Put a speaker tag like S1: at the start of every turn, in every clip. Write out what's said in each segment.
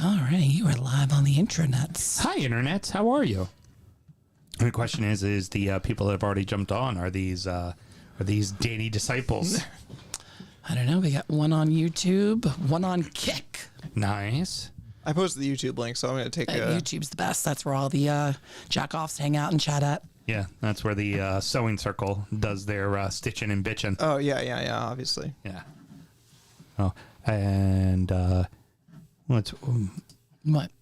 S1: All right, you are live on the intranets.
S2: Hi, internets. How are you? The question is the people that have already jumped on are these Danny disciples?
S1: I don't know. We got one on YouTube, one on Kick.
S2: Nice.
S3: I posted the YouTube link, so I'm going to take
S1: YouTube's the best. That's where all the jack-offs hang out and chat at.
S2: Yeah, that's where the sewing circle does their stitching and bitching.
S3: Oh, yeah, obviously.
S2: Yeah. Oh, and what?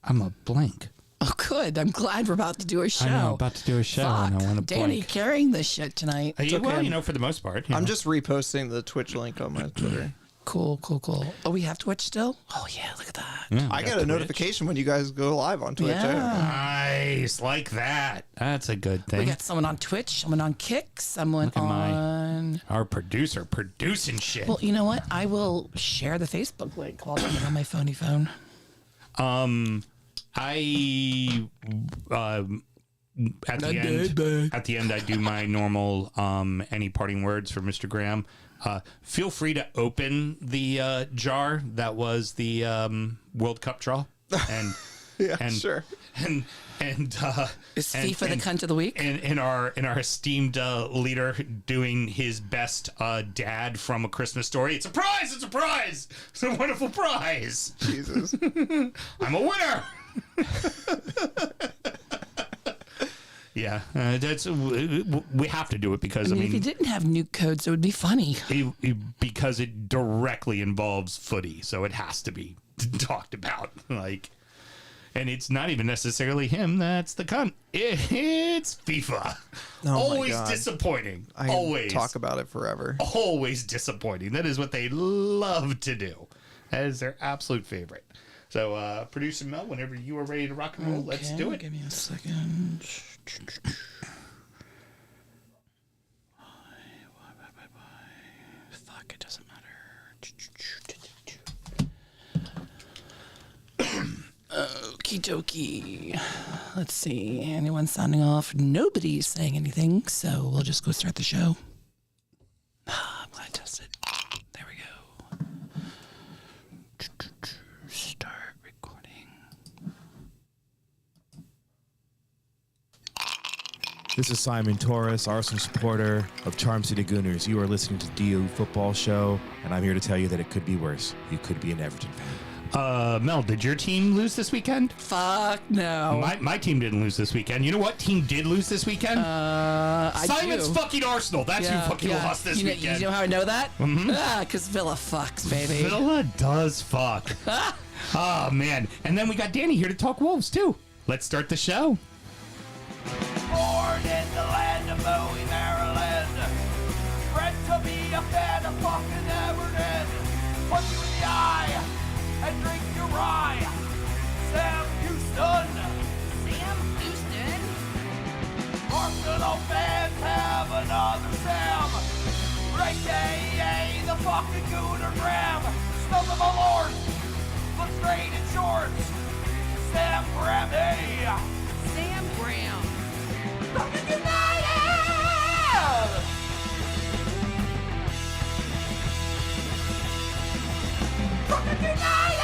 S2: I'm a blank.
S1: Oh, good. I'm glad we're about to do a show.
S2: I know, about to do a show,
S1: Fuck.
S2: and I want to
S1: Danny
S2: blank.
S1: carrying this shit tonight.
S2: Well, for the most part.
S3: I'm just reposting the Twitch link on my Twitter.
S1: Cool. Oh, we have Twitch still? Oh, yeah, look at that.
S2: Yeah,
S3: I got a notification when you guys go live on Twitch.
S1: Yeah.
S2: Nice, like that. That's a good thing.
S1: We got someone on Twitch, someone on Kick, someone on...
S2: Our producer producing shit.
S1: Well, you know what? I will share the Facebook link while I'm on my phony phone.
S2: At the end, I do my normal any parting words for Mr. Graham. Feel free to open the jar that was the World Cup draw, and
S3: Sure.
S2: and
S1: Is FIFA the cunt of the week?
S2: and our esteemed leader doing his best dad from A Christmas Story. It's a prize! It's a prize! It's a wonderful prize!
S3: Jesus.
S2: I'm a winner! Yeah, that's we have to do it because
S1: I mean, if you didn't have nuke codes, it would be funny.
S2: Because it directly involves footy, so it has to be talked about. And it's not even necessarily him that's the cunt. It's FIFA.
S3: Oh
S2: Always
S3: my God.
S2: disappointing.
S3: I can
S2: Always
S3: talk about it forever.
S2: always disappointing. That is what they love to do. That is their absolute favorite. So, producer Mel, whenever you are ready to rock and roll, let's do it.
S1: Give me a second. Fuck, it doesn't matter. Okie dokie. Let's see. Anyone sounding off? Nobody's saying anything, so we'll just go start the show. I'm glad I tested. There we go. Start recording.
S4: This is Simon Torres, Arsenal supporter of Charm City Gooners. You are listening to DU Football Show, and I'm here to tell you that it could be worse. You could be an Everton fan.
S2: Mel, did your team lose this weekend?
S1: Fuck no.
S2: My team didn't lose this weekend. You know what team did lose this weekend? Simon's fucking Arsenal. That's who fucking lost this weekend.
S1: You know how I know that? Mm-hmm. Because Villa fucks, baby.
S2: Villa does fuck. Oh, man. And then we got Danny here to talk Wolves, too. Let's start the show.
S5: Born in the land of Bowie, Maryland. Bred to be a fan of fucking Everton. Punch you in the eye and drink your rye. Sam Houston.
S6: Sam Houston?
S5: Arsenal fans have another Sam. AKA the fucking Gooner Graham. Snub of my lord. Look straight in shorts. Sam Graham, hey.
S6: Sam Graham.
S5: Fucking United! Fucking United!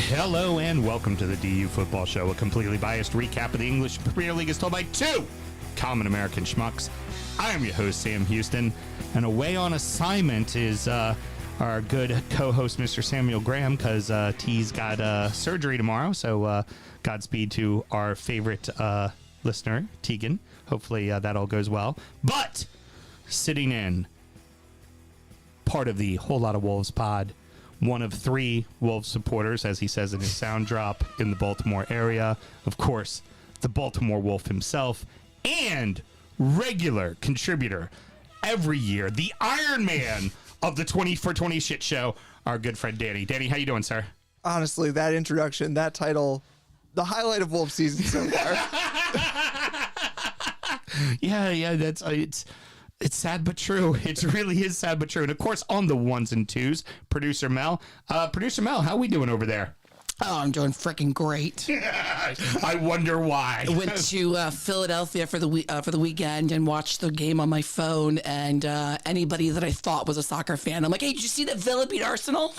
S2: Hello and welcome to the DU Football Show, a completely biased recap of the English Premier League as told by two common American schmucks. I am your host, Sam Houston, and away on assignment is our good co-host, Mr. Samuel Graham, because T's got surgery tomorrow, so Godspeed to our favorite listener, Tegan. Hopefully that all goes well. But sitting in, part of the Whole Lot of Wolves pod, one of three Wolves supporters, as he says in his sound drop, in the Baltimore area. Of course, the Baltimore Wolf himself, and regular contributor every year, the Iron Man of the 20 for 20 shit show, our good friend Danny. Danny, how you doing, sir?
S3: Honestly, that introduction, that title, the highlight of Wolf season so far.
S2: Yeah, that's it's sad but true. It really is sad but true. And of course, on the ones and twos, producer Mel. Producer Mel, how we doing over there?
S1: Oh, I'm doing freaking great.
S2: I wonder why.
S1: Went to Philadelphia for the weekend and watched the game on my phone. And anybody that I thought was a soccer fan, I'm like, hey, did you see that Villa beat Arsenal?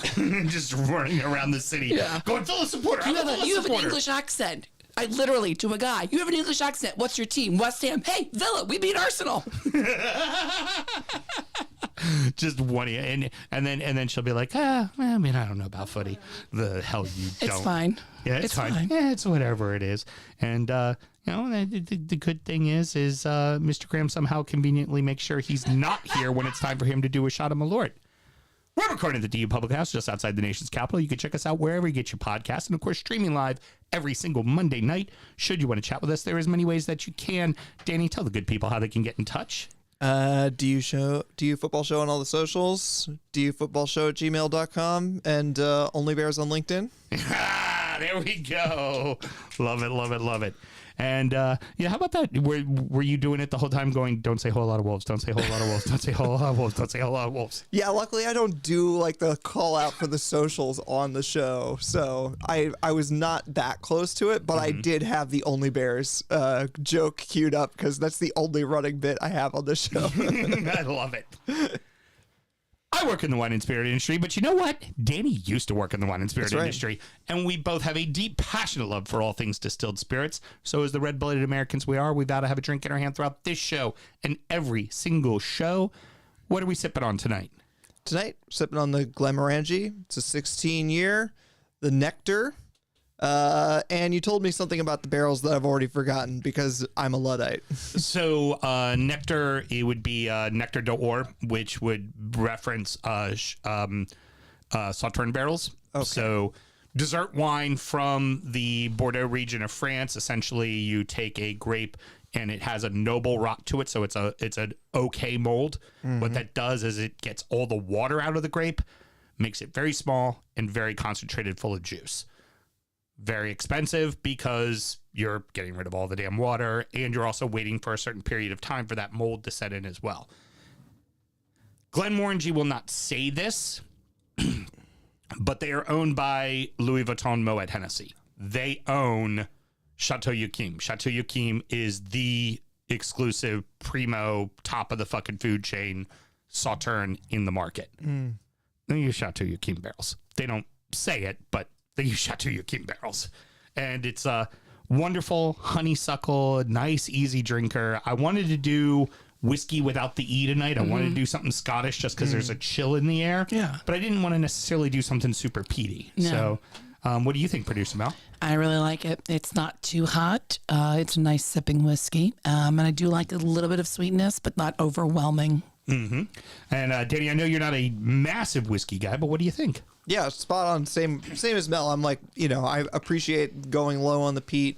S2: Just running around the city.
S1: Yeah.
S2: Going, Villa supporter.
S1: You have an English accent. I literally, to a guy, you have an English accent. What's your team? West Ham. Hey, Villa, we beat Arsenal.
S2: Just one, and then she'll be like, I mean, I don't know about footy. The hell you don't.
S1: It's fine.
S2: Yeah, it's fine. Yeah, it's whatever it is. And the good thing is Mr. Graham somehow conveniently makes sure he's not here when it's time for him to do a shot of Malort. We're recording at the DU Public House just outside the nation's capital. You can check us out wherever you get your podcasts, and of course, streaming live every single Monday night. Should you want to chat with us, there is many ways that you can. Danny, tell the good people how they can get in touch.
S3: DU Football Show on all the socials, dufootballshow@gmail.com, and Only Bears on LinkedIn.
S2: There we go. Love it, love it, love it. And how about that? Were you doing it the whole time going, don't say a whole lot of wolves, don't say a whole lot of wolves, don't say a whole lot of wolves, don't say a whole lot of wolves?
S3: Yeah, luckily I don't do like the call out for the socials on the show. So I was not that close to it, but I did have the Only Bears joke queued up because that's the only running bit I have on the show.
S2: I love it. I work in the wine and spirit industry, but you know what? Danny used to work in the wine and spirit industry, and we both have a deep, passionate love for all things distilled spirits. So as the red-blooded Americans we are, we vow to have a drink in our hand throughout this show and every single show. What are we sipping on tonight?
S3: Tonight, sipping on the Glenmorangie. It's a 16-year, the Nectar. And you told me something about the barrels that I've already forgotten because I'm a Luddite.
S2: So Nectar, it would be Nectar d'Or, which would reference Sauternes barrels. Okay. So dessert wine from the Bordeaux region of France. Essentially, you take a grape and it has a noble rot to it, so it's an okay mold. Mm-hmm. What that does is it gets all the water out of the grape, makes it very small and very concentrated, full of juice. Very expensive because you're getting rid of all the damn water and you're also waiting for a certain period of time for that mold to set in as well. Glenmorangie will not say this, but they are owned by Louis Vuitton Moet Hennessy. They own Chateau Yquem. Chateau Yquem is the exclusive primo top of the fucking food chain Sauternes in the market. They use Chateau Yquem barrels. They don't say it, but they use Chateau Yquem barrels. And it's a wonderful honeysuckle, nice, easy drinker. I wanted to do whiskey without the E tonight. I wanted to do something Scottish just because there's a chill in the air.
S1: Yeah.
S2: But I didn't want to necessarily do something super peaty.
S1: No.
S2: So what do you think, Producer Mel?
S1: I really like it. It's not too hot. It's a nice sipping whiskey. And I do like a little bit of sweetness, but not overwhelming.
S2: Mm-hmm. And Danny, I know you're not a massive whiskey guy, but what do you think?
S3: Yeah, spot on. Same as Mel. I'm like, I appreciate going low on the peat,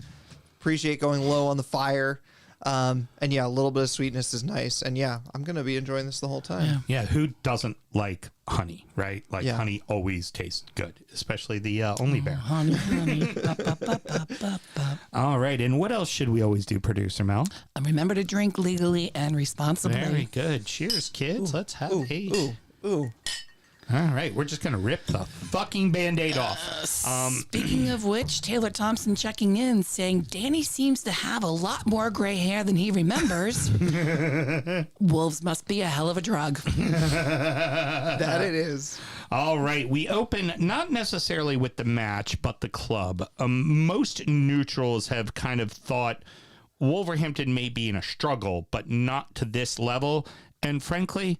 S3: appreciate going low on the fire. And yeah, a little bit of sweetness is nice. And yeah, I'm going to be enjoying this the whole time.
S2: Yeah, who doesn't like honey, right? Like
S3: Yeah.
S2: honey always tastes good, especially the Only Bear.
S1: Honey, honey. Ba, ba, ba, ba, ba, ba.
S2: All right, and what else should we always do, Producer Mel?
S1: Remember to drink legally and responsibly.
S2: Very good. Cheers, kids. Let's have a...
S3: Ooh.
S2: All right, we're just going to rip the fucking Band-Aid off.
S1: Speaking of which, Taylor Thompson checking in saying Danny seems to have a lot more gray hair than he remembers. Wolves must be a hell of a drug.
S3: That it is.
S2: All right, we open not necessarily with the match, but the club. Most neutrals have kind of thought Wolverhampton may be in a struggle, but not to this level. And frankly,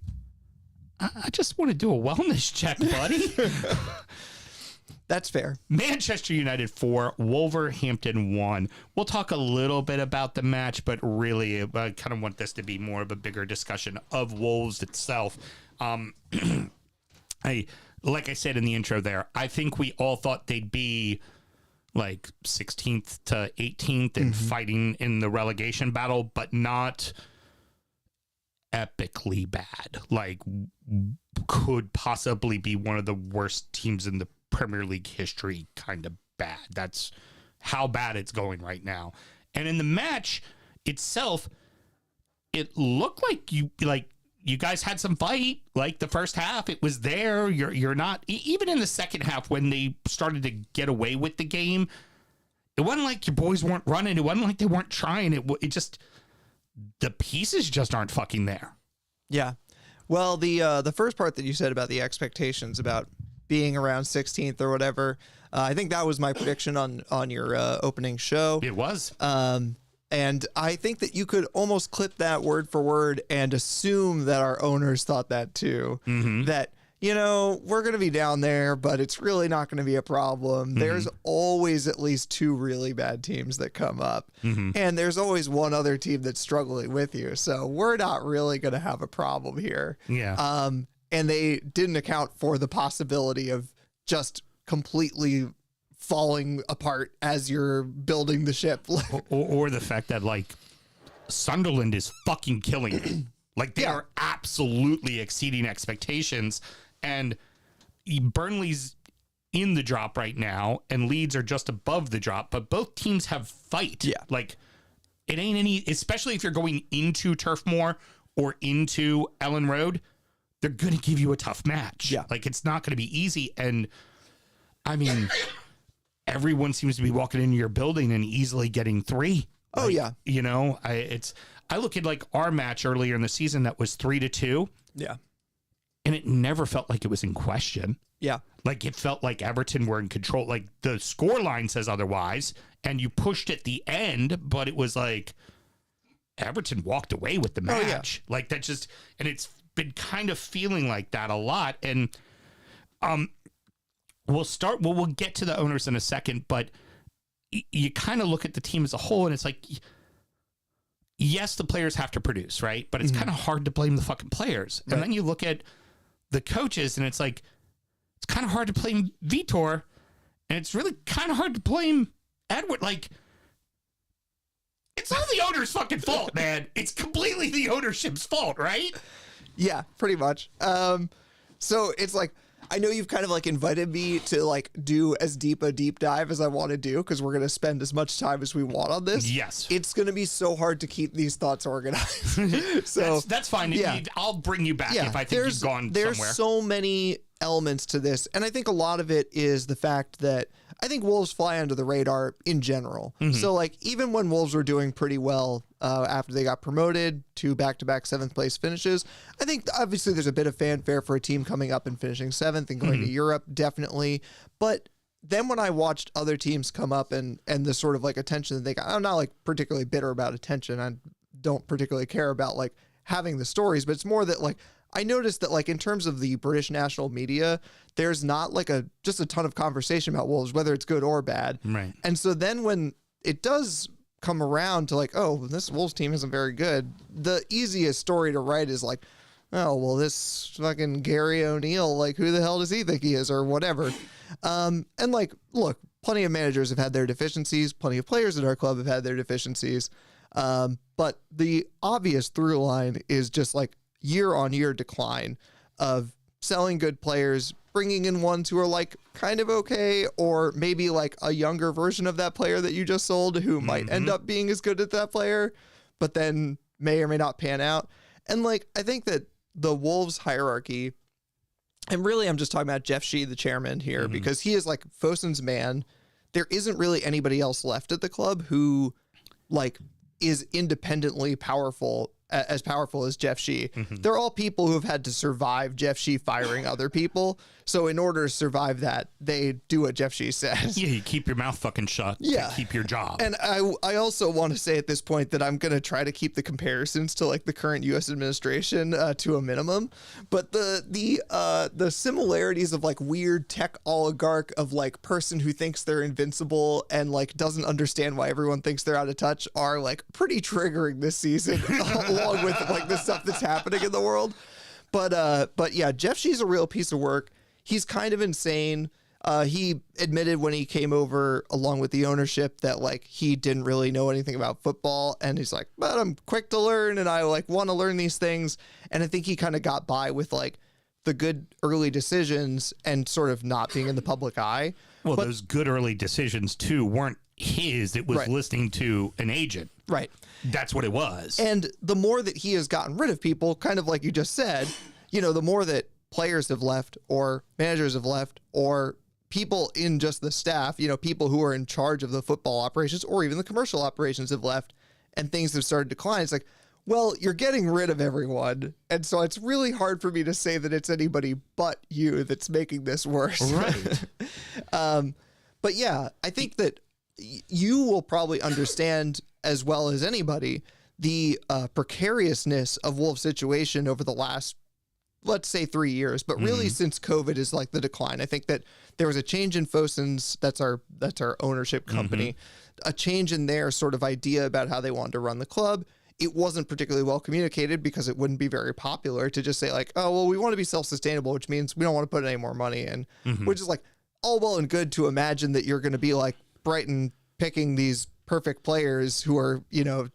S2: I just want to do a wellness check, buddy.
S3: That's fair.
S2: Manchester United 4, Wolverhampton 1. We'll talk a little bit about the match, but really I kind of want this to be more of a bigger discussion of Wolves itself. Like I said in the intro there, I think we all thought they'd be like 16th to 18th and fighting in the relegation battle, but not epically bad. Like, could possibly be one of the worst teams in the Premier League history, kind of bad. That's how bad it's going right now. And in the match itself, it looked like you guys had some fight. Like the first half, it was there. You're not even in the second half when they started to get away with the game. It wasn't like your boys weren't running. It wasn't like they weren't trying. It just the pieces just aren't fucking there.
S3: Yeah. Well, the first part that you said about the expectations about being around 16th or whatever, I think that was my prediction on your opening show.
S2: It was.
S3: And I think that you could almost clip that word for word and assume that our owners thought that too. That, you know, we're going to be down there, but it's really not going to be a problem. There's always at least 2 really bad teams that come up. And there's always one other team that's struggling with you. So we're not really going to have a problem here.
S2: Yeah.
S3: And they didn't account for the possibility of just completely falling apart as you're building the ship.
S2: or the fact that like Sunderland is fucking killing it. Like they are absolutely exceeding expectations, and Burnley's in the drop right now and Leeds are just above the drop, but both teams have fight.
S3: Yeah.
S2: Like it ain't any, especially if you're going into Turf Moor or into Ellen Road, they're going to give you a tough match.
S3: Yeah.
S2: Like it's not going to be easy. And I mean, everyone seems to be walking into your building and easily getting 3.
S3: Oh, yeah.
S2: You know, I look at like our match earlier in the season that was 3-2,
S3: Yeah.
S2: and it never felt like it was in question.
S3: Yeah.
S2: Like it felt like Everton were in control. Like the score line says otherwise, and you pushed at the end, but it was like Everton walked away with the match. Like that just, and it's been kind of feeling like that a lot. And we'll get to the owners in a second, but you kind of look at the team as a whole and it's like, yes, the players have to produce, right? But it's kind of hard to blame the fucking players.
S3: Right.
S2: And then you look at the coaches and it's like, it's kind of hard to blame Vitor, and it's really kind of hard to blame Edward. Like, it's all the owner's fucking fault, man. It's completely the ownership's fault, right?
S3: Yeah, pretty much. So it's like, I know you've kind of like invited me to like do as deep a deep dive as I want to do, because we're going to spend as much time as we want on this.
S2: Yes.
S3: It's going to be so hard to keep these thoughts organized. So
S2: that's fine.
S3: yeah.
S2: I'll bring you back if I think you've gone
S3: there's
S2: somewhere.
S3: so many elements to this, and I think a lot of it is the fact that I think Wolves fly under the radar in general. So like even when Wolves were doing pretty well after they got promoted to back-to-back 7th place finishes, I think obviously there's a bit of fanfare for a team coming up and finishing 7th and going to Europe, definitely. But then when I watched other teams come up and the sort of like attention that they got, I'm not like particularly bitter about attention. I don't particularly care about like having the stories, but it's more that like I noticed that like in terms of the British national media, there's not like just a ton of conversation about Wolves, whether it's good or bad.
S2: Right.
S3: And so then when it does come around to like, oh, this Wolves team isn't very good, the easiest story to write is like, oh, well, this fucking Gary O'Neill, like who the hell does he think he is or whatever. And like, look, plenty of managers have had their deficiencies. Plenty of players at our club have had their deficiencies. But the obvious through line is just like year-on-year decline of selling good players, bringing in ones who are like kind of okay, or maybe like a younger version of that player that you just sold who might end up being as good as that player, but then may or may not pan out. And like, I think that the Wolves hierarchy, and really I'm just talking about Jeff Shee, the chairman here, because he is like Fosun's man. There isn't really anybody else left at the club who like is independently powerful, as powerful as Jeff Shee. They're all people who have had to survive Jeff Shee firing other people. So in order to survive that, they do what Jeff Shee says.
S2: Yeah, you keep your mouth fucking shut.
S3: Yeah.
S2: To keep your job.
S3: And I also want to say at this point that I'm going to try to keep the comparisons to like the current U.S. administration to a minimum. But the similarities of like weird tech oligarch of like person who thinks they're invincible and like doesn't understand why everyone thinks they're out of touch are like pretty triggering this season, along with like the stuff that's happening in the world. But yeah, Jeff Shee's a real piece of work. He's kind of insane. He admitted when he came over along with the ownership that like he didn't really know anything about football, and he's like, but I'm quick to learn and I like want to learn these things. And I think he kind of got by with like the good early decisions and sort of not being in the public eye.
S2: Well, those good early decisions too weren't his. It was
S3: Right.
S2: listening to an agent.
S3: Right.
S2: That's what it was.
S3: And the more that he has gotten rid of people, kind of like you just said, the more that players have left or managers have left or people in just the staff, people who are in charge of the football operations or even the commercial operations have left and things have started to decline. It's like, well, you're getting rid of everyone. And so it's really hard for me to say that it's anybody but you that's making this worse.
S2: Right.
S3: But yeah, I think that you will probably understand as well as anybody the precariousness of Wolves' situation over the last, let's say, 3 years, but really since COVID is like the decline. I think that there was a change in Fosun's, that's our ownership company, a change in their sort of idea about how they wanted to run the club. It wasn't particularly well communicated because it wouldn't be very popular to just say like, oh, well, we want to be self-sustainable, which means we don't want to put any more money in, which is like all well and good to imagine that you're going to be like Brighton picking these perfect players who are,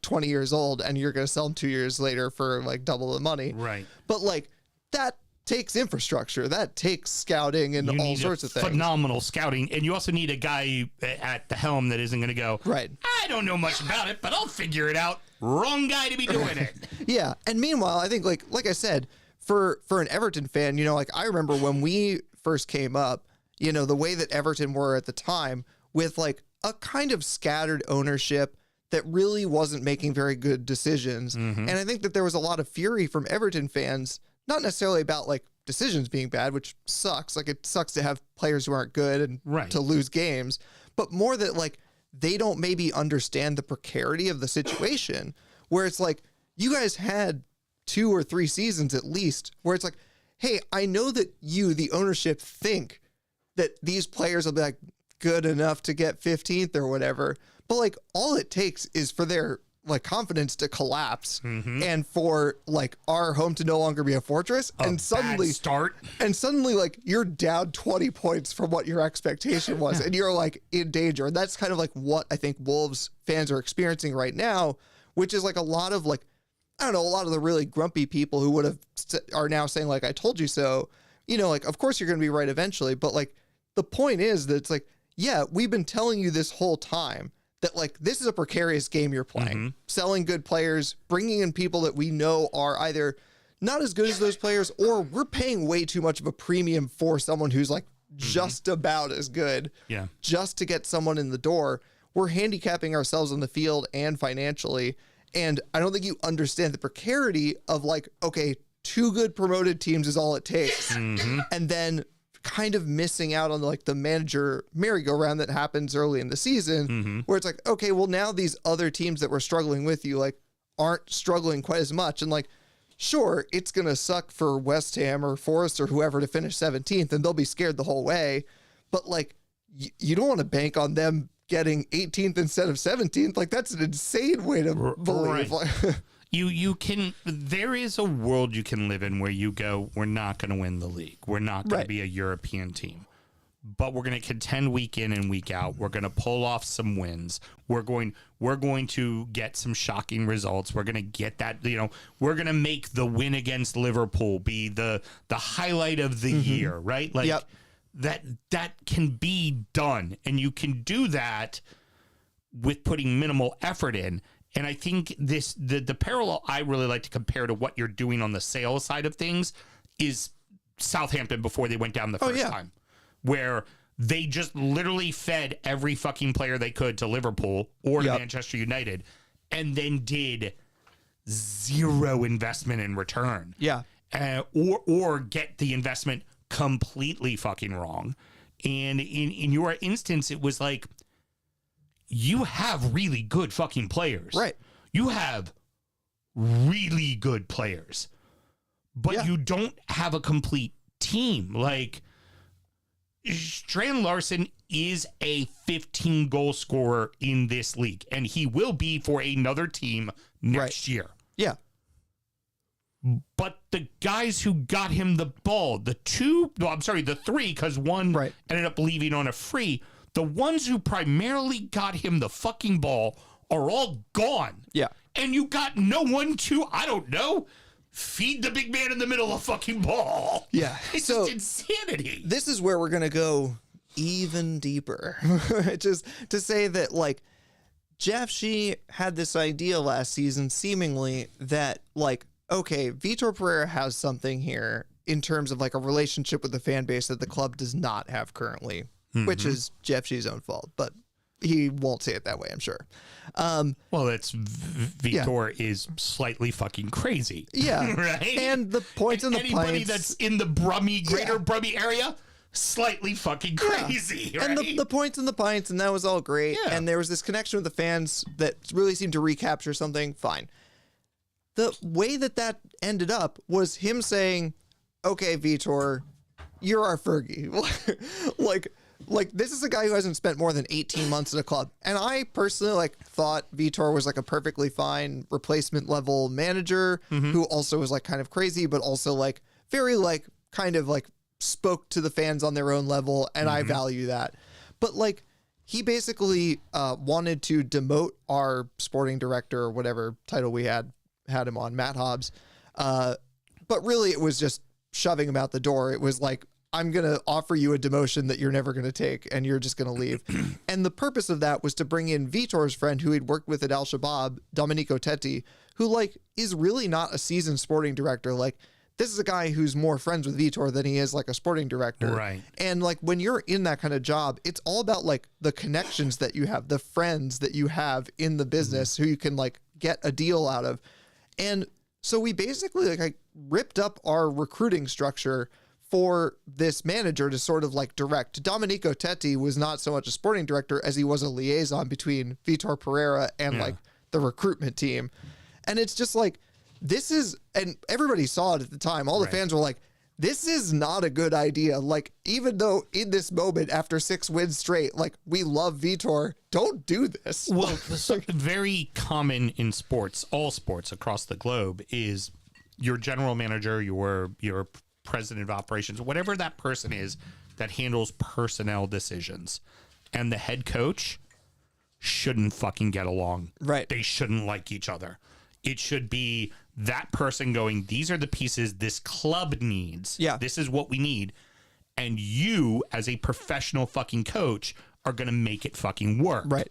S3: 20 years old and you're going to sell them 2 years later for like double the money.
S2: Right.
S3: But like that takes infrastructure, that takes scouting and
S2: You
S3: all
S2: need
S3: sorts of things.
S2: phenomenal scouting, and you also need a guy at the helm that isn't going to go,
S3: Right.
S2: I don't know much about it, but I'll figure it out. Wrong guy to be doing it.
S3: Yeah. And meanwhile, I think like I said, for an Everton fan, like I remember when we first came up, the way that Everton were at the time with like a kind of scattered ownership that really wasn't making very good decisions. And I think that there was a lot of fury from Everton fans, not necessarily about like decisions being bad, which sucks. Like it sucks to have players who aren't good and
S2: Right.
S3: to lose games, but more that like they don't maybe understand the precarity of the situation where it's like you guys had 2 or 3 seasons at least where it's like, hey, I know that you, the ownership, think that these players will be like good enough to get 15th or whatever. But like all it takes is for their like confidence to collapse and for like our home to no longer be a fortress and suddenly
S2: Bad start.
S3: and suddenly like you're down 20 points from what your expectation was and you're like in danger. And that's kind of like what I think Wolves fans are experiencing right now, which is like a lot of like, I don't know, a lot of the really grumpy people who would have are now saying like, I told you so, like, of course you're going to be right eventually. But like, the point is that it's like, yeah, we've been telling you this whole time that like, this is a precarious game you're playing, selling good players, bringing in people that we know are either not as good as those players, or we're paying way too much of a premium for someone who's like just about as good
S2: Yeah.
S3: just to get someone in the door. We're handicapping ourselves on the field and financially. And I don't think you understand the precarity of like, okay, 2 good promoted teams is all it takes. And then kind of missing out on like the manager merry-go-round that happens early in the season where it's like, okay, well now these other teams that were struggling with you like aren't struggling quite as much. And like, sure, it's going to suck for West Ham or Forest or whoever to finish 17th and they'll be scared the whole way. But like, you don't want to bank on them getting 18th instead of 17th. Like that's an insane way to believe.
S2: Right. You can, there is a world you can live in where you go, we're not going to win the league. We're not going
S3: Right.
S2: to be a European team, but we're going to contend week in and week out. We're going to pull off some wins. We're going to get some shocking results. We're going to get that, we're going to make the win against Liverpool be the highlight of the year, right? Like
S3: Yep.
S2: that can be done. And you can do that with putting minimal effort in. And I think the parallel I really like to compare to what you're doing on the sales side of things is Southampton before they went down the first time, where they just literally fed every fucking player they could to Liverpool or to Manchester United and then did zero investment in return.
S3: Yeah.
S2: Or get the investment completely fucking wrong. And in your instance, it was like, you have really good fucking players.
S3: Right.
S2: You have really good players, but you don't have a complete team. Like, Strand Larson is a 15 goal scorer in this league, and he will be for another team next year.
S3: Yeah.
S2: But the guys who got him the ball, the 3, because one ended up leaving on a free. The ones who primarily got him the fucking ball are all gone.
S3: Yeah.
S2: And you got no one to, I don't know, feed the big man in the middle of fucking ball.
S3: Yeah.
S2: It's
S3: So
S2: just insanity.
S3: this is where we're going to go even deeper, which is to say that like Jeff Shee had this idea last season, seemingly that like, okay, Vitor Pereira has something here in terms of like a relationship with the fan base that the club does not have currently, which is Jeff Shee's own fault, but he won't say it that way, I'm sure.
S2: Well, it's Vitor is slightly fucking crazy.
S3: Yeah.
S2: Right?
S3: And the points and the
S2: anybody
S3: pints.
S2: that's in the greater
S3: Yeah.
S2: Brummy area, slightly fucking crazy. Right?
S3: And the points and the pints, and that was all great.
S2: Yeah.
S3: And there was this connection with the fans that really seemed to recapture something. Fine. The way that ended up was him saying, okay, Vitor, you're our Fergie. like this is a guy who hasn't spent more than 18 months at a club. And I personally like thought Vitor was like a perfectly fine replacement level manager who also was like kind of crazy, but also like very like kind of like spoke to the fans on their own level. And I value that. But like he basically wanted to demote our sporting director or whatever title we had him on, Matt Hobbs. But really it was just shoving him out the door. It was like, I'm going to offer you a demotion that you're never going to take and you're just going to leave. And the purpose of that was to bring in Vitor's friend who he'd worked with at Al Shabaab, Domenico Tetti, who like is really not a seasoned sporting director. Like this is a guy who's more friends with Vitor than he is like a sporting director.
S2: Right.
S3: And like when you're in that kind of job, it's all about like the connections that you have, the friends that you have in the business who you can like get a deal out of. And so we basically like ripped up our recruiting structure for this manager to sort of like direct. Domenico Tetti was not so much a sporting director as he was a liaison between Vitor Pereira and like the recruitment team. And it's just like, this is, and everybody saw it at the time. All the fans were like, this is not a good idea. Like, even though in this moment, after 6 wins straight, like we love Vitor, don't do this.
S2: Well, very common in sports, all sports across the globe, is your general manager, your president of operations, whatever that person is that handles personnel decisions, and the head coach shouldn't fucking get along.
S3: Right.
S2: They shouldn't like each other. It should be that person going, these are the pieces this club needs.
S3: Yeah.
S2: This is what we need. And you, as a professional fucking coach, are going to make it fucking work.
S3: Right.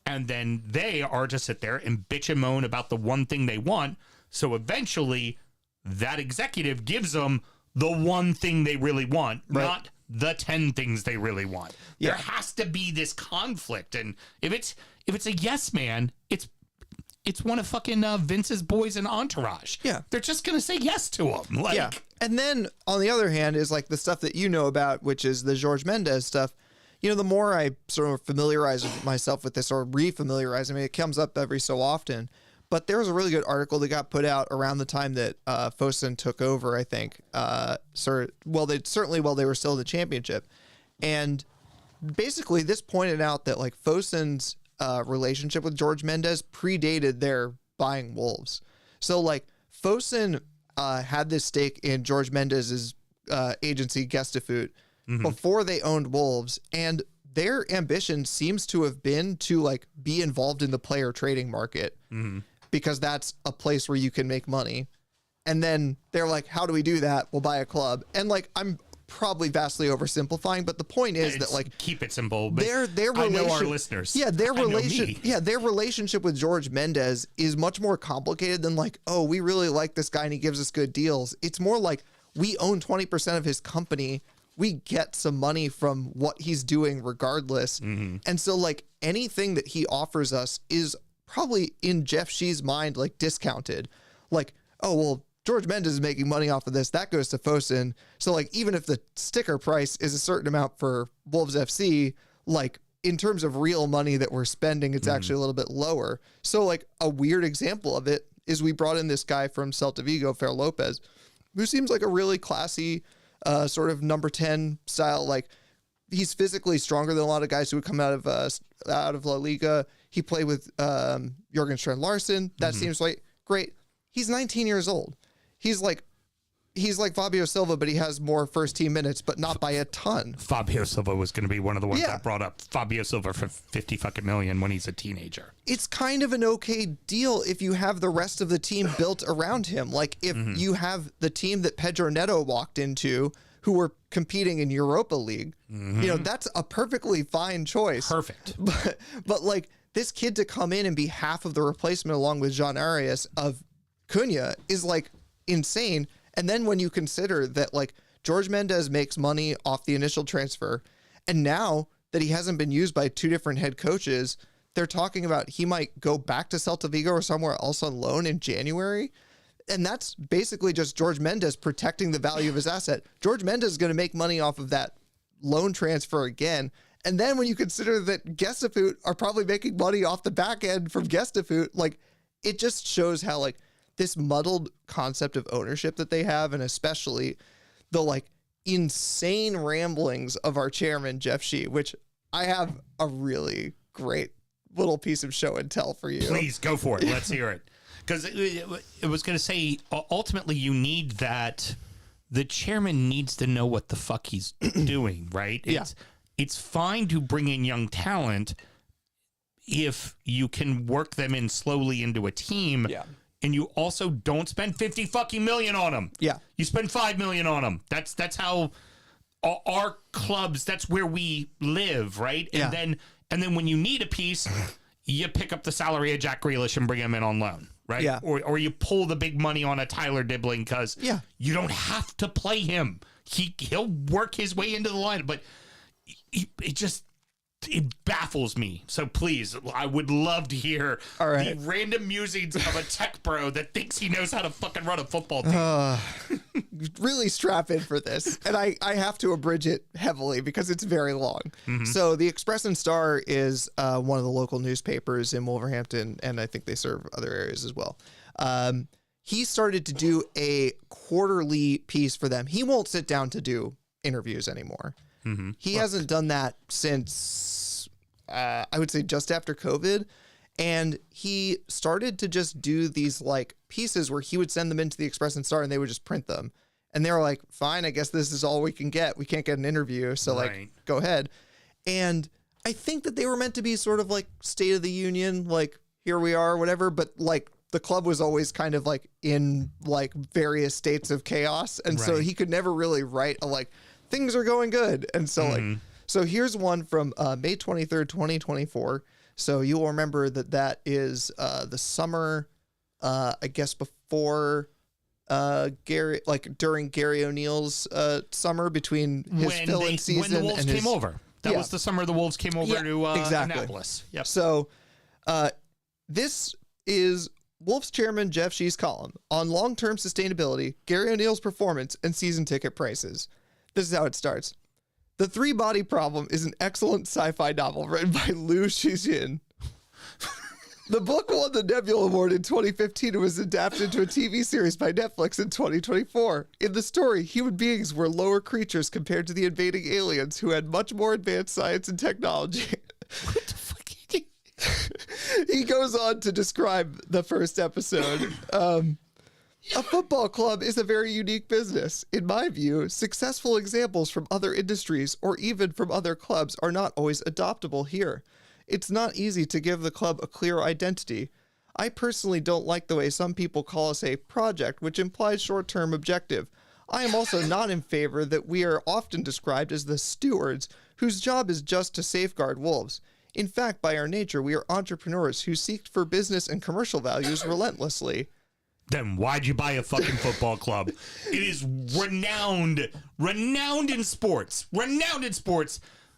S2: And then they are to sit there and bitch and moan about the one thing they want. So eventually that executive gives them the one thing they really want, not the 10 things they really want.
S3: Yeah.
S2: There has to be this conflict. And if it's a yes man, it's one of fucking Vince's boys in Entourage.
S3: Yeah.
S2: They're just going to say yes to him. Like,
S3: Yeah. And then on the other hand is like the stuff that you know about, which is the Jorge Mendes stuff. You know, the more I sort of familiarize myself with this or re-familiarize, I mean, it comes up every so often. But there was a really good article that got put out around the time that Fosun took over, I think. Certainly while they were still in the championship. And basically this pointed out that like Fosun's relationship with Jorge Mendes predated their buying Wolves. So like Fosun had this stake in Jorge Mendes' agency Gestafoot before they owned Wolves, and their ambition seems to have been to like be involved in the player trading market because that's a place where you can make money. And then they're like, how do we do that? We'll buy a club. And like, I'm probably vastly oversimplifying, but the point is that like,
S2: keep it simple. But
S3: their
S2: I
S3: relation,
S2: know our listeners.
S3: their
S2: I know
S3: relation,
S2: me.
S3: their relationship with Jorge Mendes is much more complicated than like, oh, we really like this guy and he gives us good deals. It's more like we own 20% of his company. We get some money from what he's doing regardless. And so like anything that he offers us is probably in Jeff Shee's mind, like discounted. Like, oh, well, Jorge Mendes is making money off of this. That goes to Fosun. So like, even if the sticker price is a certain amount for Wolves FC, like in terms of real money that we're spending, it's actually a little bit lower. So like a weird example of it is we brought in this guy from Celta Vigo, Fer Lopez, who seems like a really classy, sort of number 10 style. Like he's physically stronger than a lot of guys who would come out of La Liga. He played with Jurgen Strand Larsen. That seems like great. He's 19 years old. He's like Fabio Silva, but he has more first team minutes, but not by a ton.
S2: Fabio Silva was going to be one of the ones
S3: Yeah.
S2: I brought up. Fabio Silva for 50 fucking million when he's a teenager.
S3: It's kind of an okay deal if you have the rest of the team built around him. Like if you have the team that Pedro Neto walked into, who were competing in Europa League. You know, that's a perfectly fine choice.
S2: Perfect.
S3: But like this kid to come in and be half of the replacement along with Jean Arias of Cunha is like insane. And then when you consider that like George Mendes makes money off the initial transfer, and now that he hasn't been used by 2 different head coaches, they're talking about he might go back to Celta Vigo or somewhere else on loan in January. And that's basically just George Mendes protecting the value of his asset. George Mendes is going to make money off of that loan transfer again. And then when you consider that Gestafoot are probably making money off the back end from Gestafoot, like it just shows how like this muddled concept of ownership that they have, and especially the like insane ramblings of our chairman, Jeff Shee, which I have a really great little piece of show and tell for you.
S2: Please go for it. Let's hear it. Because it was going to say, ultimately, you need that. The chairman needs to know what the fuck he's doing, right? It's fine to bring in young talent if you can work them in slowly into a team.
S3: Yeah.
S2: And you also don't spend $50 million on them.
S3: Yeah.
S2: You spend $5 million on them. That's how our clubs, that's where we live, right? And then when you need a piece, you pick up the salary of Jack Grealish and bring him in on loan, right?
S3: Yeah.
S2: Or you pull the big money on a Tyler Dibbling because you don't have to play him. He'll work his way into the line, but it baffles me. So please, I would love to hear the random musings of a tech bro that thinks he knows how to fucking run a football team.
S3: Really strap in for this. And I have to abridge it heavily because it's very long. So the Express and Star is one of the local newspapers in Wolverhampton, and I think they serve other areas as well. He started to do a quarterly piece for them. He won't sit down to do interviews anymore. He hasn't done that since, I would say, just after COVID. And he started to just do these like pieces where he would send them into the Express and Star and they would just print them. And they were like, fine, I guess this is all we can get. We can't get an interview. So like, go ahead. And I think that they were meant to be sort of like State of the Union, like here we are, whatever. But like the club was always kind of like in like various states of chaos. And so he could never really write a like, things are going good. And so like, so here's one from May 23rd, 2024. So you'll remember that is the summer, I guess before Gary, like during Gary O'Neill's summer between his filling season.
S2: When the Wolves
S3: and
S2: came over. That was the summer the Wolves came over to
S3: exactly.
S2: Annapolis. Yep.
S3: So this is Wolves chairman Jeff Shee's column on long-term sustainability, Gary O'Neill's performance, and season ticket prices. This is how it starts. The Three Body Problem is an excellent sci-fi novel written by Liu Shijin. The book won the Nebula Award in 2015 and was adapted to a TV series by Netflix in 2024. In the story, human beings were lower creatures compared to the invading aliens who had much more advanced science and technology.
S2: What the fuck?
S3: He goes on to describe the first episode. A football club is a very unique business. In my view, successful examples from other industries or even from other clubs are not always adoptable here. It's not easy to give the club a clear identity. I personally don't like the way some people call us a project, which implies short-term objective. I am also not in favor that we are often described as the stewards, whose job is just to safeguard Wolves. In fact, by our nature, we are entrepreneurs who seek for business and commercial values relentlessly.
S2: Then why'd you buy a fucking football club? It is renowned in sports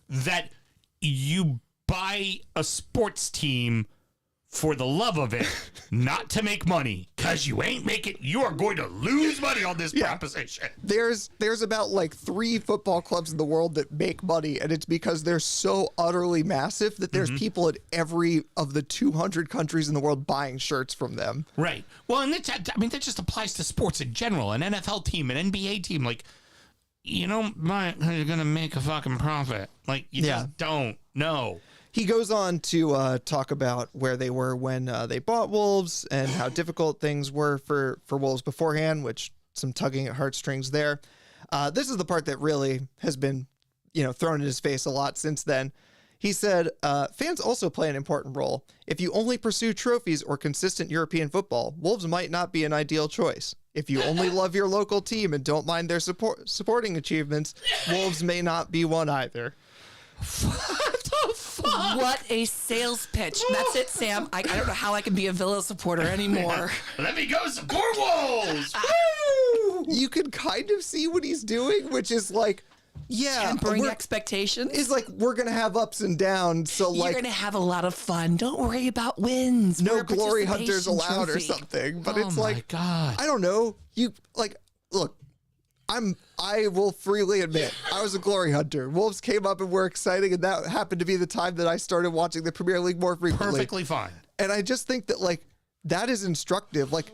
S2: that you buy a sports team for the love of it, not to make money, because you ain't making, you are going to lose money on this proposition.
S3: There's about like 3 football clubs in the world that make money, and it's because they're so utterly massive that there's people in every of the 200 countries in the world buying shirts from them.
S2: Right. Well, and that just applies to sports in general. An NFL team, an NBA team, like, you don't buy it because you're going to make a fucking profit. Like, you just don't. No.
S3: He goes on to talk about where they were when they bought Wolves and how difficult things were for Wolves beforehand, which some tugging at heartstrings there. This is the part that really has been, thrown in his face a lot since then. He said, fans also play an important role. If you only pursue trophies or consistent European football, Wolves might not be an ideal choice. if you only love your local team and don't mind their supporting achievements, Wolves may not be one either.
S1: What a sales pitch. That's it, Sam. I don't know how I can be a Villa supporter anymore.
S2: Let me go support Wolves.
S3: You can kind of see what he's doing, which is like, yeah,
S1: Tempering expectations.
S3: is like we're gonna have ups and downs. So
S1: You're
S3: like,
S1: going to have a lot of fun. Don't worry about wins.
S3: no
S1: Wear a
S3: glory hunters
S1: participation
S3: allowed or
S1: trophy.
S3: something. But
S2: Oh
S3: it's
S2: my
S3: like,
S2: God.
S3: I don't know. You like, look, I will freely admit I was a glory hunter. Wolves came up and were exciting, and that happened to be the time that I started watching the Premier League more frequently.
S2: Perfectly fine.
S3: And I just think that like that is instructive. Like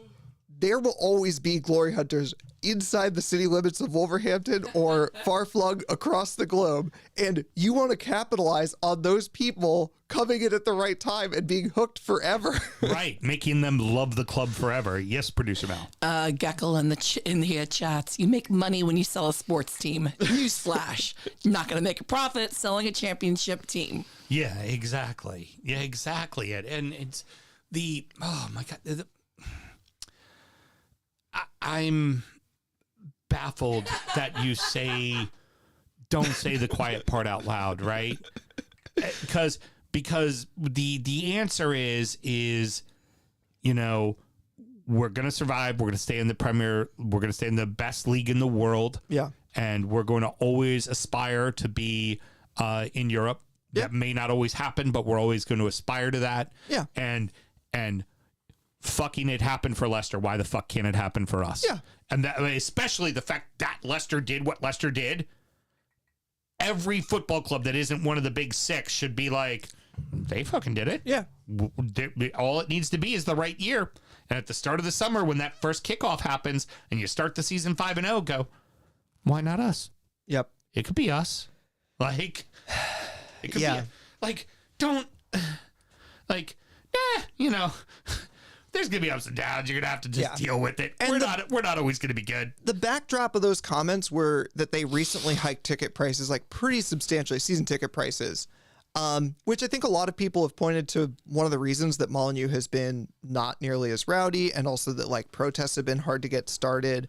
S3: there will always be glory hunters inside the city limits of Wolverhampton or far flung across the globe. And you want to capitalize on those people coming in at the right time and being hooked forever.
S2: Right. Making them love the club forever. Yes, producer Mal.
S1: Geckel in the chats. You make money when you sell a sports team. Newsflash. You're not going to make a profit selling a championship team.
S2: Yeah, exactly. Yeah, exactly. And it's the, oh my God. I'm baffled that you don't say the quiet part out loud, right? Because the answer is, you know, we're going to survive. We're going to stay in the Premier. We're going to stay in the best league in the world.
S3: Yeah.
S2: And we're going to always aspire to be in Europe.
S3: Yeah.
S2: That may not always happen, but we're always going to aspire to that.
S3: Yeah.
S2: And fucking it happened for Leicester. Why the fuck can't it happen for us?
S3: Yeah.
S2: And that, especially the fact that Leicester did what Leicester did. Every football club that isn't one of the big six should be like, they fucking did it.
S3: Yeah.
S2: All it needs to be is the right year. And at the start of the summer, when that first kickoff happens and you start the season 5-0, go, why not us?
S3: Yep.
S2: It could be us. Like, it could
S3: Yeah.
S2: be, like, don't, like, you know, there's going to be ups and downs. You're going to have to just deal with it.
S3: And
S2: we're not always going to be good.
S3: The backdrop of those comments were that they recently hiked ticket prices like pretty substantially, season ticket prices, which I think a lot of people have pointed to one of the reasons that Molineux has been not nearly as rowdy, and also that like protests have been hard to get started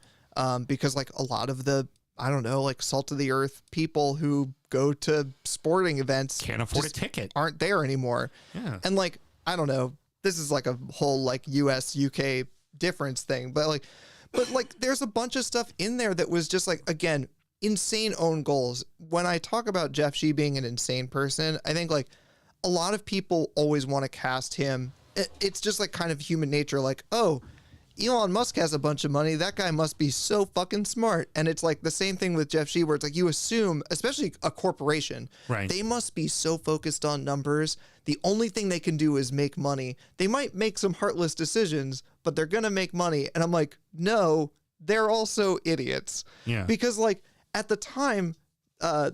S3: because like a lot of the, I don't know, like salt of the earth people who go to sporting events
S2: Can't afford a ticket.
S3: aren't there anymore.
S2: Yeah.
S3: And like, I don't know, this is like a whole like US UK difference thing, but like there's a bunch of stuff in there that was just like, again, insane own goals. When I talk about Jeff Shee being an insane person, I think like a lot of people always want to cast him. It's just like kind of human nature. Like, oh, Elon Musk has a bunch of money. That guy must be so fucking smart. And it's like the same thing with Jeff Shee, where it's like you assume, especially a corporation,
S2: Right.
S3: they must be so focused on numbers. The only thing they can do is make money. They might make some heartless decisions, but they're going to make money. And I'm like, no, they're also idiots.
S2: Yeah.
S3: Because like at the time,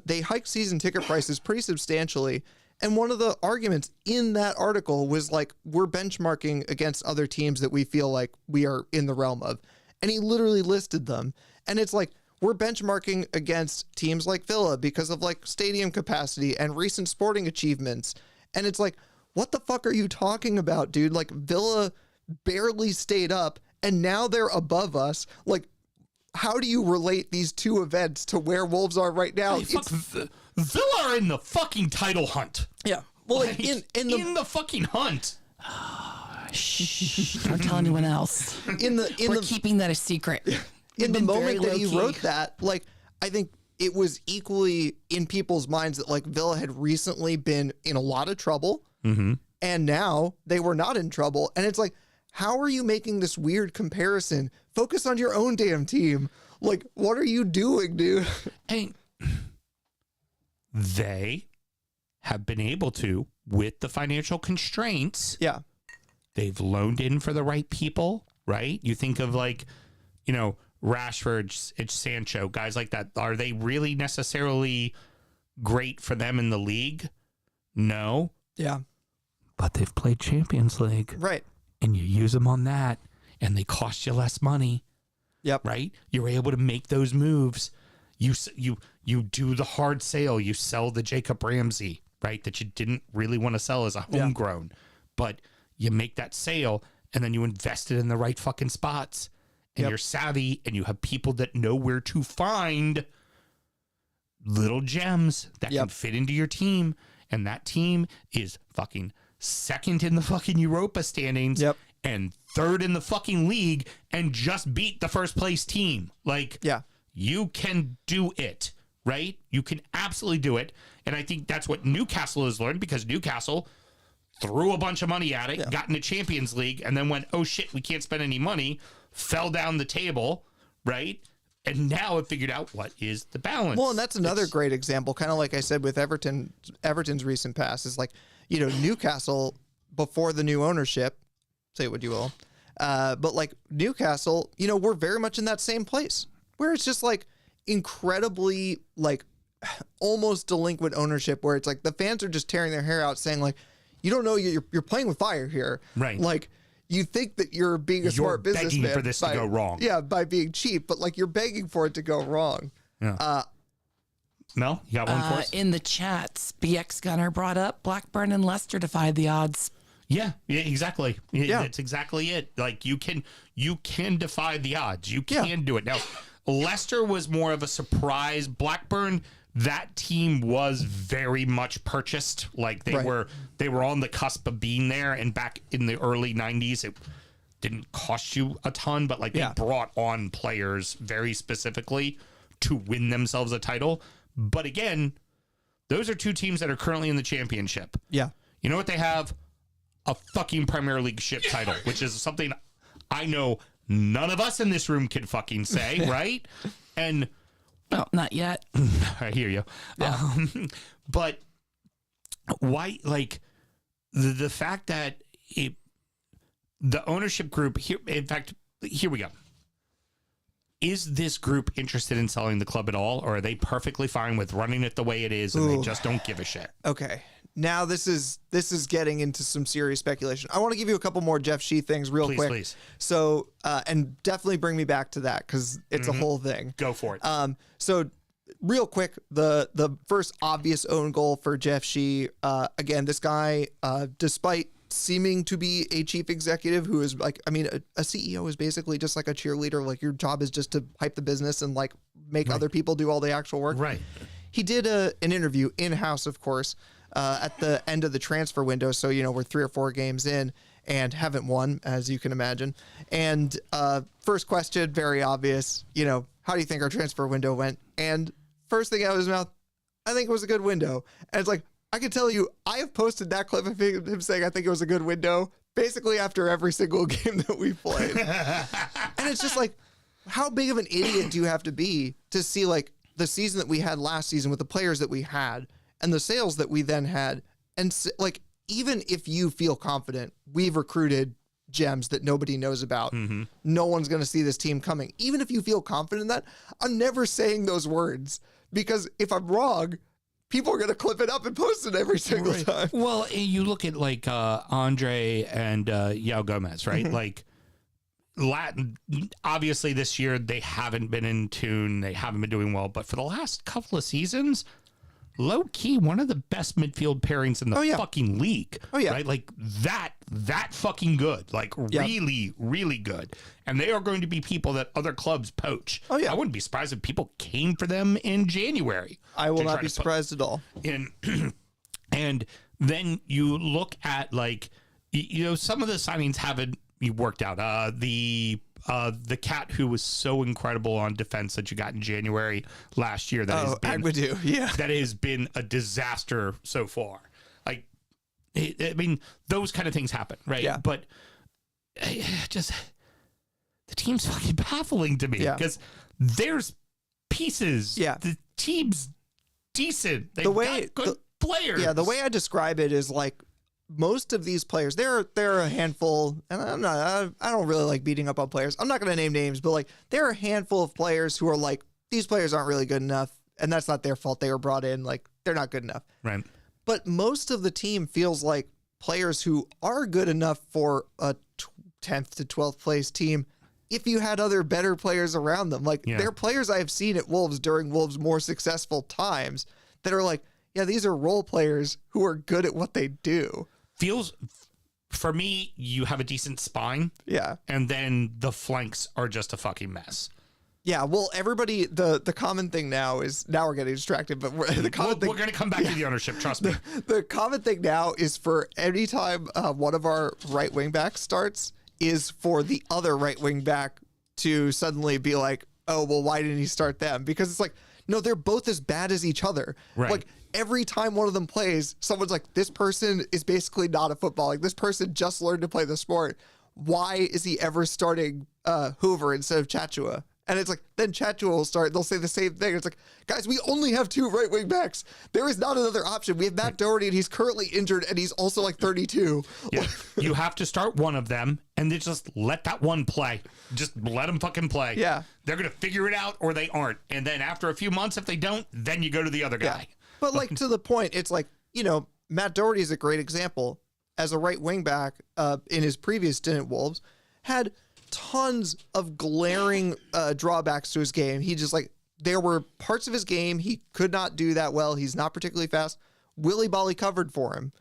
S3: they hiked season ticket prices pretty substantially. And one of the arguments in that article was like, we're benchmarking against other teams that we feel like we are in the realm of. And he literally listed them. And it's like, we're benchmarking against teams like Villa because of like stadium capacity and recent sporting achievements. And it's like, what the fuck are you talking about, dude? Like Villa barely stayed up and now they're above us. Like, how do you relate these two events to where Wolves are right now?
S2: Hey, fuck, Villa are in the fucking title hunt.
S3: Yeah. Well, like,
S2: Like,
S3: in
S2: the fucking hunt.
S1: Shh, don't tell anyone else.
S3: the
S1: We're keeping that a secret.
S3: in the
S1: been very
S3: moment that he
S1: low-key.
S3: wrote that, like, I think it was equally in people's minds that like Villa had recently been in a lot of trouble, and now they were not in trouble. And it's like, how are you making this weird comparison? Focus on your own damn team. Like, what are you doing, dude?
S2: And they have been able to, with the financial constraints,
S3: Yeah.
S2: they've loaned in for the right people, right? You think of like, you know, Rashford, it's Sancho, guys like that. Are they really necessarily great for them in the league? No.
S3: Yeah.
S2: But they've played Champions League.
S3: Right.
S2: And you use them on that, and they cost you less money.
S3: Yep.
S2: Right? You're able to make those moves. You do the hard sale. You sell the Jacob Ramsey, right? That you didn't really want to sell as a homegrown, but you make that sale and then you invest it in the right fucking spots. and
S3: Yep.
S2: you're savvy and you have people that know where to find little gems that can
S3: Yep.
S2: fit into your team, and that team is fucking second in the fucking Europa standings
S3: Yep.
S2: and third in the fucking league and just beat the first place team. Like,
S3: Yeah.
S2: you can do it, right? You can absolutely do it. And I think that's what Newcastle has learned, because Newcastle threw a bunch of money at it, got in the Champions League, and then went, oh shit, we can't spend any money, fell down the table, right? And now it figured out what is the balance.
S3: Well, and that's another great example, kind of like I said with Everton's recent pass, is like, you know, Newcastle before the new ownership, say what you will, but like Newcastle, you know, we're very much in that same place where it's just like incredibly like almost delinquent ownership, where it's like the fans are just tearing their hair out saying like, you don't know, you're playing with fire here.
S2: Right.
S3: Like, you think that you're being a
S2: You're
S3: smart businessman
S2: begging for this to go wrong.
S3: Yeah, by being cheap, but like you're begging for it to go wrong.
S2: Mel, you got one for us?
S1: In the chats, BX Gunner brought up Blackburn and Leicester defied the odds.
S2: Yeah, exactly.
S3: Yeah.
S2: That's exactly it. Like, you can defy the odds. You
S3: Yeah.
S2: can do it. Now, Leicester was more of a surprise. Blackburn, that team was very much purchased. Like, they
S3: Right.
S2: were on the cusp of being there, and back in the early 90s, it didn't cost you a ton, but like
S3: Yeah.
S2: they brought on players very specifically to win themselves a title. But again, those are two teams that are currently in the championship.
S3: Yeah.
S2: You know what they have? A fucking Premier League ship title, which is something I know none of us in this room can fucking say, right? And
S1: Well, not yet.
S2: I hear you. But why, like, the fact that the ownership group here, in fact, here we go. Is this group interested in selling the club at all, or are they perfectly fine with running it the way it is and they just don't give a shit?
S3: Okay. Now this is getting into some serious speculation. I want to give you a couple more Jeff Shee things real quick.
S2: Please.
S3: So, and definitely bring me back to that because it's a whole thing.
S2: Go for it.
S3: So real quick, the first obvious own goal for Jeff Shee. Again, this guy, despite seeming to be a chief executive who is like, I mean, a CEO is basically just like a cheerleader. Like, your job is just to hype the business and like make other people do all the actual work.
S2: Right.
S3: He did an interview in-house, of course, at the end of the transfer window. So, you know, we're 3 or 4 games in and haven't won, as you can imagine. And first question, very obvious, you know, how do you think our transfer window went? And first thing out of his mouth, I think it was a good window. And it's like, I can tell you, I have posted that clip of him saying I think it was a good window basically after every single game that we played. And it's just like, how big of an idiot do you have to be to see like the season that we had last season with the players that we had and the sales that we then had? And like, even if you feel confident, we've recruited gems that nobody knows about. No one's going to see this team coming. Even if you feel confident in that, I'm never saying those words, because if I'm wrong, people are going to clip it up and post it every single time.
S2: Well, you look at like Andre and Yao Gomez, right? Like, Latin, obviously this year they haven't been in tune, they haven't been doing well, but for the last couple of seasons, low key, one of the best midfield pairings in the fucking league.
S3: Oh, yeah.
S2: Right? Like that fucking good. Like really, really good. And they are going to be people that other clubs poach.
S3: Oh, yeah.
S2: I wouldn't be surprised if people came for them in January.
S3: I will
S2: to
S3: not
S2: try
S3: be
S2: to put
S3: surprised at all.
S2: in. And then you look at like, you know, some of the signings haven't worked out. The cat who was so incredible on defense that you got in January last year.
S3: Agbadou, yeah.
S2: That has been a disaster so far. Like, I mean, those kind of things happen, right?
S3: Yeah.
S2: But just the team's fucking baffling to me
S3: Yeah.
S2: because there's pieces.
S3: Yeah.
S2: The team's decent. They've
S3: way-
S2: got good players.
S3: Yeah, the way I describe it is like most of these players, there are a handful, and I don't really like beating up on players. I'm not going to name names, but like there are a handful of players who are like, these players aren't really good enough, and that's not their fault. They were brought in, like they're not good enough.
S2: Right.
S3: But most of the team feels like players who are good enough for a 10th to 12th place team if you had other better players around them. Like
S2: Yeah.
S3: there are players I have seen at Wolves during Wolves' more successful times that are like, yeah, these are role players who are good at what they do.
S2: Feels for me, you have a decent spine,
S3: Yeah.
S2: and then the flanks are just a fucking mess.
S3: Yeah, well, everybody, the common thing now is, now we're getting distracted, but the common thing,
S2: We're going to come back to the ownership, trust me.
S3: the common thing now is for any time one of our right wing backs starts, is for the other right wing back to suddenly be like, oh, well, why didn't he start them? Because it's like, no, they're both as bad as each other.
S2: Right.
S3: Like every time one of them plays, someone's like, this person is basically not a football. Like this person just learned to play the sport. Why is he ever starting Hoover instead of Chachua? And it's like, then Chachua will start. They'll say the same thing. It's like, guys, we only have 2 right wing backs. There is not another option. We have Matt Doherty, and he's currently injured, and he's also like 32.
S2: Yeah. You have to start one of them and then just let that one play. Just let them fucking play.
S3: Yeah.
S2: They're going to figure it out or they aren't. And then after a few months, if they don't, then you go to the other guy.
S3: But like to the point, it's like, you know, Matt Doherty is a great example. As a right wing back in his previous stint at Wolves, had tons of glaring drawbacks to his game. He just like, there were parts of his game he could not do that well. He's not particularly fast. Willie Bolly covered for him.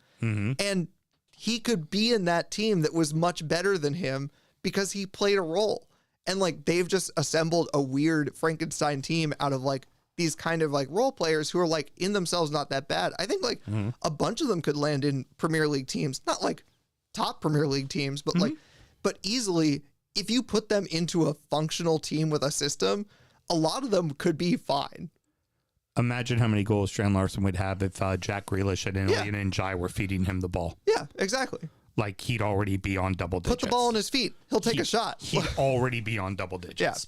S3: And he could be in that team that was much better than him because he played a role. And like, they've just assembled a weird Frankenstein team out of like these kind of like role players who are like in themselves not that bad. I think like a bunch of them could land in Premier League teams, not like top Premier League teams, but like, but easily, if you put them into a functional team with a system, a lot of them could be fine.
S2: Imagine how many goals Strand Larson would have if Jack Grealish and Ilian and Jai were feeding him the ball.
S3: Yeah, exactly.
S2: Like, he'd already be on double digits.
S3: Put the ball on his feet. He'll take a shot.
S2: He'd already be on double digits.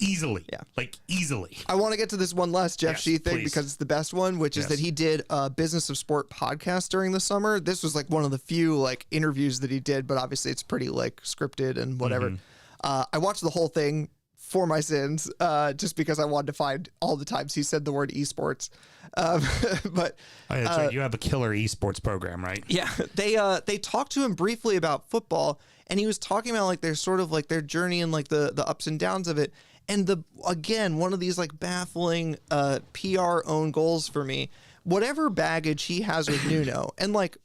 S2: Easily.
S3: Yeah.
S2: Like, easily.
S3: I want to get to this one last Jeff
S2: Yes,
S3: Shee thing
S2: please.
S3: because it's the best one, which is
S2: Yes.
S3: that he did a Business of Sport podcast during the summer. This was like one of the few like interviews that he did, but obviously it's pretty like scripted and whatever. I watched the whole thing for my sins, just because I wanted to find all the times he said the word esports. But
S2: Oh, that's right. You have a killer esports program, right?
S3: yeah, they talked to him briefly about football, and he was talking about like their sort of like their journey and like the ups and downs of it. And again, one of these like baffling PR own goals for me, whatever baggage he has with Nuno. And like,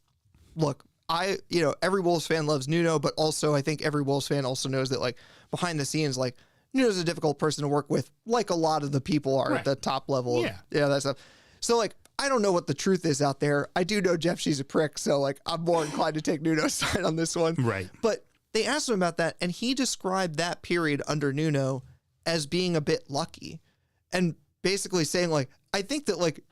S3: look, every Wolves fan loves Nuno, but also I think every Wolves fan also knows that like behind the scenes, like Nuno's a difficult person to work with, like a lot of the people are at the top level.
S2: Yeah.
S3: That stuff. So like, I don't know what the truth is out there. I do know Jeff Shee's a prick, so like I'm more inclined to take Nuno's side on this one.
S2: Right.
S3: But they asked him about that, and he described that period under Nuno as being a bit lucky, and basically saying like, I think that like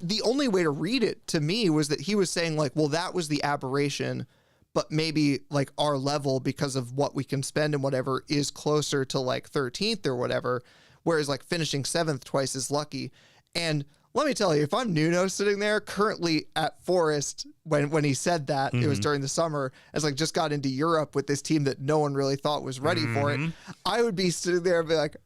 S3: the only way to read it to me was that he was saying like, well, that was the aberration, but maybe like our level because of what we can spend and whatever is closer to like 13th or whatever, whereas like finishing 7th twice is lucky. And let me tell you, if I'm Nuno sitting there currently at Forest when he said that, it was during the summer, as like just got into Europe with this team that no one really thought was ready for it, I would be sitting there and be like,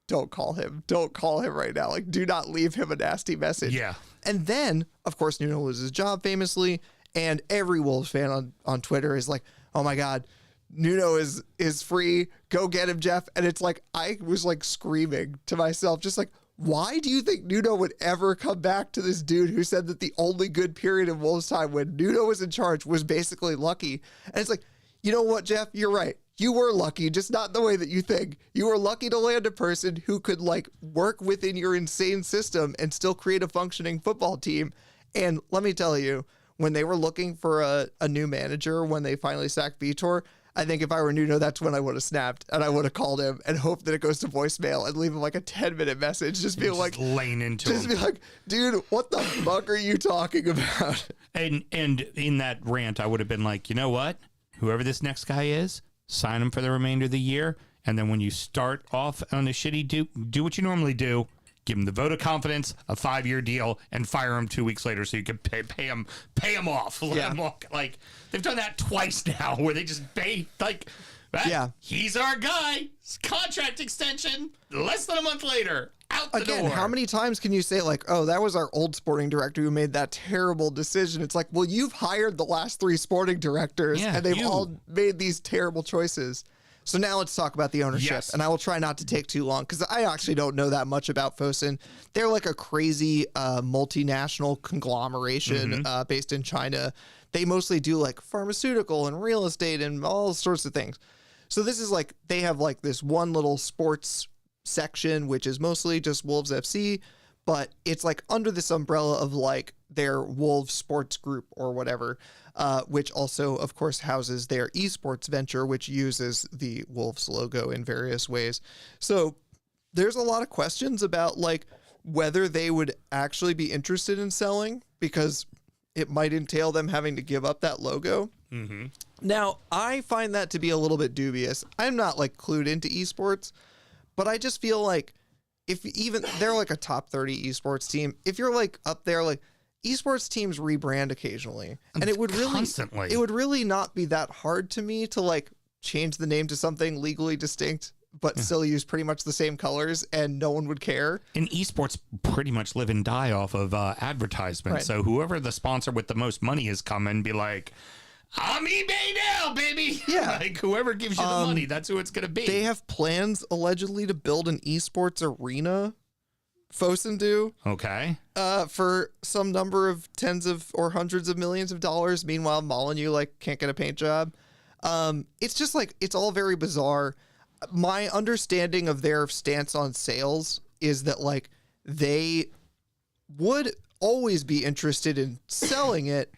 S3: don't call him right now. Like, do not leave him a nasty message.
S2: Yeah.
S3: And then, of course, Nuno loses his job famously, and every Wolves fan on Twitter is like, oh my God, Nuno is free. Go get him, Jeff. And it's like, I was like screaming to myself, just like, why do you think Nuno would ever come back to this dude who said that the only good period of Wolves time when Nuno was in charge was basically lucky? And it's like, you know what, Jeff? You're right. You were lucky, just not the way that you think. You were lucky to land a person who could like work within your insane system and still create a functioning football team. And let me tell you, when they were looking for a new manager, when they finally sacked Vitor, I think if I were Nuno, that's when I would have snapped and I would have called him and hoped that it goes to voicemail and leave him like a 10-minute message. Just be like,
S2: laying into
S3: just
S2: him.
S3: be like, dude, what the fuck are you talking about?
S2: And in that rant, I would have been like, you know what? Whoever this next guy is, sign him for the remainder of the year. And then when you start off on a shitty do what you normally do. Give him the vote of confidence, a 5-year deal, and fire him 2 weeks later so you can pay him off. Let him walk. Like, they've done that twice now where they just pay, like, he's our guy. Contract extension. Less than a month later. Out the door.
S3: Again, how many times can you say like, oh, that was our old sporting director who made that terrible decision? It's like, well, you've hired the last 3 sporting directors and they've all made these terrible choices. So now let's talk about the ownership,
S2: Yes.
S3: and I will try not to take too long because I actually don't know that much about Fosun. They're like a crazy multinational conglomeration based in China. They mostly do like pharmaceutical and real estate and all sorts of things. So this is like they have like this one little sports section, which is mostly just Wolves FC, but it's like under this umbrella of like their Wolves Sports Group or whatever, which also, of course, houses their esports venture, which uses the Wolves logo in various ways. So there's a lot of questions about like whether they would actually be interested in selling because it might entail them having to give up that logo. Now, I find that to be a little bit dubious. I'm not like clued into esports, but I just feel like if even they're like a top 30 esports team, if you're like up there, like esports teams rebrand occasionally, and it would
S2: Constantly.
S3: really not be that hard to me to like change the name to something legally distinct, but still use pretty much the same colors, and no one would care.
S2: And esports pretty much live and die off of advertisement.
S3: Right.
S2: So whoever the sponsor with the most money is coming, be like, I'm eBay now, baby.
S3: Yeah.
S2: Like whoever gives you the money, that's who it's going to be.
S3: They have plans allegedly to build an esports arena. Fosun do.
S2: Okay.
S3: For some number of tens of or hundreds of millions of dollars. Meanwhile, Molyneux like can't get a paint job. It's just like it's all very bizarre. My understanding of their stance on sales is that like they would always be interested in selling it,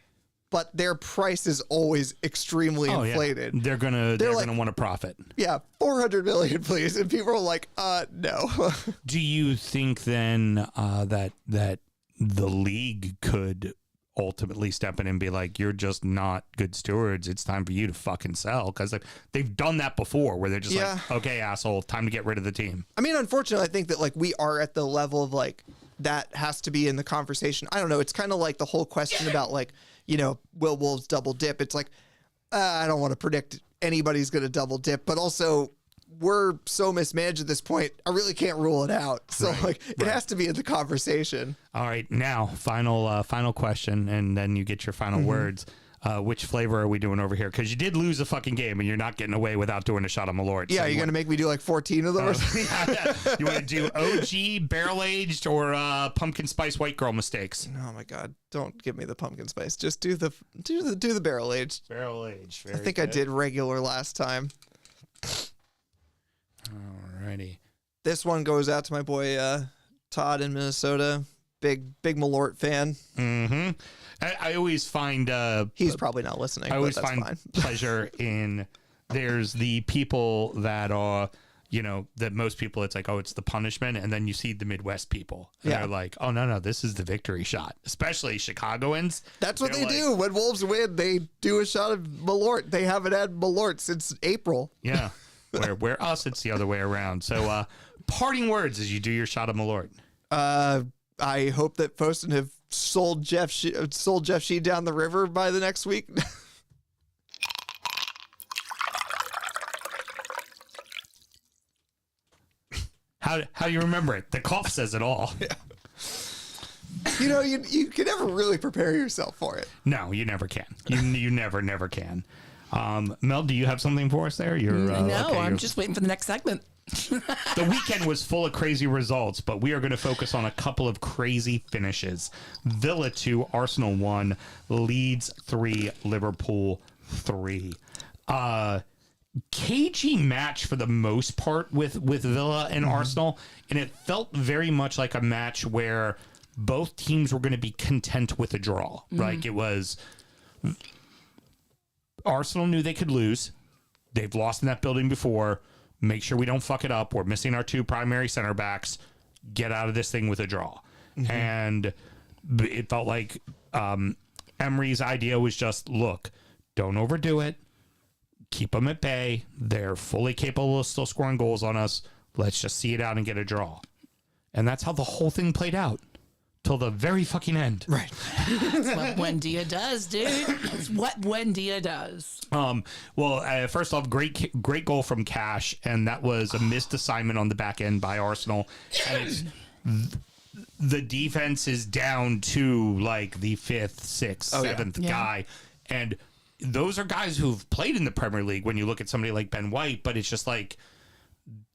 S3: but their price is always extremely inflated.
S2: Yeah. They're gonna
S3: like-
S2: want to profit.
S3: Yeah, 400 million, please. And people are like, no.
S2: Do you think then that the league could ultimately step in and be like, you're just not good stewards. It's time for you to fucking sell. Because they've done that before where they're just like, okay, asshole, time to get rid of the team.
S3: I mean, unfortunately, I think that like we are at the level of like that has to be in the conversation. I don't know. It's kind of like the whole question about like, you know, will Wolves double dip? It's like, I don't want to predict anybody's going to double dip, but also we're so mismanaged at this point. I really can't rule it out. So like it has to be in the conversation.
S2: All right, now final question, and then you get your final words. Which flavor are we doing over here? Because you did lose a fucking game, and you're not getting away without doing a shot of Malort.
S3: Yeah. You're going to make me do like 14 of those.
S2: You want to do OG, barrel aged, or pumpkin spice white girl mistakes?
S3: Oh my God. Don't give me the pumpkin spice. Just do the barrel aged.
S2: Barrel aged.
S3: I think I did regular last time.
S2: Alrighty.
S3: This one goes out to my boy Todd in Minnesota. Big Malort fan.
S2: Mm-hmm. I always find
S3: He's probably not listening.
S2: I always
S3: but that's
S2: find
S3: fine.
S2: pleasure in there's the people that are, you know, that most people it's like, oh, it's the punishment, and then you see the Midwest people. And
S3: Yeah.
S2: they're like, oh no, this is the victory shot. Especially Chicagoans.
S3: That's what
S2: They're
S3: they
S2: like-
S3: do. When Wolves win, they do a shot of Malort. They haven't had Malort since April.
S2: Yeah. Where us, it's the other way around. So parting words as you do your shot of Malort.
S3: I hope that Fosun have sold Jeff Shee down the river by the next week.
S2: How do you remember it? The cough says it all.
S3: You know, you can never really prepare yourself for it.
S2: No, you never can. You never can. Mel, do you have something for us there? You're
S1: No,
S2: okay,
S1: I'm
S2: you're-
S1: just waiting for the next segment.
S2: The weekend was full of crazy results, but we are going to focus on a couple of crazy finishes. Villa 2, Arsenal 1, Leeds 3, Liverpool 3. Cagey match for the most part with Villa and Arsenal, and it felt very much like a match where both teams were going to be content with a draw. Like it was Arsenal knew they could lose. They've lost in that building before. Make sure we don't fuck it up. We're missing our two primary center backs. Get out of this thing with a draw. And it felt like Emery's idea was just, look, don't overdo it. Keep them at bay. They're fully capable of still scoring goals on us. Let's just see it out and get a draw. And that's how the whole thing played out till the very fucking end.
S3: Right.
S1: That's what Buendia does, dude. It's what Buendia does.
S2: Well, first off, great goal from Cash, and that was a missed assignment on the back end by Arsenal. And it's, the defense is down to like the fifth, sixth, seventh guy, and those are guys who've played in the Premier League when you look at somebody like Ben White, but it's just like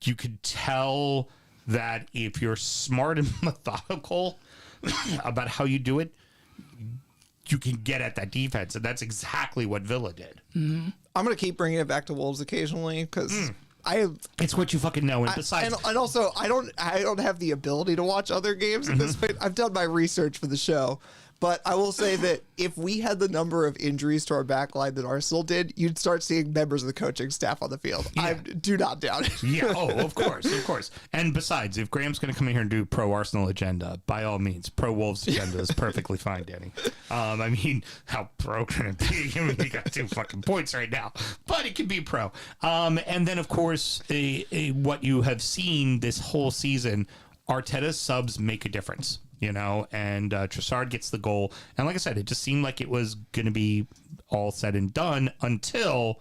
S2: you could tell that if you're smart and methodical about how you do it, you can get at that defense. And that's exactly what Villa did.
S3: I'm going to keep bringing it back to Wolves occasionally because
S2: It's what you fucking know. And besides,
S3: and also I don't have the ability to watch other games at this point. I've done my research for the show, but I will say that if we had the number of injuries to our back line that Arsenal did, you'd start seeing members of the coaching staff on the field.
S2: Yeah.
S3: I do not doubt it.
S2: yeah, of course. And besides, if Graham's going to come in here and do pro Arsenal agenda, by all means, pro Wolves agenda is perfectly fine, Danny. I mean, how pro can it be? I mean, you got 2 fucking points right now, but it can be pro. And then, of course, what you have seen this whole season, Arteta's subs make a difference. And Trossard gets the goal. And like I said, it just seemed like it was going to be all said and done until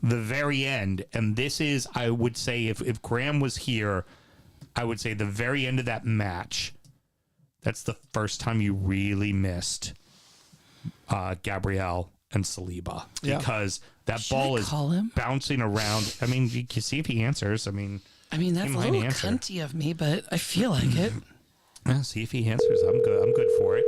S2: the very end. And this is, I would say, if Graham was here, I would say the very end of that match, that's the first time you really missed Gabriel and Saliba.
S3: Yeah.
S2: Because that
S1: Should
S2: ball
S1: I
S2: is
S1: call him?
S2: bouncing around. I mean, you can see if he answers. I mean,
S1: that's
S2: he
S1: a
S2: might
S1: little
S2: answer.
S1: cunty of me, but I feel like it.
S2: Yeah, see if he answers. I'm good for it.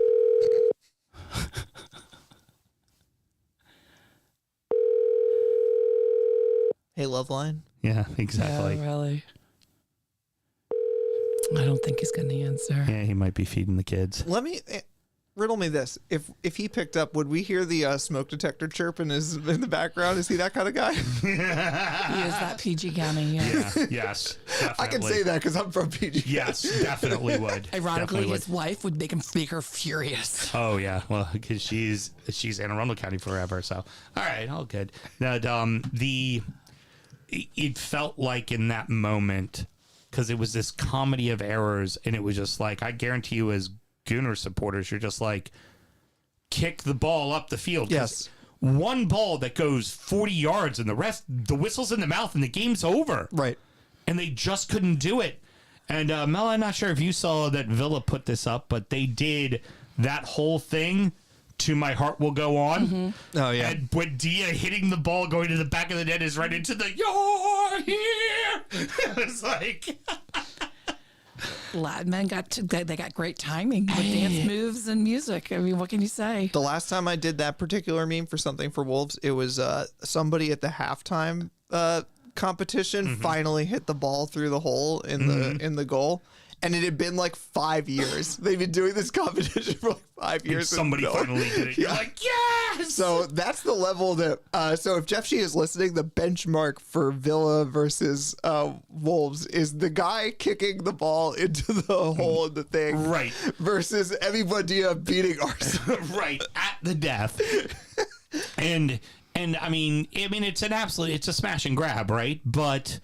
S3: Hey, Loveline.
S2: Yeah, exactly.
S1: Yeah, really. I don't think he's going to answer.
S2: Yeah, he might be feeding the kids.
S3: Let me riddle me this: if he picked up, would we hear the smoke detector chirp in the background? Is he that kind of guy?
S1: He is that PG County,
S2: Yeah, yes, definitely.
S3: I can say that because I'm from PG.
S2: Yes, definitely would.
S1: Ironically,
S2: Definitely
S1: his wife would make her furious.
S2: Oh yeah, well, because she's Anne Arundel County forever. So all right, all good. That it felt like in that moment, because it was this comedy of errors, and it was just like, I guarantee you, as Gooner supporters, you're just like, kick the ball up the field. 'Cause
S3: Yes.
S2: one ball that goes 40 yards, and the rest, the whistle's in the mouth, and the game's over.
S3: Right.
S2: And they just couldn't do it. And Mel, I'm not sure if you saw that Villa put this up, but they did that whole thing to My Heart Will Go On.
S3: Oh yeah.
S2: And Buendia hitting the ball going to the back of the net is right into the "You're here." It's like
S1: Latin men they got great timing with dance moves and music. I mean, what can you say?
S3: The last time I did that particular meme for something for Wolves, it was somebody at the halftime competition finally hit the ball through the hole in the goal, and it had been like 5 years. They've been doing this competition for like 5
S2: and
S3: years.
S2: somebody
S3: and no-
S2: finally did it. You're like, yes.
S3: So that's the level that. So if Jeff Shee is listening, the benchmark for Villa versus Wolves is the guy kicking the ball into the hole in the thing,
S2: Right.
S3: Versus Emi Buendia beating Arsenal.
S2: Right at the death. And I mean it's a smash and grab, right? But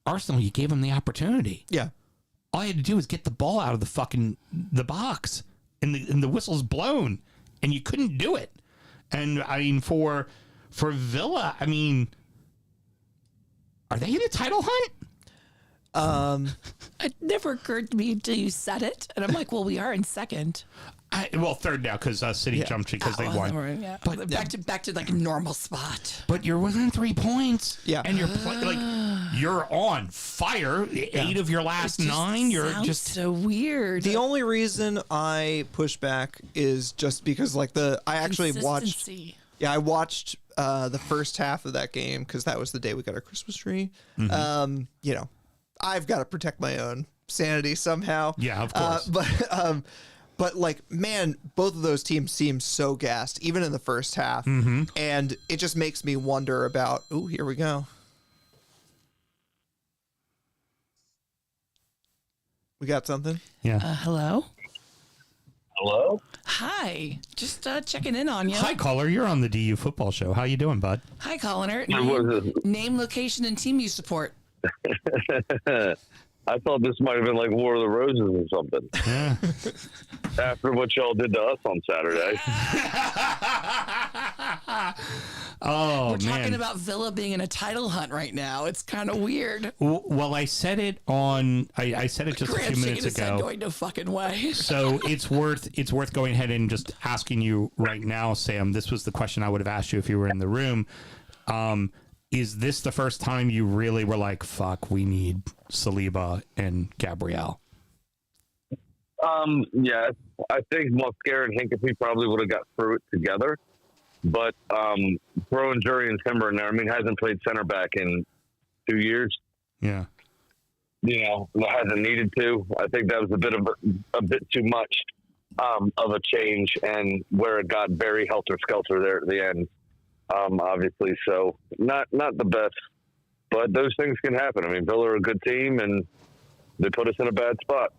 S2: Arsenal, you gave them the opportunity.
S3: Yeah.
S2: All you had to do was get the ball out of the box, and the whistle's blown, and you couldn't do it. And I mean, for Villa, I mean, are they in a title hunt?
S1: It never occurred to me until you said it, and I'm like, well, we are in second.
S2: Third now because City jumped because they won.
S1: Yeah.
S2: But
S1: back to like a normal spot.
S2: But you're within 3 points.
S3: Yeah.
S2: And you're you're on fire. 8 of your last 9. You're
S1: Sounds
S2: just
S1: so weird.
S3: The only reason I push back is just because I actually watched.
S1: Consistency.
S3: Yeah, I watched the first half of that game because that was the day we got our Christmas tree. I've got to protect my own sanity somehow.
S2: Yeah, of course.
S3: But like, man, both of those teams seem so gassed, even in the first half. And it just makes me wonder about, oh, here we go. We got something?
S2: yeah.
S1: Hello.
S7: Hello?
S1: Hi. Just checking in on you.
S2: Hi, caller. You're on the DU Football Show. How you doing, bud?
S1: Hi, caller.
S7: What is it?
S1: Name, location, and team you support.
S7: I thought this might have been like War of the Roses or something.
S2: Yeah.
S7: After what y'all did to us on Saturday.
S2: Oh,
S1: we're talking
S2: man.
S1: about Villa being in a title hunt right now. It's kind of weird.
S2: Well, I said it on. I said it just a
S1: Grant
S2: few minutes
S1: Shane
S2: ago.
S1: said going no fucking way.
S2: So it's worth going ahead and just asking you right now, Sam. This was the question I would have asked you if you were in the room. Is this the first time you really were like, "Fuck, we need Saliba and Gabriel"?
S7: Yeah, I think Mosquera and Hincapie probably would have got through it together. But throwing Jury and Timber in there, I mean, hasn't played center back in 2 years.
S2: Yeah.
S7: Hasn't needed to. I think that was a bit too much of a change, and where it got very helter-skelter there at the end, obviously. So not the best, but those things can happen. I mean, Villa are a good team, and they put us in a bad spot.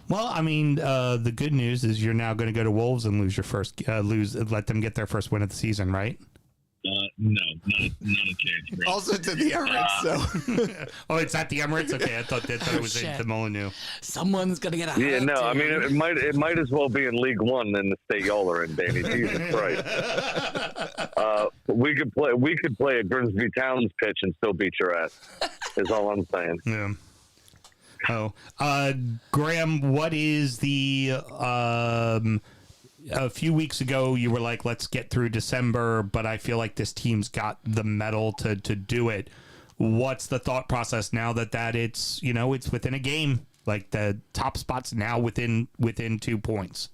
S2: Well, I mean, the good news is you're now going to go to Wolves and let them get their first win of the season, right?
S7: No, not a chance. Bro.
S3: Also to the Emirates, so.
S2: Oh, it's at the Emirates. Okay, I thought it was
S1: shit.
S2: at the Molineux.
S1: Someone's gonna get a
S7: Yeah,
S1: hug,
S7: no, I mean,
S1: dude.
S7: it might as well be in League One than the state y'all are in, Danny. Jesus Christ. We could play at Grimsby Town's pitch and still beat your ass, is all I'm saying.
S2: Yeah. Oh, Graham, what is the? A few weeks ago, you were like, "Let's get through December," but I feel like this team's got the mettle to do it. What's the thought process now that it's it's within a game, like the top spot's now within 2 points?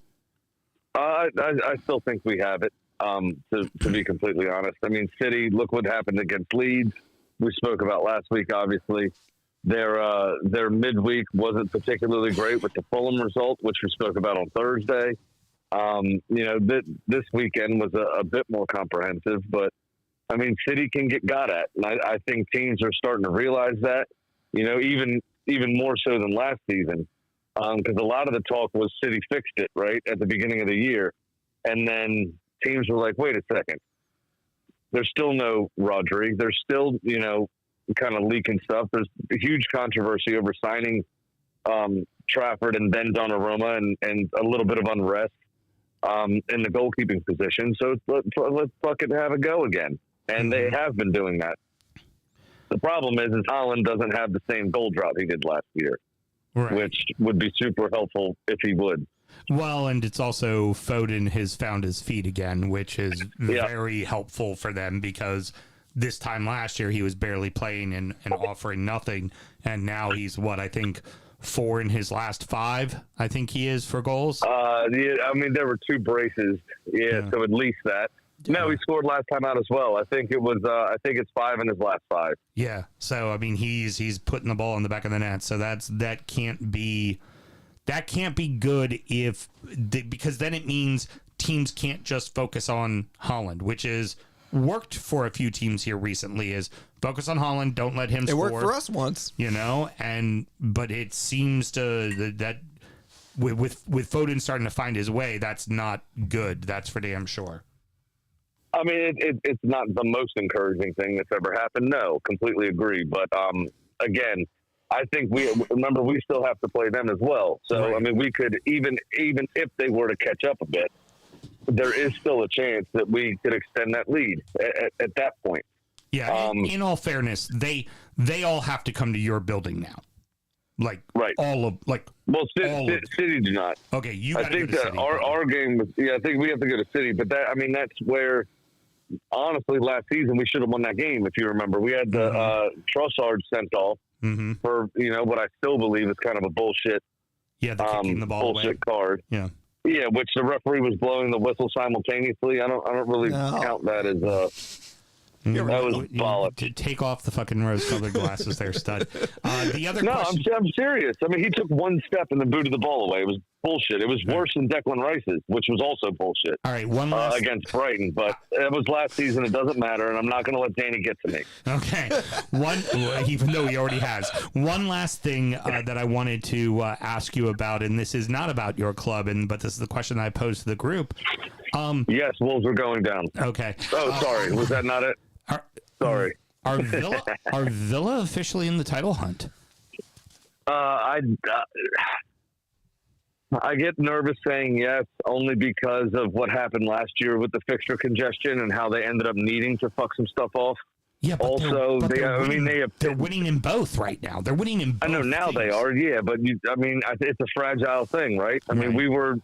S7: I still think we have it. To be completely honest, I mean, City. Look what happened against Leeds. We spoke about last week. Obviously, their midweek wasn't particularly great with the Fulham result, which we spoke about on Thursday. This weekend was a bit more comprehensive, but I mean, City can get got at, and I think teams are starting to realize that. Even more so than last season, because a lot of the talk was City fixed it right at the beginning of the year, and then teams were like, "Wait a second, there's still no Rodri. There's still kind of leaking stuff. There's a huge controversy over signing Trafford and then Donnarumma, and a little bit of unrest in the goalkeeping position. So let's fucking have a go again." And they have been doing that. The problem is Haaland doesn't have the same goal drought he did last year,
S2: Right.
S7: which would be super helpful if he would.
S2: Well, and it's also Foden has found his feet again, which is very helpful for them because this time last year he was barely playing and offering nothing, and now he's I think 4 in his last 5. I think he is for goals.
S7: I mean, there were 2 braces. Yeah, so at least that. No, he scored last time out as well. I think it was. I think it's 5 in his last 5.
S2: Yeah. So I mean, he's putting the ball in the back of the net. So that can't be good because then it means teams can't just focus on Haaland, which is worked for a few teams here recently. Is focus on Haaland, don't let him score.
S3: It worked for us once.
S2: But it seems that with Foden starting to find his way, that's not good. That's for damn sure.
S7: I mean, it's not the most encouraging thing that's ever happened. No, completely agree. But again, I think we still have to play them as well. So right. I mean, we could even if they were to catch up a bit, there is still a chance that we could extend that lead at that point.
S2: Yeah. In all fairness, they all have to come to your building now. Like
S7: right. City do not.
S2: Okay,
S7: I think that our game was. Yeah, I think we have to go to City, but that's where. Honestly, last season we should have won that game. If you remember, we had the Trossard sent off for what I still believe is kind of a bullshit.
S2: Yeah, the kicking the ball
S7: bullshit
S2: away.
S7: Card.
S2: Yeah,
S7: which the referee was blowing the whistle simultaneously. I don't really count that as. That was bollocks.
S2: To take off the fucking rose-colored glasses there, stud. The other question...
S7: I'm serious. I mean, he took one step and then booted the ball away. It was bullshit. It was worse than Declan Rice's, which was also bullshit.
S2: All right, one last...
S7: against Brighton, but it was last season. It doesn't matter, and I'm not going to let Danny get to me.
S2: Okay. Even though he already has. One last thing that I wanted to ask you about, and this is not about your club, but this is the question I posed to the group.
S7: Yes, Wolves are going down.
S2: Okay.
S7: Oh, sorry. Was that not it? Sorry.
S2: Are Villa
S7: I get nervous saying yes only because of what happened last year with the fixture congestion and how they ended up needing to fuck some stuff off.
S2: Yeah, but
S7: Also,
S2: they're winning,
S7: they have.
S2: they're winning in both right now. They're winning in both.
S7: I know now
S2: things.
S7: they are, yeah, but it's a fragile thing, right? I mean,
S2: Right.
S7: we were,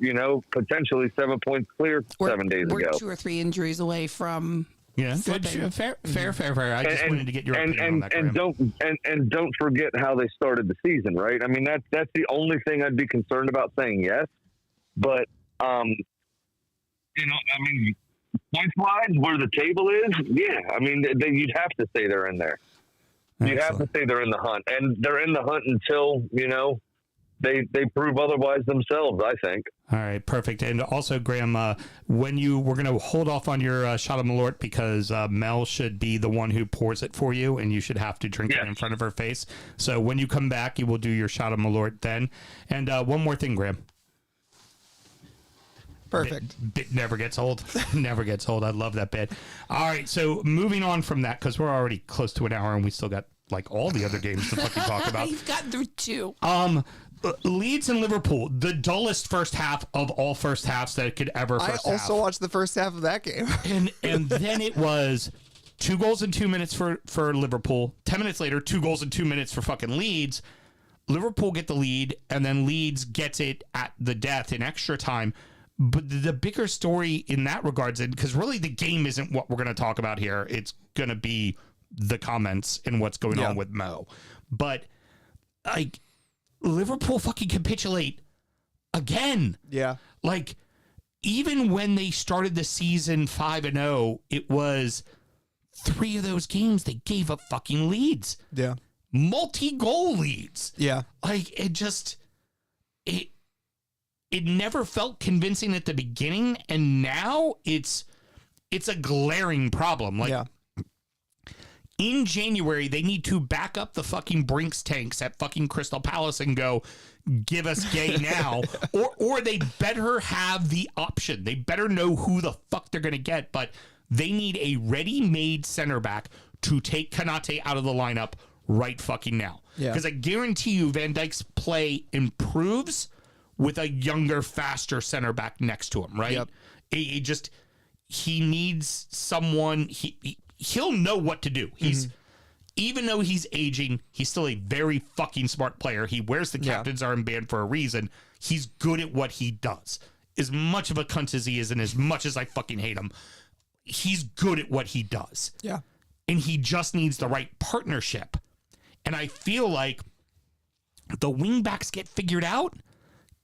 S7: potentially 7 points clear 7 days
S1: we're
S7: ago.
S1: 2 or 3 injuries away from
S2: Yeah, good.
S1: flipping.
S2: Fair. I just wanted to get your opinion on that.
S7: And
S2: Graham.
S7: don't forget how they started the season, right? I mean, that's the only thing I'd be concerned about saying yes. But points wise, where the table is, yeah. I mean, you'd have to say they're in there. You'd have to say they're in the hunt, and they're in the hunt until they prove otherwise themselves, I think.
S2: All right, perfect. And also, Graham, we're going to hold off on your shot of Malort because Mel should be the one who pours it for you, and you should have to drink it in front of her face. So when you come back, you will do your shot of Malort then. And one more thing, Graham.
S3: Perfect.
S2: Bit never gets old. Never gets old. I love that bit. All right, so moving on from that, because we're already close to an hour, and we still got like all the other games to fucking talk about.
S1: You've gotten through 2.
S2: Leeds and Liverpool, the dullest first half of all first halves that it could ever.
S3: I also watched the first half of that game.
S2: and then it was 2 goals in 2 minutes for Liverpool. 10 minutes later, 2 goals in 2 minutes for fucking Leeds. Liverpool get the lead, and then Leeds gets it at the death in extra time. But the bigger story in that regards, because really the game isn't what we're going to talk about here. It's going to be the comments and what's going on with Mo. But like Liverpool fucking capitulate again.
S3: Yeah.
S2: Like even when they started the season 5-0, it was 3 of those games they gave up fucking leads.
S3: Yeah.
S2: Multi-goal leads.
S3: Yeah.
S2: Like it never felt convincing at the beginning, and now it's a glaring problem. Like in January, they need to back up the fucking Brinks tanks at fucking Crystal Palace and go, give us Gay now. or they better have the option. They better know who the fuck they're going to get, but they need a ready-made center back to take Konate out of the lineup right fucking now.
S3: Yeah.
S2: Because I guarantee you Van Dijk's play improves with a younger, faster center back next to him, right?
S3: Yep.
S2: He needs someone, he'll know what to do. Even though he's aging, he's still a very fucking smart player. He wears the captain's armband for a reason. He's good at what he does. As much of a cunt as he is, and as much as I fucking hate him, he's good at what he does.
S3: Yeah.
S2: And he just needs the right partnership. And I feel like the wingbacks get figured out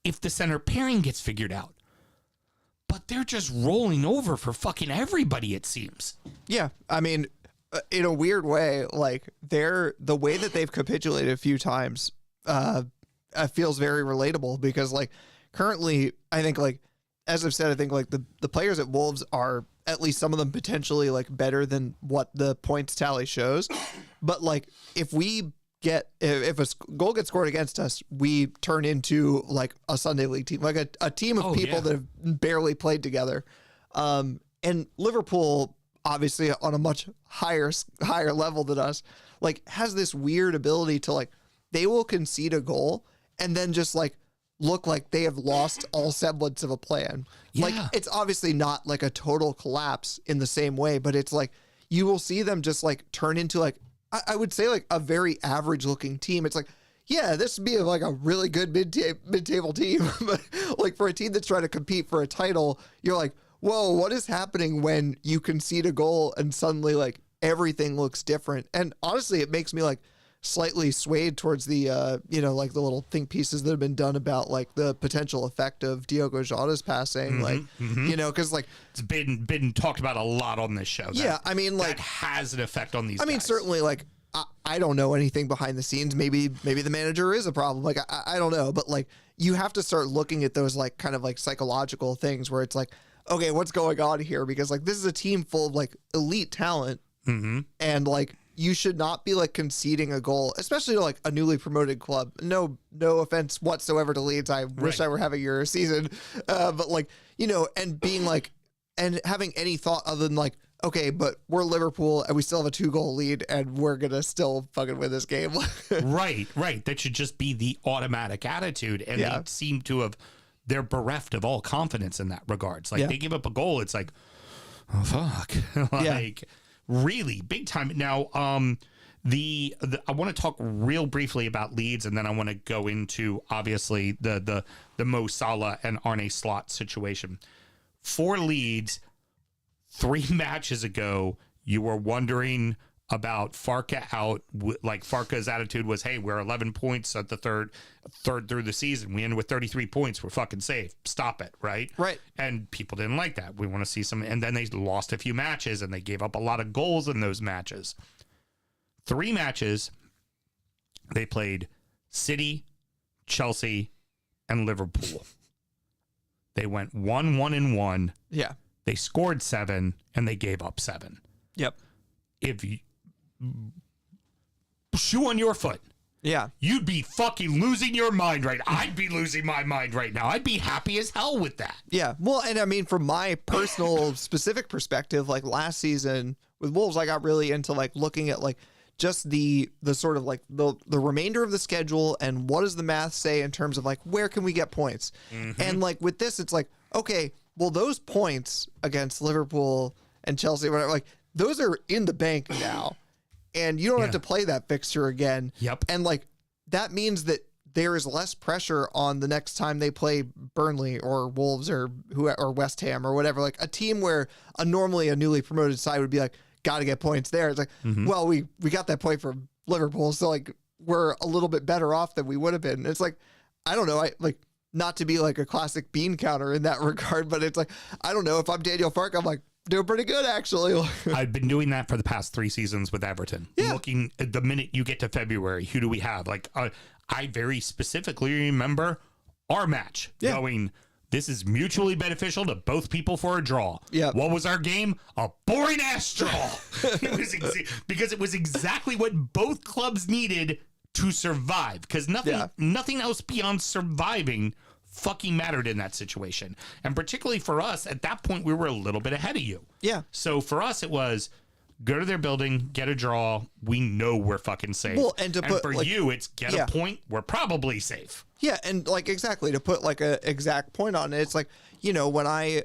S2: if the center pairing gets figured out. But they're just rolling over for fucking everybody, it seems.
S3: Yeah. I mean, in a weird way, like the way that they've capitulated a few times feels very relatable because like currently, I think like, as I've said, I think like the players at Wolves are at least some of them potentially like better than what the points tally shows. But like if a goal gets scored against us, we turn into like a Sunday League team, like a team of people that have barely played together. And Liverpool, obviously on a much higher level than us, like has this weird ability to like, they will concede a goal and then just like look like they have lost all semblance of a plan.
S2: Yeah.
S3: Like it's obviously not like a total collapse in the same way, but it's like, you will see them just like turn into like, I would say like a very average looking team. It's like, yeah, this would be like a really good mid-table team. But like for a team that's trying to compete for a title, you're like, whoa, what is happening when you concede a goal and suddenly like everything looks different? And honestly, it makes me like slightly swayed towards the, like the little think pieces that have been done about like the potential effect of Diogo Jota's passing, because like
S2: it's been talked about a lot on this show.
S3: I mean, like
S2: that has an effect on these.
S3: I mean,
S2: guys.
S3: certainly, like I don't know anything behind the scenes. Maybe the manager is a problem. Like I don't know, but like you have to start looking at those like kind of like psychological things where it's like, okay, what's going on here? Because like this is a team full of like elite talent, and like you should not be like conceding a goal, especially to like a newly promoted club. No offense whatsoever to Leeds. I wish I were having your season, but like and being like and having any thought other than like, okay, but we're Liverpool and we still have a 2-goal lead and we're gonna still fucking win this game.
S2: Right. That should just be the automatic attitude, and they seem to have they're bereft of all confidence in that regards. Like
S3: Yeah.
S2: they give up a goal, it's like, oh fuck, like really big time. Now, the I want to talk real briefly about Leeds, and then I want to go into obviously the Mo Salah and Arne Slot situation. For Leeds, 3 matches ago, you were wondering about Farke out. Like Farke's attitude was, "Hey, we're 11 points at the third through the season. We ended with 33 points. We're fucking safe. Stop it, right?"
S3: Right.
S2: And people didn't like that. We want to see some. And then they lost a few matches, and they gave up a lot of goals in those matches. 3 matches, they played City, Chelsea, and Liverpool. They went 1-1-1.
S3: Yeah.
S2: They scored 7, and they gave up 7.
S3: Yep.
S2: If you shoe on your foot,
S3: Yeah.
S2: you'd be fucking losing your mind right now. I'd be losing my mind right now. I'd be happy as hell with that.
S3: Yeah. Well, and I mean, from my personal specific perspective, like last season with Wolves, I got really into like looking at like just the sort of like the remainder of the schedule and what does the math say in terms of like where can we get points. And like with this, it's like, okay, well, those points against Liverpool and Chelsea, whatever, like those are in the bank now, and you don't have to play that fixture again.
S2: Yep.
S3: And like that means that there is less pressure on the next time they play Burnley or Wolves or West Ham or whatever, like a team where normally a newly promoted side would be like, got to get points there. It's like, well, we got that point from Liverpool, so like we're a little bit better off than we would have been. It's like, I don't know, I like not to be like a classic bean counter in that regard, but it's like, I don't know, if I'm Daniel Farke, I'm like doing pretty good actually.
S2: I've been doing that for the past 3 seasons with Everton. Looking at the minute you get to February, who do we have? Like, I very specifically remember our match going, this is mutually beneficial to both people for a draw.
S3: Yeah.
S2: What was our game? A boring ass draw. It was because it was exactly what both clubs needed to survive. Because nothing else beyond surviving fucking mattered in that situation. And particularly for us, at that point, we were a little bit ahead of you.
S3: Yeah.
S2: So for us, it was go to their building, get a draw. We know we're fucking safe.
S3: Well, and
S2: for you, it's get a point. We're probably safe.
S3: Yeah, and like exactly to put like a exact point on it, it's like, you know, when I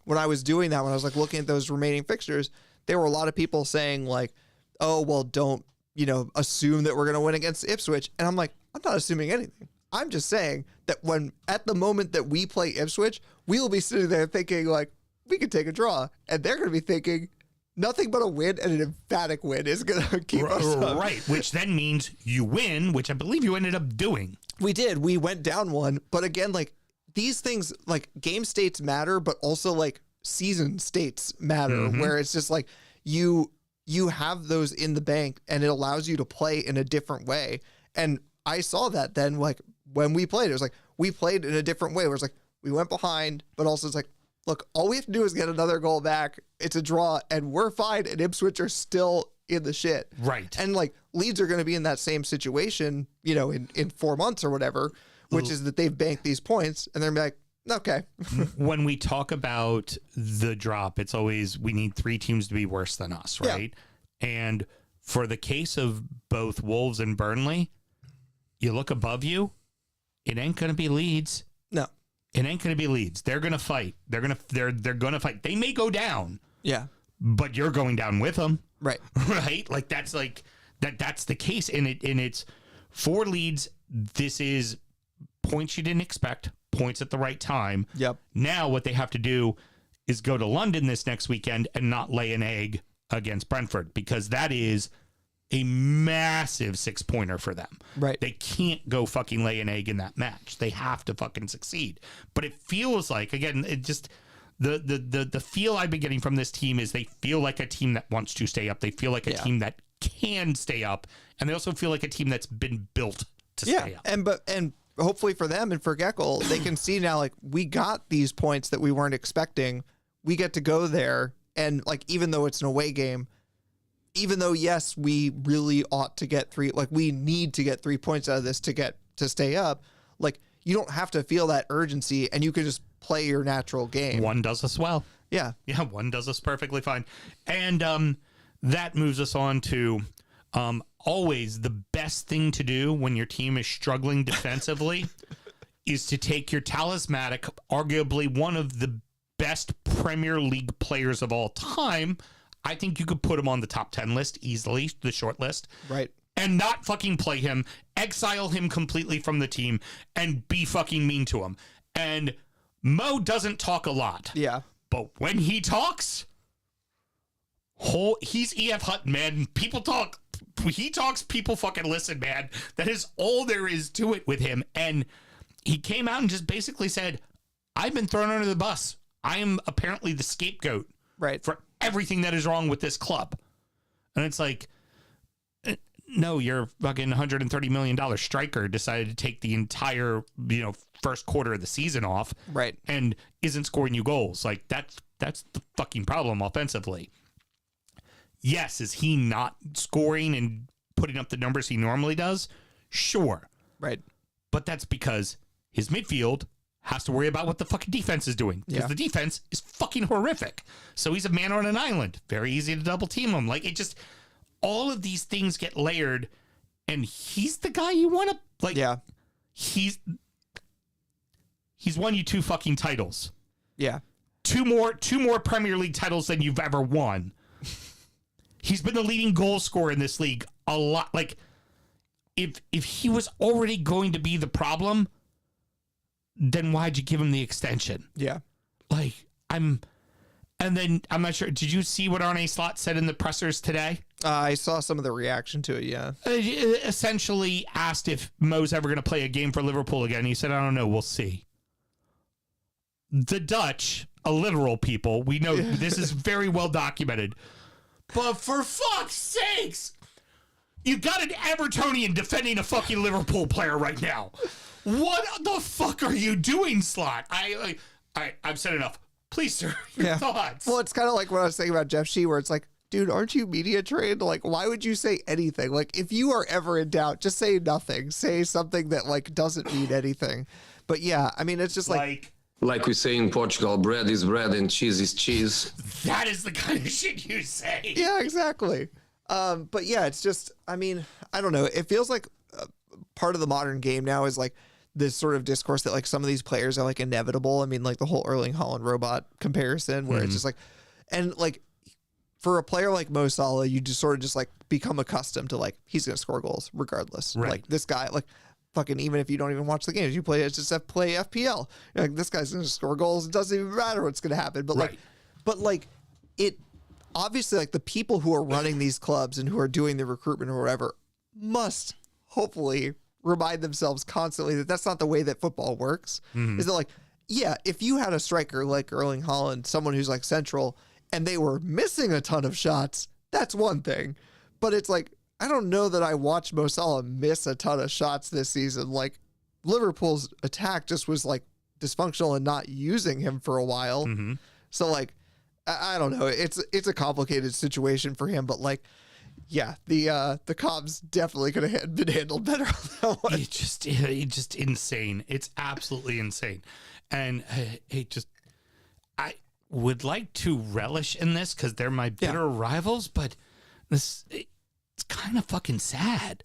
S3: was doing that, when I was like looking at those remaining fixtures, there were a lot of people saying like, oh, well, don't, you know, assume that we're gonna win against Ipswich. And I'm like, I'm not assuming anything. I'm just saying that when at the moment that we play Ipswich, we will be sitting there thinking like we could take a draw, and they're gonna be thinking nothing but a win, and an emphatic win is going to keep us up.
S2: Right, which then means you win, which I believe you ended up doing.
S3: We did. We went down 1. But again, like these things, like game states matter, but also like season states matter, where it's just like you have those in the bank and it allows you to play in a different way. And I saw that then, like when we played, it was like we played in a different way where it's like we went behind, but also it's like, look, all we have to do is get another goal back. It's a draw, and we're fine. And Ipswich are still in the shit.
S2: Right.
S3: And like Leeds are going to be in that same situation, you know, in 4 months or whatever, which is that they've banked these points, and they're gonna be like, okay.
S2: When we talk about the drop, it's always we need 3 teams to be worse than us, right? Yeah. And for the case of both Wolves and Burnley, you look above you, it ain't going to be Leeds.
S3: No.
S2: It ain't going to be Leeds. They're going to fight. They're going to fight. They may go down.
S3: Yeah.
S2: But you're going down with them.
S3: Right.
S2: Right? Like that's the case. And it's for Leeds, this is points you didn't expect, points at the right time.
S3: Yep.
S2: Now what they have to do is go to London this next weekend and not lay an egg against Brentford, because that is a massive 6-pointer for them.
S3: Right.
S2: They can't go fucking lay an egg in that match. They have to fucking succeed. But it feels like, again, it just the feel I've been getting from this team is they feel like a team that wants to stay up. They feel like a team that can stay up, and they also feel like a team that's been built to stay up.
S3: And hopefully for them and for Geckel, they can see now, like, we got these points that we weren't expecting. We get to go there, and like, even though it's an away game, even though, yes, we really ought to get 3, like we need to get 3 points out of this to stay up. Like, you don't have to feel that urgency, and you can just play your natural game.
S2: One does us well.
S3: Yeah.
S2: Yeah, one does us perfectly fine. And that moves us on to always the best thing to do when your team is struggling defensively is to take your talismanic, arguably one of the best Premier League players of all time. I think you could put him on the top 10 list easily, the short list.
S3: Right.
S2: And not fucking play him, exile him completely from the team, and be fucking mean to him. And Mo doesn't talk a lot.
S3: Yeah.
S2: But when he talks, he's E.F. Hutton, man. People talk. He talks, people fucking listen, man. That is all there is to it with him. And he came out and just basically said, I've been thrown under the bus. I am apparently the scapegoat for everything that is wrong with this club. And it's like, no, your fucking $130 million striker decided to take the entire, first quarter of the season off.
S3: Right.
S2: And isn't scoring you goals. Like, that's the fucking problem offensively. Yes, is he not scoring and putting up the numbers he normally does? Sure.
S3: Right.
S2: But that's because his midfield has to worry about what the fucking defense is doing. Because the defense is fucking horrific. So he's a man on an island. Very easy to double team him. Like, it just, all of these things get layered, and he's the guy you want to, like, he's won you 2 fucking titles.
S3: Yeah.
S2: Two more Premier League titles than you've ever won. He's been the leading goal scorer in this league a lot. Like, if he was already going to be the problem, then why'd you give him the extension?
S3: Yeah.
S2: Like, and then I'm not sure. Did you see what Arne Slot said in the pressers today?
S3: I saw some of the reaction to it. Yeah.
S2: Essentially asked if Mo's ever going to play a game for Liverpool again. He said, I don't know. We'll see. The Dutch, a literal people, we know this is very well documented. But for fuck's sakes, you got an Evertonian defending a fucking Liverpool player right now. What the fuck are you doing, Slot? I've said enough. Please, sir, your thoughts.
S3: Well, it's kind of like what I was saying about Jeff Shee, where it's like, dude, aren't you media trained? Like, why would you say anything? Like, if you are ever in doubt, just say nothing. Say something that, like, doesn't mean anything. But yeah, I mean, it's just
S8: like we say in Portugal, bread is bread and cheese is cheese.
S2: That is the kind of shit you say.
S3: Yeah, exactly. But yeah, it's just, I mean, I don't know. It feels like part of the modern game now is like this sort of discourse that like some of these players are like inevitable. I mean, like the whole Erling Haaland robot comparison where it's just like, and like for a player like Mo Salah, you just sort of just like become accustomed to like, he's going to score goals regardless.
S2: Right.
S3: Like this guy, like, fucking, even if you don't even watch the games, you play play FPL. You're like, this guy's gonna score goals. It doesn't even matter what's gonna happen. But like it obviously, like the people who are running these clubs and who are doing the recruitment or whatever must hopefully remind themselves constantly that that's not the way that football works. Is that like, yeah, if you had a striker like Erling Haaland, someone who's like central, and they were missing a ton of shots, that's one thing. But it's like, I don't know that I watched Mo Salah miss a ton of shots this season. Like Liverpool's attack just was like dysfunctional and not using him for a while. So like, I don't know. It's a complicated situation for him, but like, yeah, the Cobs definitely could have been handled better on that one.
S2: It's just insane. It's absolutely insane. And I would like to relish in this because they're my bitter rivals, but it's kind of fucking sad.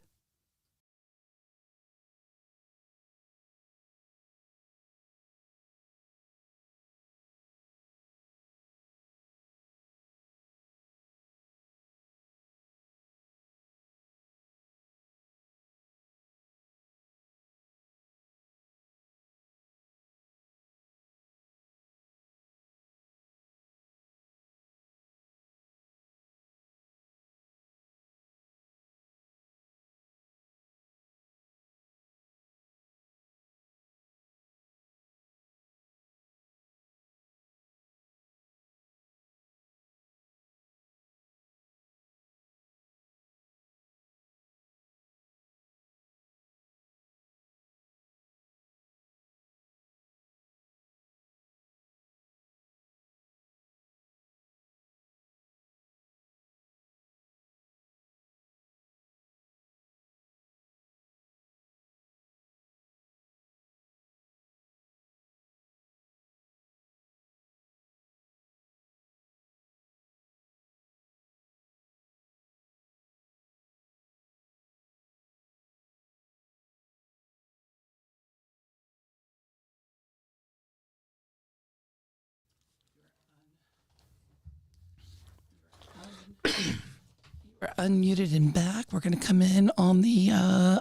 S1: unmuted and back. We're going to come in on the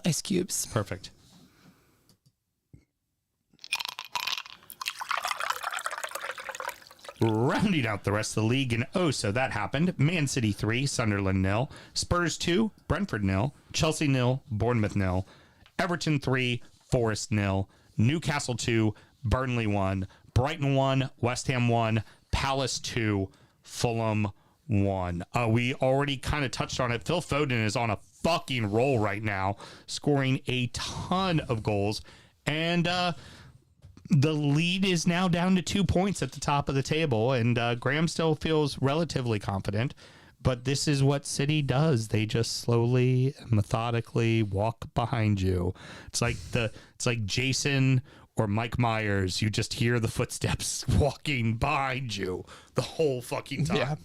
S1: ice cubes.
S2: Perfect. Rounding out the rest of the league, and so that happened. Man City 3, Sunderland 0, Spurs 2, Brentford 0, Chelsea 0, Bournemouth 0, Everton 3, Forest 0, Newcastle 2, Burnley 1, Brighton 1, West Ham 1, Palace 2, Fulham 1. We already kind of touched on it. Phil Foden is on a fucking roll right now, scoring a ton of goals, and the lead is now down to 2 points at the top of the table, and Graham still feels relatively confident. But this is what City does. They just slowly and methodically walk behind you. It's like Jason or Mike Myers. You just hear the footsteps walking behind you the whole fucking time.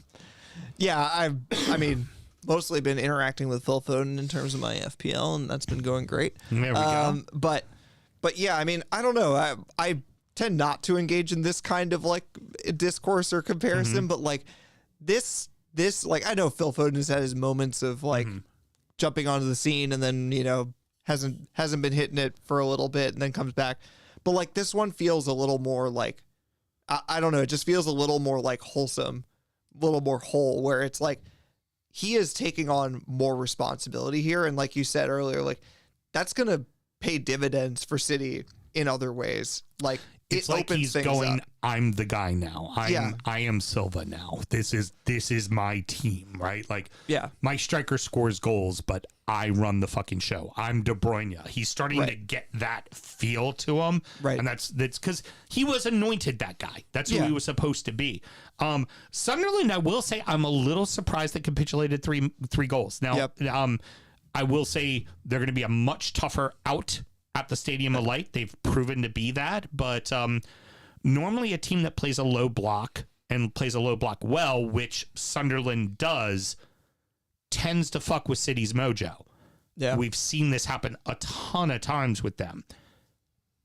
S3: Yeah, I mean, mostly been interacting with Phil Foden in terms of my FPL, and that's been going great.
S2: There we go.
S3: But yeah, I mean, I don't know. I tend not to engage in this kind of like discourse or comparison, but like this like I know Phil Foden has had his moments of like jumping onto the scene and then, you know, hasn't been hitting it for a little bit and then comes back. But like this one feels a little more like I don't know, it just feels a little more like wholesome, a little more whole, where it's like he is taking on more responsibility here, and like you said earlier, like that's gonna pay dividends for City in other ways. Like
S2: it's
S3: it
S2: like
S3: opens
S2: he's
S3: things
S2: going,
S3: up.
S2: I'm the guy now. I am Silva now. This is my team, right? Like,
S3: Yeah.
S2: my striker scores goals, but I run the fucking show. I'm De Bruyne. He's starting to get that feel to him.
S3: Right.
S2: And that's because he was anointed that guy. That's who
S3: Yeah.
S2: he was supposed to be. Sunderland, I will say, I'm a little surprised they capitulated three goals. Now, I will say they're going to be a much tougher out at the Stadium of Light. They've proven to be that, but normally a team that plays a low block and plays a low block well, which Sunderland does, tends to fuck with City's mojo.
S3: Yeah.
S2: We've seen this happen a ton of times with them.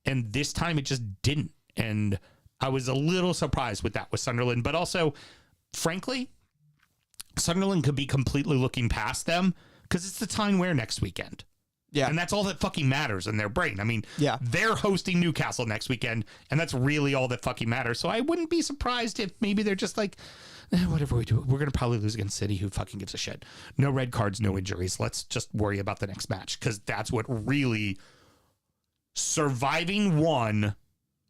S2: And this time it just didn't. And I was a little surprised with that with Sunderland, but also, frankly, Sunderland could be completely looking past them because it's the Tyne Wear next weekend.
S3: Yeah.
S2: And that's all that fucking matters in their brain. I mean,
S3: Yeah.
S2: they're hosting Newcastle next weekend, and that's really all that fucking matters. So I wouldn't be surprised if maybe they're just like, whatever we do, we're going to probably lose against City. Who fucking gives a shit? No red cards, no injuries. Let's just worry about the next match, because that's what really surviving one,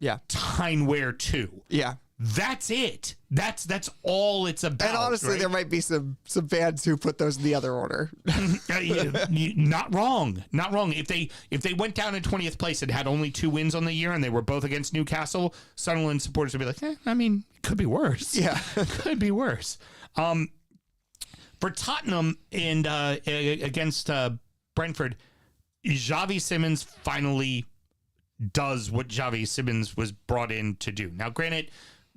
S3: Yeah.
S2: Tyne Wear two.
S3: Yeah.
S2: That's it. That's all it's about.
S3: And honestly,
S2: right?
S3: there might be some fans who put those in the other order.
S2: Not wrong. Not wrong. If they went down in 20th place and had only 2 wins on the year and they were both against Newcastle, Sunderland supporters would be like, I mean, it could be worse.
S3: Yeah.
S2: Could be worse. For Tottenham and against Brentford, Xavi Simons finally does what Xavi Simons was brought in to do. Now, granted,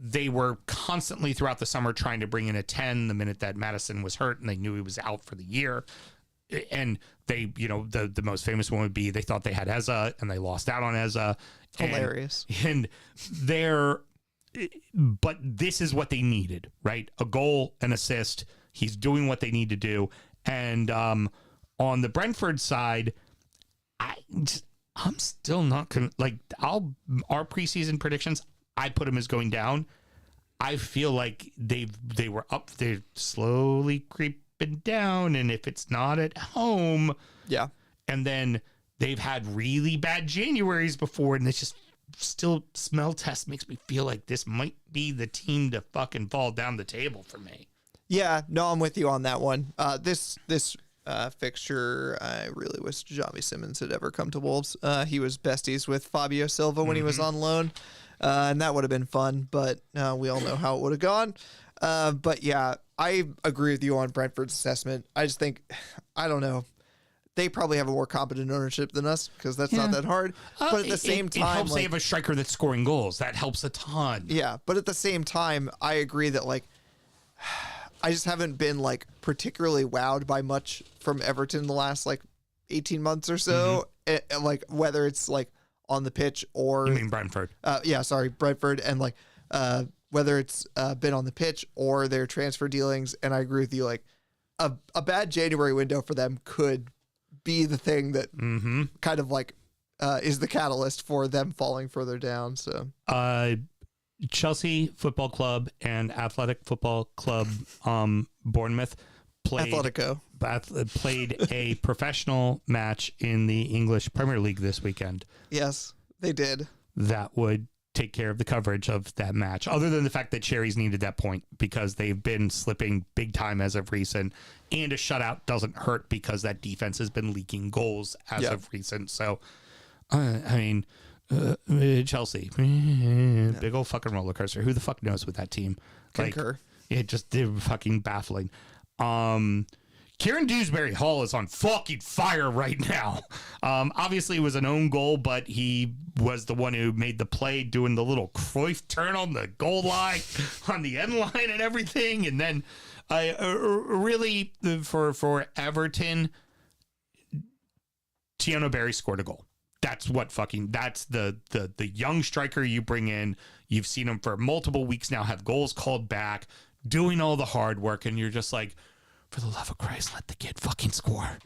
S2: they were constantly throughout the summer trying to bring in a 10 the minute that Madison was hurt and they knew he was out for the year. And they, you know, the most famous one would be they thought they had Eza and they lost out on Eza.
S3: Hilarious.
S2: And but this is what they needed, right? A goal, an assist. He's doing what they need to do. And on the Brentford side, I'm still not our preseason predictions, I put them as going down. I feel like they were up, they're slowly creeping down, and if it's not at home,
S3: Yeah.
S2: and then they've had really bad Januaries before, and it's just still smell test makes me feel like this might be the team to fucking fall down the table for me.
S3: Yeah. No, I'm with you on that one. This fixture, I really wish Xavi Simons had ever come to Wolves. He was besties with Fabio Silva when he was on loan, and that would have been fun, but we all know how it would have gone. But yeah, I agree with you on Brentford's assessment. I just think, I don't know, they probably have a more competent ownership than us because that's not that hard. But at the same time,
S2: it helps they have a striker that's scoring goals. That helps a ton.
S3: Yeah, but at the same time, I agree that like I just haven't been like particularly wowed by much from Everton the last like 18 months or so. Like whether it's like on the pitch or
S2: You mean Brentford?
S3: Brentford, and like whether it's been on the pitch or their transfer dealings. And I agree with you. Like a bad January window for them could be the thing that kind of like is the catalyst for them falling further down. So
S2: Chelsea Football Club and Athletic Football Club Bournemouth played a professional match in the English Premier League this weekend.
S3: Yes, they did.
S2: That would take care of the coverage of that match, other than the fact that Cherries needed that point because they've been slipping big time as of recent, and a shutout doesn't hurt because that defense has been leaking goals as of recent. So, I mean, Chelsea, big old fucking roller coaster. Who the fuck knows with that team?
S3: Concur.
S2: They're fucking baffling. Kieran Dewsbury Hall is on fucking fire right now. Obviously, it was an own goal, but he was the one who made the play, doing the little Cruyff turn on the goal line, on the end line and everything. And then really, for Everton, Tiano Berry scored a goal. That's the young striker you bring in. You've seen him for multiple weeks now, have goals called back, doing all the hard work, and you're just like, for the love of Christ, let the kid fucking score.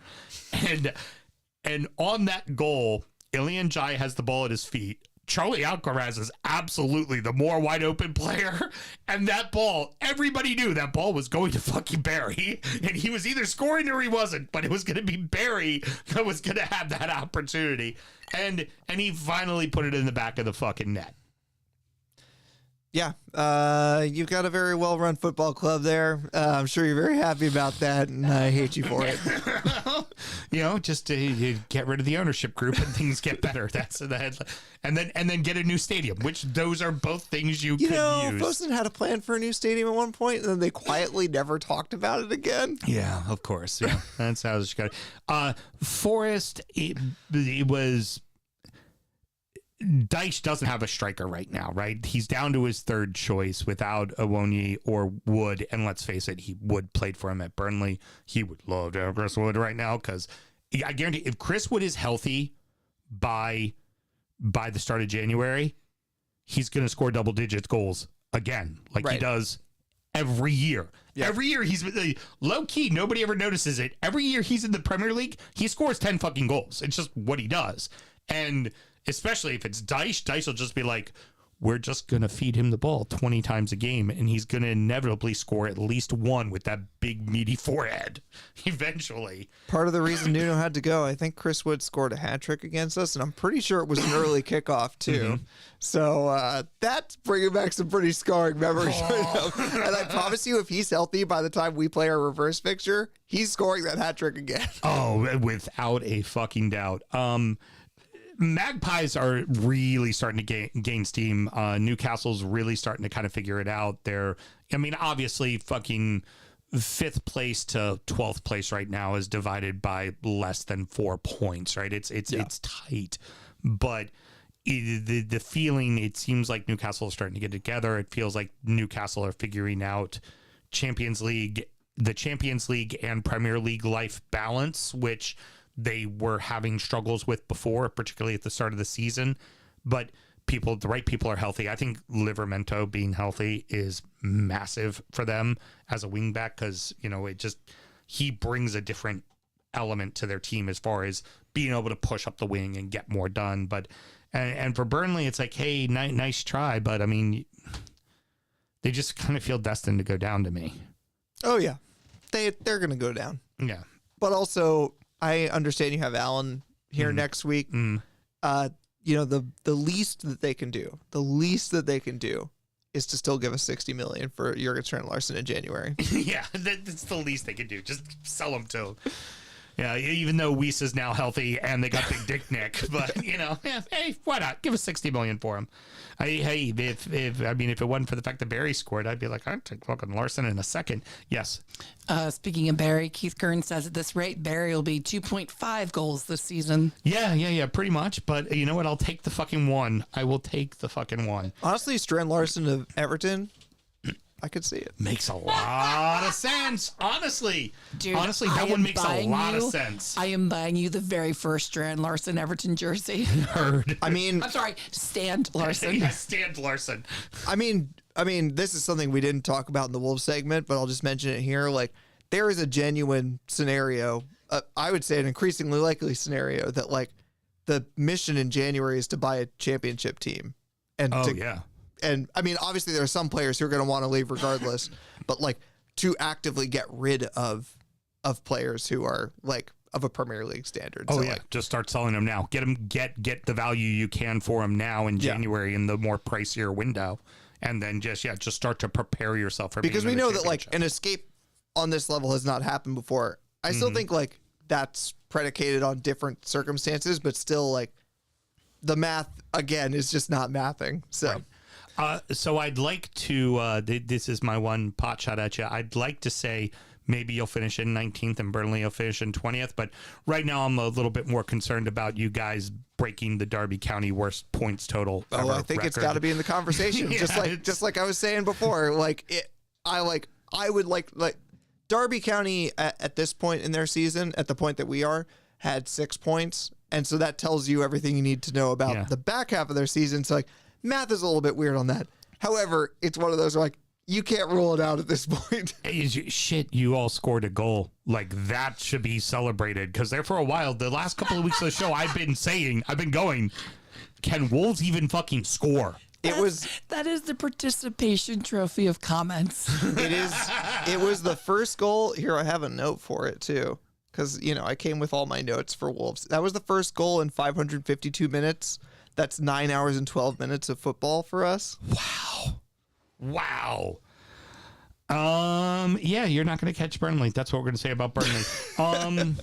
S2: And on that goal, Ilian Jai has the ball at his feet. Charlie Alcaraz is absolutely the more wide open player. And that ball, everybody knew that ball was going to fucking Barry. And he was either scoring or he wasn't, but it was going to be Barry that was going to have that opportunity. And he finally put it in the back of the fucking net.
S3: Yeah, you've got a very well-run football club there. I'm sure you're very happy about that, and I hate you for it.
S2: Just to get rid of the ownership group and things get better. That's the headline. And then get a new stadium, which those are both things you could use.
S3: Fosun had a plan for a new stadium at one point, and then they quietly never talked about it again.
S2: Yeah, of course. Yeah, that's how it's got. Forest, it was. Dyche doesn't have a striker right now, right? He's down to his third choice without Awoniyi or Wood. And let's face it, Wood played for him at Burnley. He would love to have Chris Wood right now because I guarantee if Chris Wood is healthy by the start of January, he's going to score double digits goals again, like he does every year. Yeah. Every year he's low key. Nobody ever notices it. Every year he's in the Premier League, he scores 10 fucking goals. It's just what he does. And especially if it's Dyche will just be like, we're just going to feed him the ball 20 times a game, and he's going to inevitably score at least one with that big, meaty forehead eventually.
S3: Part of the reason Nuno had to go, I think Chris Wood scored a hat trick against us, and I'm pretty sure it was an early kickoff, too. Mm-hmm. So that's bringing back some pretty scarring memories right now. And I promise you, if he's healthy by the time we play our reverse fixture, he's scoring that hat trick again.
S2: Oh, without a fucking doubt. Magpies are really starting to gain steam. Newcastle's really starting to kind of figure it out. Obviously fucking 5th place to 12th place right now is divided by less than 4 points, right? It's tight, but the feeling, it seems like Newcastle is starting to get together. It feels like Newcastle are figuring out the Champions League and Premier League life balance, which they were having struggles with before, particularly at the start of the season. But the right people are healthy. I think Livramento being healthy is massive for them as a wingback because, he brings a different element to their team as far as being able to push up the wing and get more done. But and for Burnley, it's like, hey, nice try, but they just kind of feel destined to go down to me.
S3: Oh yeah, they're going to go down.
S2: Yeah,
S3: but also, I understand you have Alan here next week. The least that they can do is to still give us $60 million for Jurgen Strand Larson in January.
S2: Yeah, that's the least they can do. Just sell him to him. Yeah, even though Weiss is now healthy and they got Big Dick Nick, but hey, why not? Give us $60 million for him. If it wasn't for the fact that Barry scored, I'd be like, I'd take fucking Larson in a second. Yes.
S1: Speaking of Barry, Keith Kern says at this rate, Barry will be 2.5 goals this season.
S2: Yeah, pretty much. But you know what? I'll take the fucking one. I will take the fucking one.
S3: Honestly, Strand Larson of Everton, I could see it.
S2: Makes a lot of sense. Honestly.
S1: Dude,
S2: that one makes a lot of sense.
S1: I am buying you the very first Strand Larson Everton jersey.
S2: Nerd.
S1: I'm sorry, Stan Larson.
S2: Yeah, Stan Larson.
S3: I mean, this is something we didn't talk about in the Wolves segment, but I'll just mention it here. Like, there is a genuine scenario, I would say an increasingly likely scenario, that like the mission in January is to buy a championship team. And and I mean, obviously there are some players who are going to want to leave regardless, but like to actively get rid of players who are like of a Premier League standard.
S2: Oh,
S3: so
S2: yeah.
S3: like,
S2: Just start selling them now. Get the value you can for them now in January in the more pricier window. And then just start to prepare yourself for
S3: because we
S2: being in
S3: know
S2: the
S3: that like
S2: championship.
S3: an escape on this level has not happened before. I still think like that's predicated on different circumstances, but still like the math again is just not mathing. So.
S2: So I'd like to, this is my one pot shot at you. I'd like to say maybe you'll finish in 19th and Burnley will finish in 20th. But right now I'm a little bit more concerned about you guys breaking the Derby County worst points total.
S3: Oh, I think it's got to be in the conversation.
S2: Yeah,
S3: just like I was saying before, I would like Derby County at this point in their season, at the point that we are, had 6 points. And so that tells you everything you need to know about the back half of their season. So like, math is a little bit weird on that. However, it's one of those where like you can't rule it out at this point.
S2: Shit, you all scored a goal. Like that should be celebrated because there for a while, the last couple of weeks of the show, I've been going, can Wolves even fucking score?
S1: That is the participation trophy of comments.
S3: It was the first goal. Here, I have a note for it too. Because, I came with all my notes for Wolves. That was the first goal in 552 minutes. That's 9 hours and 12 minutes of football for us.
S2: Wow. Yeah, you're not going to catch Burnley. That's what we're going to say about Burnley.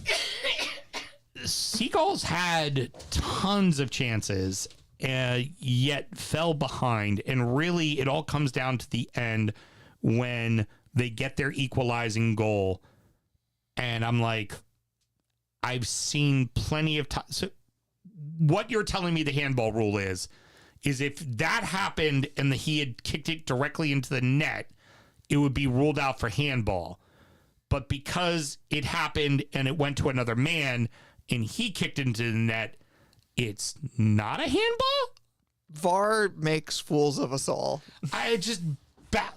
S2: Seagulls had tons of chances, yet fell behind. And really, it all comes down to the end when they get their equalizing goal. And I'm like, I've seen plenty of time. So what you're telling me the handball rule is if that happened and he had kicked it directly into the net, it would be ruled out for handball. But because it happened and it went to another man and he kicked into the net, it's not a handball?
S3: VAR makes fools of us all.
S2: I just... back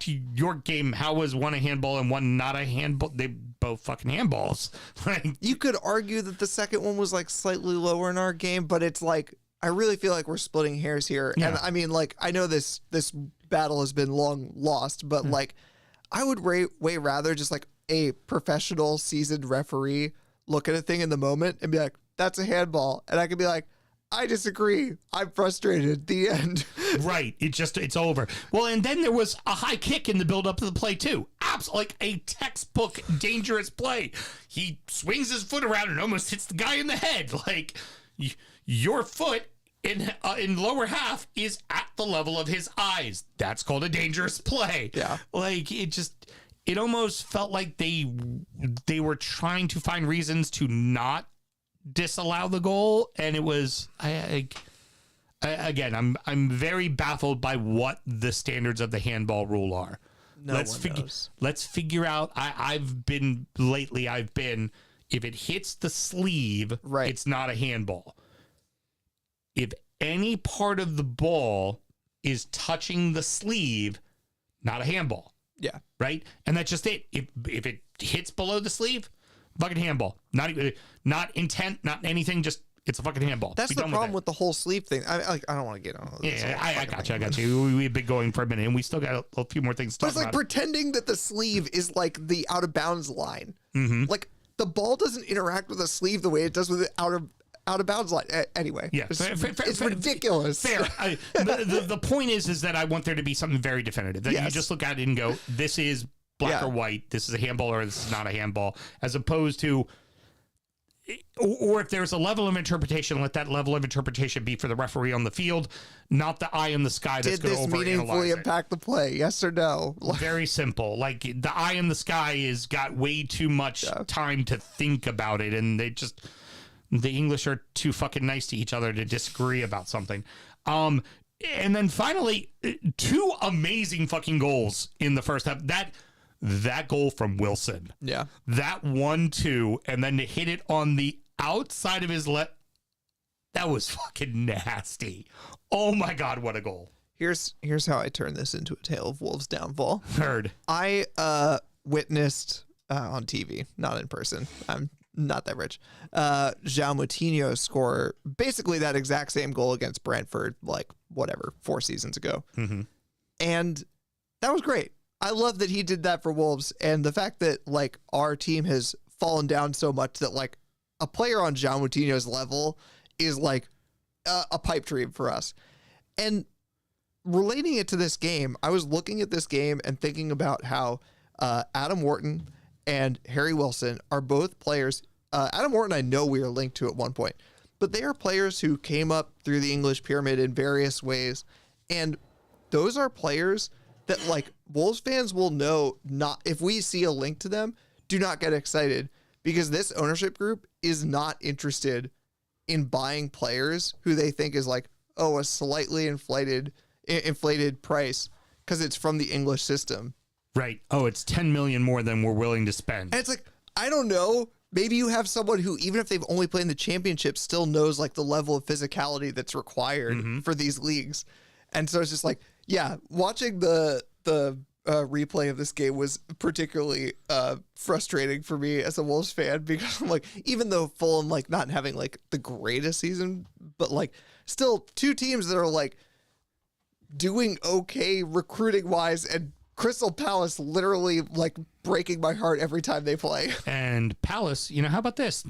S2: to your game. How was one a handball and one not a handball? They both fucking handballs. Like,
S3: you could argue that the second one was like slightly lower in our game, but it's like I really feel like we're splitting hairs here.
S2: Yeah.
S3: And I mean, like I know this battle has been long lost, but like I would way rather just like a professional seasoned referee look at a thing in the moment and be like, "That's a handball," and I could be like, I disagree. I'm frustrated. The end.
S2: Right. It's over. Well, and then there was a high kick in the build-up of the play, too. Like a textbook dangerous play. He swings his foot around and almost hits the guy in the head. Like, your foot in lower half is at the level of his eyes. That's called a dangerous play.
S3: Yeah.
S2: Like, it almost felt like they were trying to find reasons to not disallow the goal, and it was again I'm very baffled by what the standards of the handball rule are. Let's figure out. I've been if it hits the sleeve,
S3: right,
S2: it's not a handball. If any part of the ball is touching the sleeve, not a handball.
S3: Yeah.
S2: Right? And that's just it. If it hits below the sleeve, fucking handball. Not intent, not anything, just it's a fucking handball.
S3: That's the problem with the whole sleeve thing. I don't want to get on this.
S2: Yeah, I got you. We've been going for a minute, and we still got a few more things to
S3: talk
S2: about.
S3: But it's like pretending that the sleeve is like the out of bounds line. Mm-hmm. Like the ball doesn't interact with the sleeve the way it does with the out of bounds line. Anyway,
S2: yeah,
S3: it's ridiculous.
S2: Fair. The point is that I want there to be something very definitive that you just look at it and go, this is black or white. This is a handball or this is not a handball, as opposed to. Or if there's a level of interpretation, let that level of interpretation be for the referee on the field, not the eye in the sky that's going to overanalyze it.
S3: Did this meaningfully impact the play? Yes or no?
S2: Very simple. Like the eye in the sky has got way too much time to think about it, and the English are too fucking nice to each other to disagree about something. And then finally, 2 amazing fucking goals in the first half. That goal from Wilson.
S3: Yeah.
S2: That 1-2, and then to hit it on the outside of his left. That was fucking nasty. Oh my God, what a goal.
S3: Here's how I turn this into a tale of Wolves' downfall.
S2: Heard.
S3: I witnessed on TV, not in person. I'm not that rich. João Moutinho score basically that exact same goal against Brentford, like 4 seasons ago.
S2: Mm-hmm.
S3: And that was great. I love that he did that for Wolves. And the fact that like our team has fallen down so much that like a player on João Moutinho's level is like a pipe dream for us. And relating it to this game, I was looking at this game and thinking about how Adam Wharton and Harry Wilson are both players. Adam Wharton, I know we are linked to at one point, but they are players who came up through the English pyramid in various ways. And those are players that like Wolves fans will know, not if we see a link to them, do not get excited, because this ownership group is not interested in buying players who they think is like, oh, a slightly inflated price because it's from the English system.
S2: Right. Oh, it's 10 million more than we're willing to spend.
S3: And it's like, I don't know. Maybe you have someone who, even if they've only played in the championship, still knows like the level of physicality that's required for these leagues. And so it's just like, yeah, watching the replay of this game was particularly frustrating for me as a Wolves fan, because I'm like, even though Fulham like not having like the greatest season, but like still two teams that are like doing okay recruiting wise, and Crystal Palace literally like breaking my heart every time they play.
S2: And Palace, you know, how about this?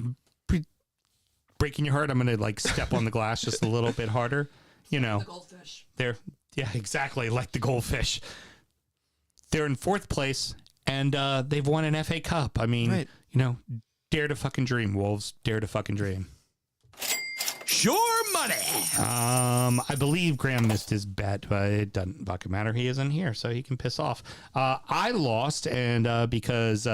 S2: Breaking your heart, I'm going to like step on the glass just a little bit harder. You know,
S1: The goldfish.
S2: Yeah, exactly. Like the goldfish. They're in 4th place and they've won an FA Cup. I mean,
S3: Right.
S2: you know, dare to fucking dream, Wolves. Dare to fucking dream.
S5: Sure money.
S2: I believe Graham missed his bet, but it doesn't fucking matter. He isn't here, so he can piss off. I lost, and because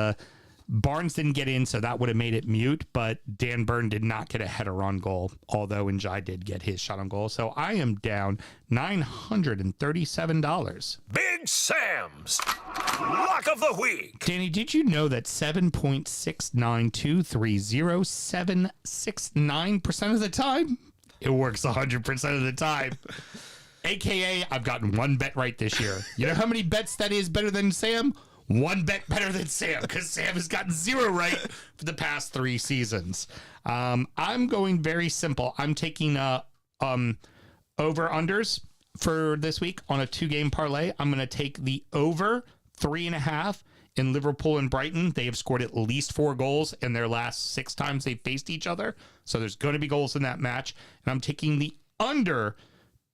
S2: Barnes didn't get in, so that would have made it mute, but Dan Burn did not get a header on goal, although Njai did get his shot on goal. So I am down $937.
S5: Big Sam's Lock of the Week.
S2: Danny, did you know that 7.692307769% of the time, it works 100% of the time? AKA, I've gotten one bet right this year. You know how many bets that is better than Sam? One bet better than Sam, because Sam has gotten 0 right for the past 3 seasons. I'm going very simple. I'm taking over-unders for this week on a 2-game parlay. I'm going to take the over 3.5 in Liverpool and Brighton. They have scored at least 4 goals in their last 6 times they've faced each other. So there's going to be goals in that match. And I'm taking the under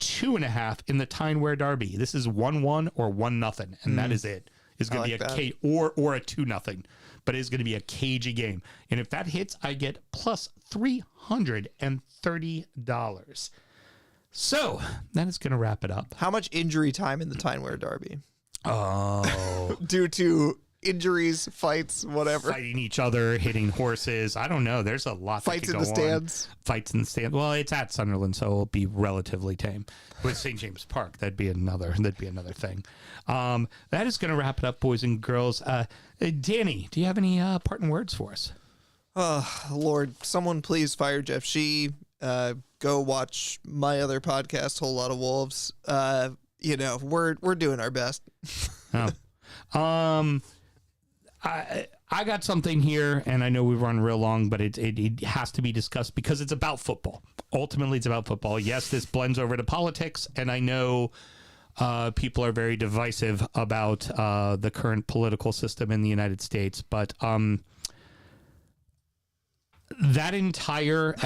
S2: 2.5 in the Tyne-Wear Derby. This is 1-1 or 1-0, and that is it. It's going to be a or a 2-0, but it's going to be a cagey game. And if that hits, I get plus $330. So that is going to wrap it up.
S3: How much injury time in the Tyne-Wear Derby?
S2: Oh,
S3: Due to injuries, fights, whatever.
S2: fighting each other, hitting horses. I don't know. There's a lot.
S3: Fights
S2: that
S3: in
S2: could
S3: the
S2: go on.
S3: stands.
S2: Fights in the stand. Well, it's at Sunderland, so it'll be relatively tame. With St. James Park, that'd be another thing. That is going to wrap it up, boys and girls. Danny, do you have any parting words for us?
S3: Oh, Lord, someone please fire Jeff Shee. Go watch my other podcast, Whole Lot of Wolves. You know, we're doing our best.
S2: I got something here, and I know we've run real long, but it has to be discussed because it's about football. Ultimately, it's about football. Yes, this blends over to politics, and I know people are very divisive about the current political system in the United States, but that entire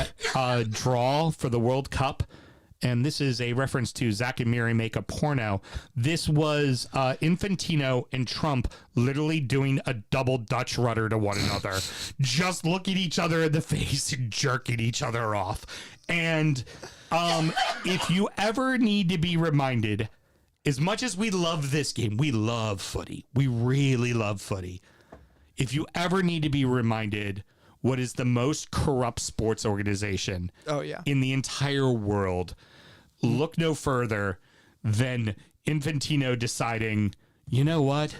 S2: draw for the World Cup, and this is a reference to Zach and Miri Make a Porno. This was Infantino and Trump literally doing a double Dutch rudder to one another, just looking each other in the face and jerking each other off. And if you ever need to be reminded, as much as we love this game, we love footy. We really love footy. If you ever need to be reminded what is the most corrupt sports organization in the entire world, look no further than Infantino deciding, you know what?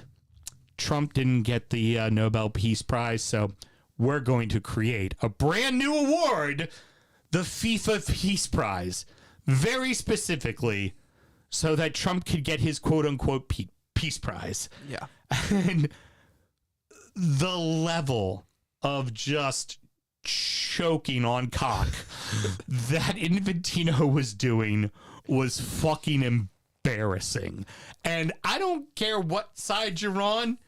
S2: Trump didn't get the Nobel Peace Prize, so we're going to create a brand new award, the FIFA Peace Prize, very specifically so that Trump could get his quote-unquote Peace Prize.
S3: Yeah.
S2: And the level of just choking on cock that Infantino was doing was fucking embarrassing. And I don't care what side you're on,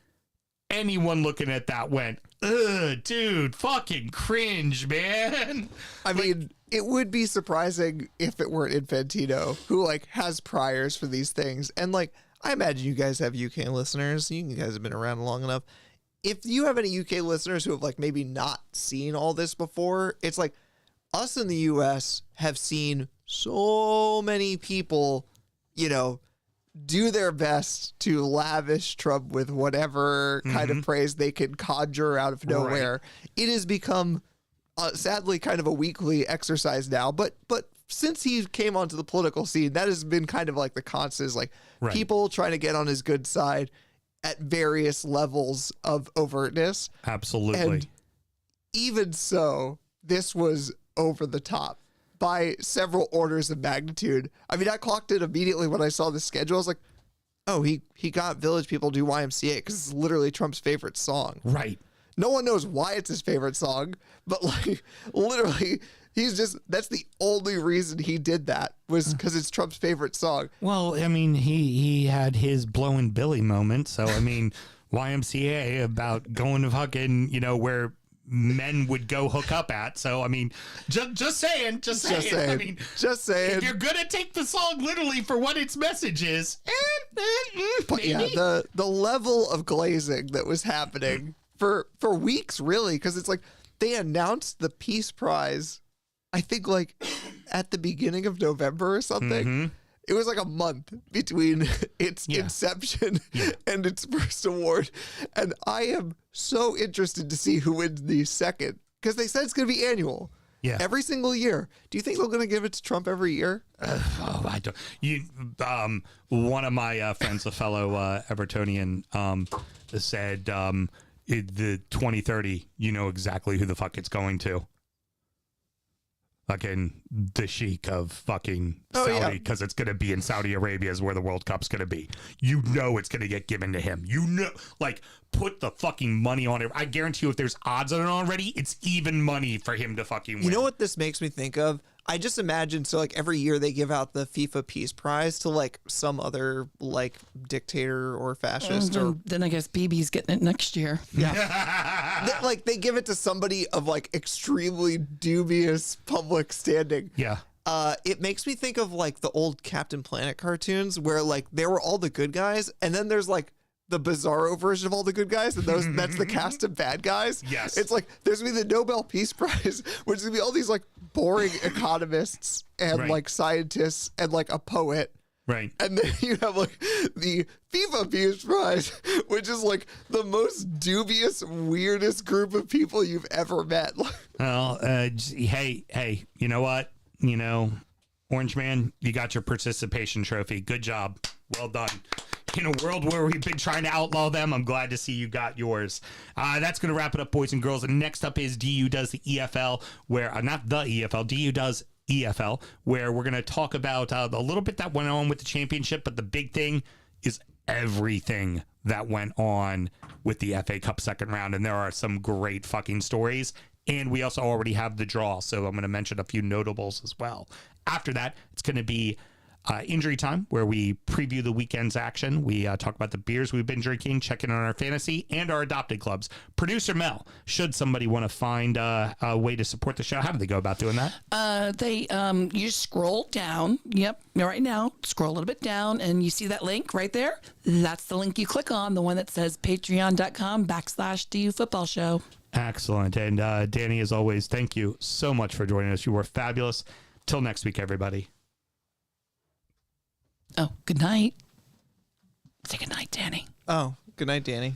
S2: anyone looking at that went, ugh, dude, fucking cringe, man.
S3: I mean, it would be surprising if it weren't Infantino, who like has priors for these things. And like, I imagine you guys have UK listeners. You guys have been around long enough. If you have any UK listeners who have like maybe not seen all this before, it's like us in the US have seen so many people, you know, do their best to lavish Trump with whatever kind of praise they can conjure out of nowhere. It has become sadly kind of a weekly exercise now, but since he came onto the political scene, that has been kind of like the constant, like people trying to get on his good side at various levels of overtness.
S2: Absolutely.
S3: And even so, this was over the top by several orders of magnitude. I mean, I clocked it immediately when I saw the schedule. I was like, oh, he got Village People do YMCA because it's literally Trump's favorite song.
S2: Right.
S3: No one knows why it's his favorite song, but like literally that's the only reason he did that was because it's Trump's favorite song.
S2: Well, I mean, he had his blowing Billy moment. So, I mean, YMCA about going to fucking, you know, where men would go hook up at. So, I mean, just saying. I mean,
S3: just saying.
S2: If you're going to take the song literally for what its message is,
S3: but yeah, the level of glazing that was happening for weeks, really, because it's like they announced the Peace Prize, I think like at the beginning of November or something. It was like a month between its inception and its first award. And I am so interested to see who wins the second, because they said it's going to be annual.
S2: Yeah.
S3: Every single year. Do you think they're going to give it to Trump every year?
S2: I don't. One of my friends, a fellow Evertonian, said the 2030, you know exactly who the fuck it's going to. Fucking the sheik of fucking Saudi, because it's going to be in Saudi Arabia is where the World Cup's going to be. You know it's going to get given to him. You know, like, put the fucking money on it. I guarantee you if there's odds on it already, it's even money for him to fucking win.
S3: You know what this makes me think of? I just imagine, so like every year they give out the FIFA Peace Prize to like some other like dictator or fascist.
S1: Then I guess BB's getting it next year.
S3: Yeah. Like they give it to somebody of like extremely dubious public standing.
S2: Yeah.
S3: It makes me think of like the old Captain Planet cartoons where like there were all the good guys and then there's like the bizarro version of all the good guys, and that's the cast of bad guys.
S2: Yes.
S3: It's like there's gonna be the Nobel Peace Prize, which is gonna be all these like boring economists and like scientists and like a poet.
S2: Right.
S3: And then you have like the FIFA Peace Prize, which is like the most dubious, weirdest group of people you've ever met.
S2: Well, hey, you know what? You know, Orange Man, you got your participation trophy. Good job. Well done. In a world where we've been trying to outlaw them, I'm glad to see you got yours. That's going to wrap it up, boys and girls. And next up is DU Does the EFL, where, not the EFL, DU Does EFL, where we're going to talk about a little bit that went on with the championship, but the big thing is everything that went on with the FA Cup second round. And there are some great fucking stories. And we also already have the draw, so I'm going to mention a few notables as well. After that, it's going to be injury time, where we preview the weekend's action. We talk about the beers we've been drinking, check in on our fantasy and our adopted clubs. Producer Mel, should somebody want to find a way to support the show, how do they go about doing that?
S1: You scroll down. Yep. Right now, scroll a little bit down and you see that link right there. That's the link you click on, the one that says patreon.com/DU Football Show.
S2: Excellent. And Danny, as always, thank you so much for joining us. You were fabulous. Till next week, everybody.
S1: Oh, good night. Say good night, Danny.
S3: Oh, good night, Danny.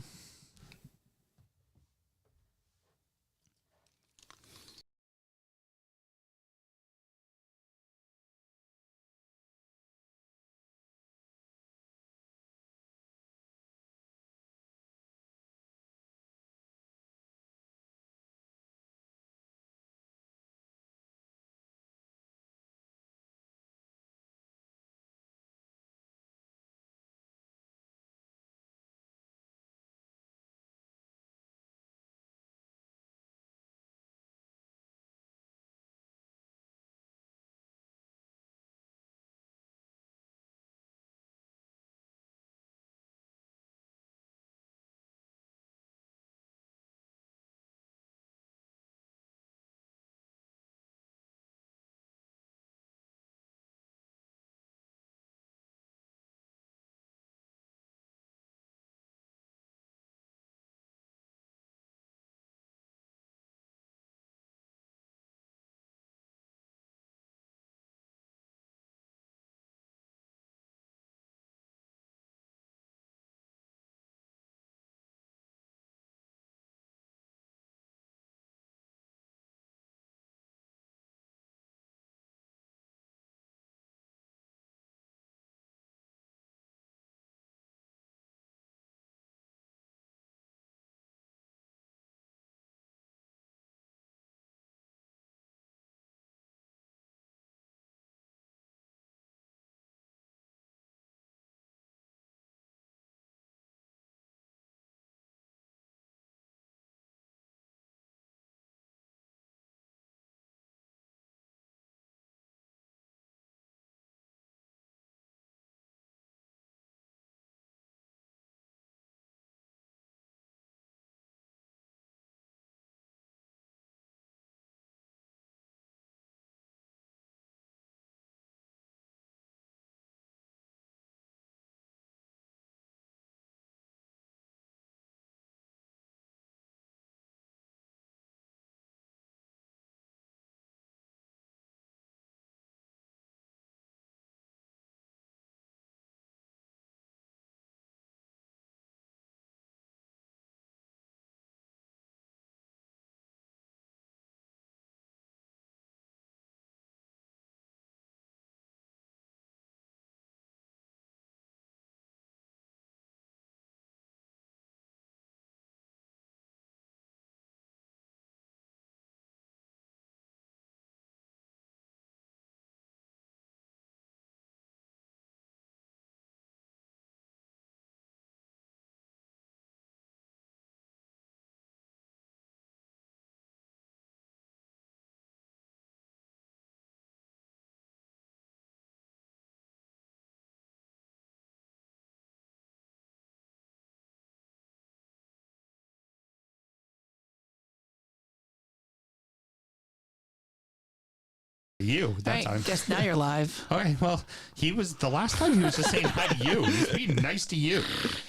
S2: You that
S1: Right,
S2: time.
S1: guess now you're live.
S2: Okay, well, he was the last time he was just saying hi to you. He was being nice to you.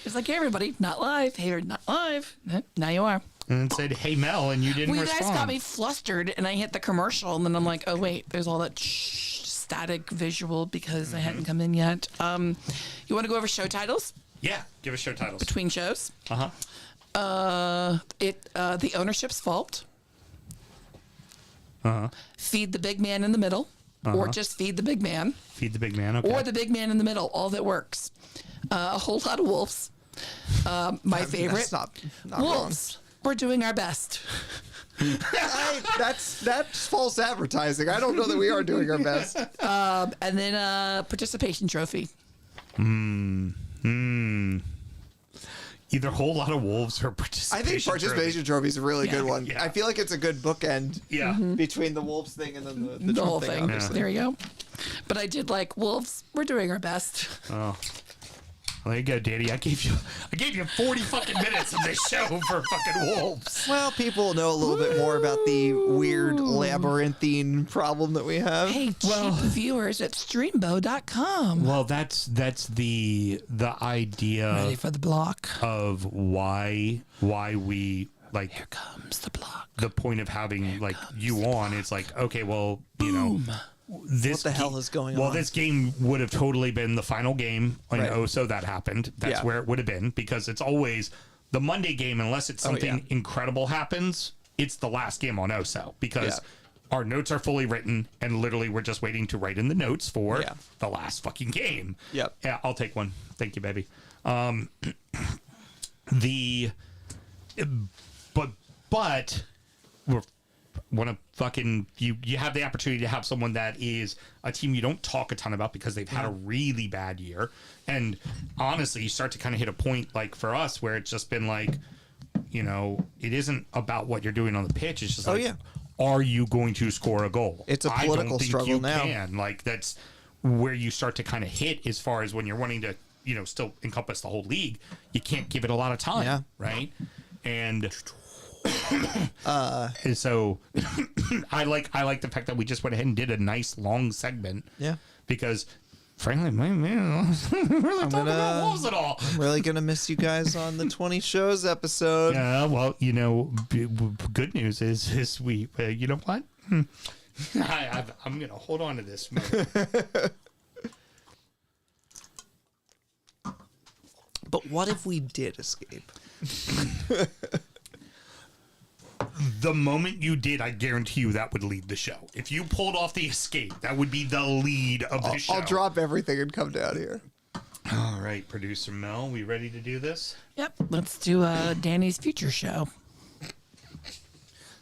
S1: It's like, hey, everybody, not live. Hey, you're not live. Now you are.
S2: And then said, hey, Mel, and you didn't
S1: Well, you
S2: respond.
S1: guys got me flustered, and I hit the commercial, and then I'm like, oh, wait, there's all that static visual because I hadn't come in yet. You want to go over show titles
S2: Yeah, give us show titles.
S1: between shows?
S2: Uh-huh.
S1: The Ownership's Fault.
S2: Uh-huh.
S1: Feed the Big Man in the Middle, or just Feed the Big Man,
S2: Feed the big man, okay.
S1: or the Big Man in the Middle. All that works. A Whole Lot of Wolves. My favorite.
S3: That's not wrong.
S1: Wolves. We're doing our best.
S3: That's false advertising. I don't know that we are doing our best.
S1: And then participation trophy.
S2: Either Whole Lot of Wolves or
S3: I
S2: participation.
S3: think participation trophy is a really good one.
S2: Yeah.
S3: I feel like it's a good bookend.
S2: Yeah.
S3: Between the Wolves thing and then the
S1: The
S3: Trump
S1: whole
S3: thing.
S1: thing.
S3: obviously.
S1: There you go. But I did like Wolves. We're doing our best.
S2: Oh. Well, there you go, Danny. I gave you 40 fucking minutes of this show for fucking Wolves.
S3: Well, people know a little bit more about the weird labyrinthine problem that we have.
S1: Hey, cheap viewers at streambo.com.
S2: Well, that's the idea
S1: Ready for the block.
S2: of why we like
S1: Here comes the block.
S2: the point of having like you on. It's like, okay, well, you know, this
S3: What the hell is going
S2: Well,
S3: on?
S2: this game would have totally been the final game in
S3: Right.
S2: OSO that happened. That's
S3: Yeah.
S2: where it would have been, because it's always the Monday game, unless it's something
S3: yeah.
S2: incredible happens, it's the last game on OSO, because our notes are fully written and literally we're just waiting to write in the notes for
S3: Yeah.
S2: the last fucking game.
S3: Yep.
S2: Yeah, I'll take one. Thank you, baby. But we're want to fucking you have the opportunity to have someone that is a team you don't talk a ton about because they've had a really bad year, and honestly you start to kind of hit a point like for us where it's just been like, you know, it isn't about what you're doing on the pitch, it's just like, are you going to score a goal?
S3: It's a
S2: I
S3: political
S2: don't think
S3: struggle
S2: you
S3: now.
S2: can. Like, that's where you start to kind of hit as far as when you're wanting to, you know, still encompass the whole league. You can't give it a lot of time,
S3: Yeah.
S2: right? And and so I like the fact that we just went ahead and did a nice long segment.
S3: Yeah.
S2: Because frankly, man, really talking about Wolves at all.
S3: I'm really going to miss you guys on the 20 shows episode.
S2: Yeah, well, you know, good news is we, you know what? I'm going to hold on to this.
S3: But what if we did escape?
S2: The moment you did, I guarantee you that would lead the show. If you pulled off the escape, that would be the lead of the show.
S3: I'll drop everything and come down here.
S2: All right, producer Mel, we ready to do this?
S1: Yep. Let's do Danny's future show.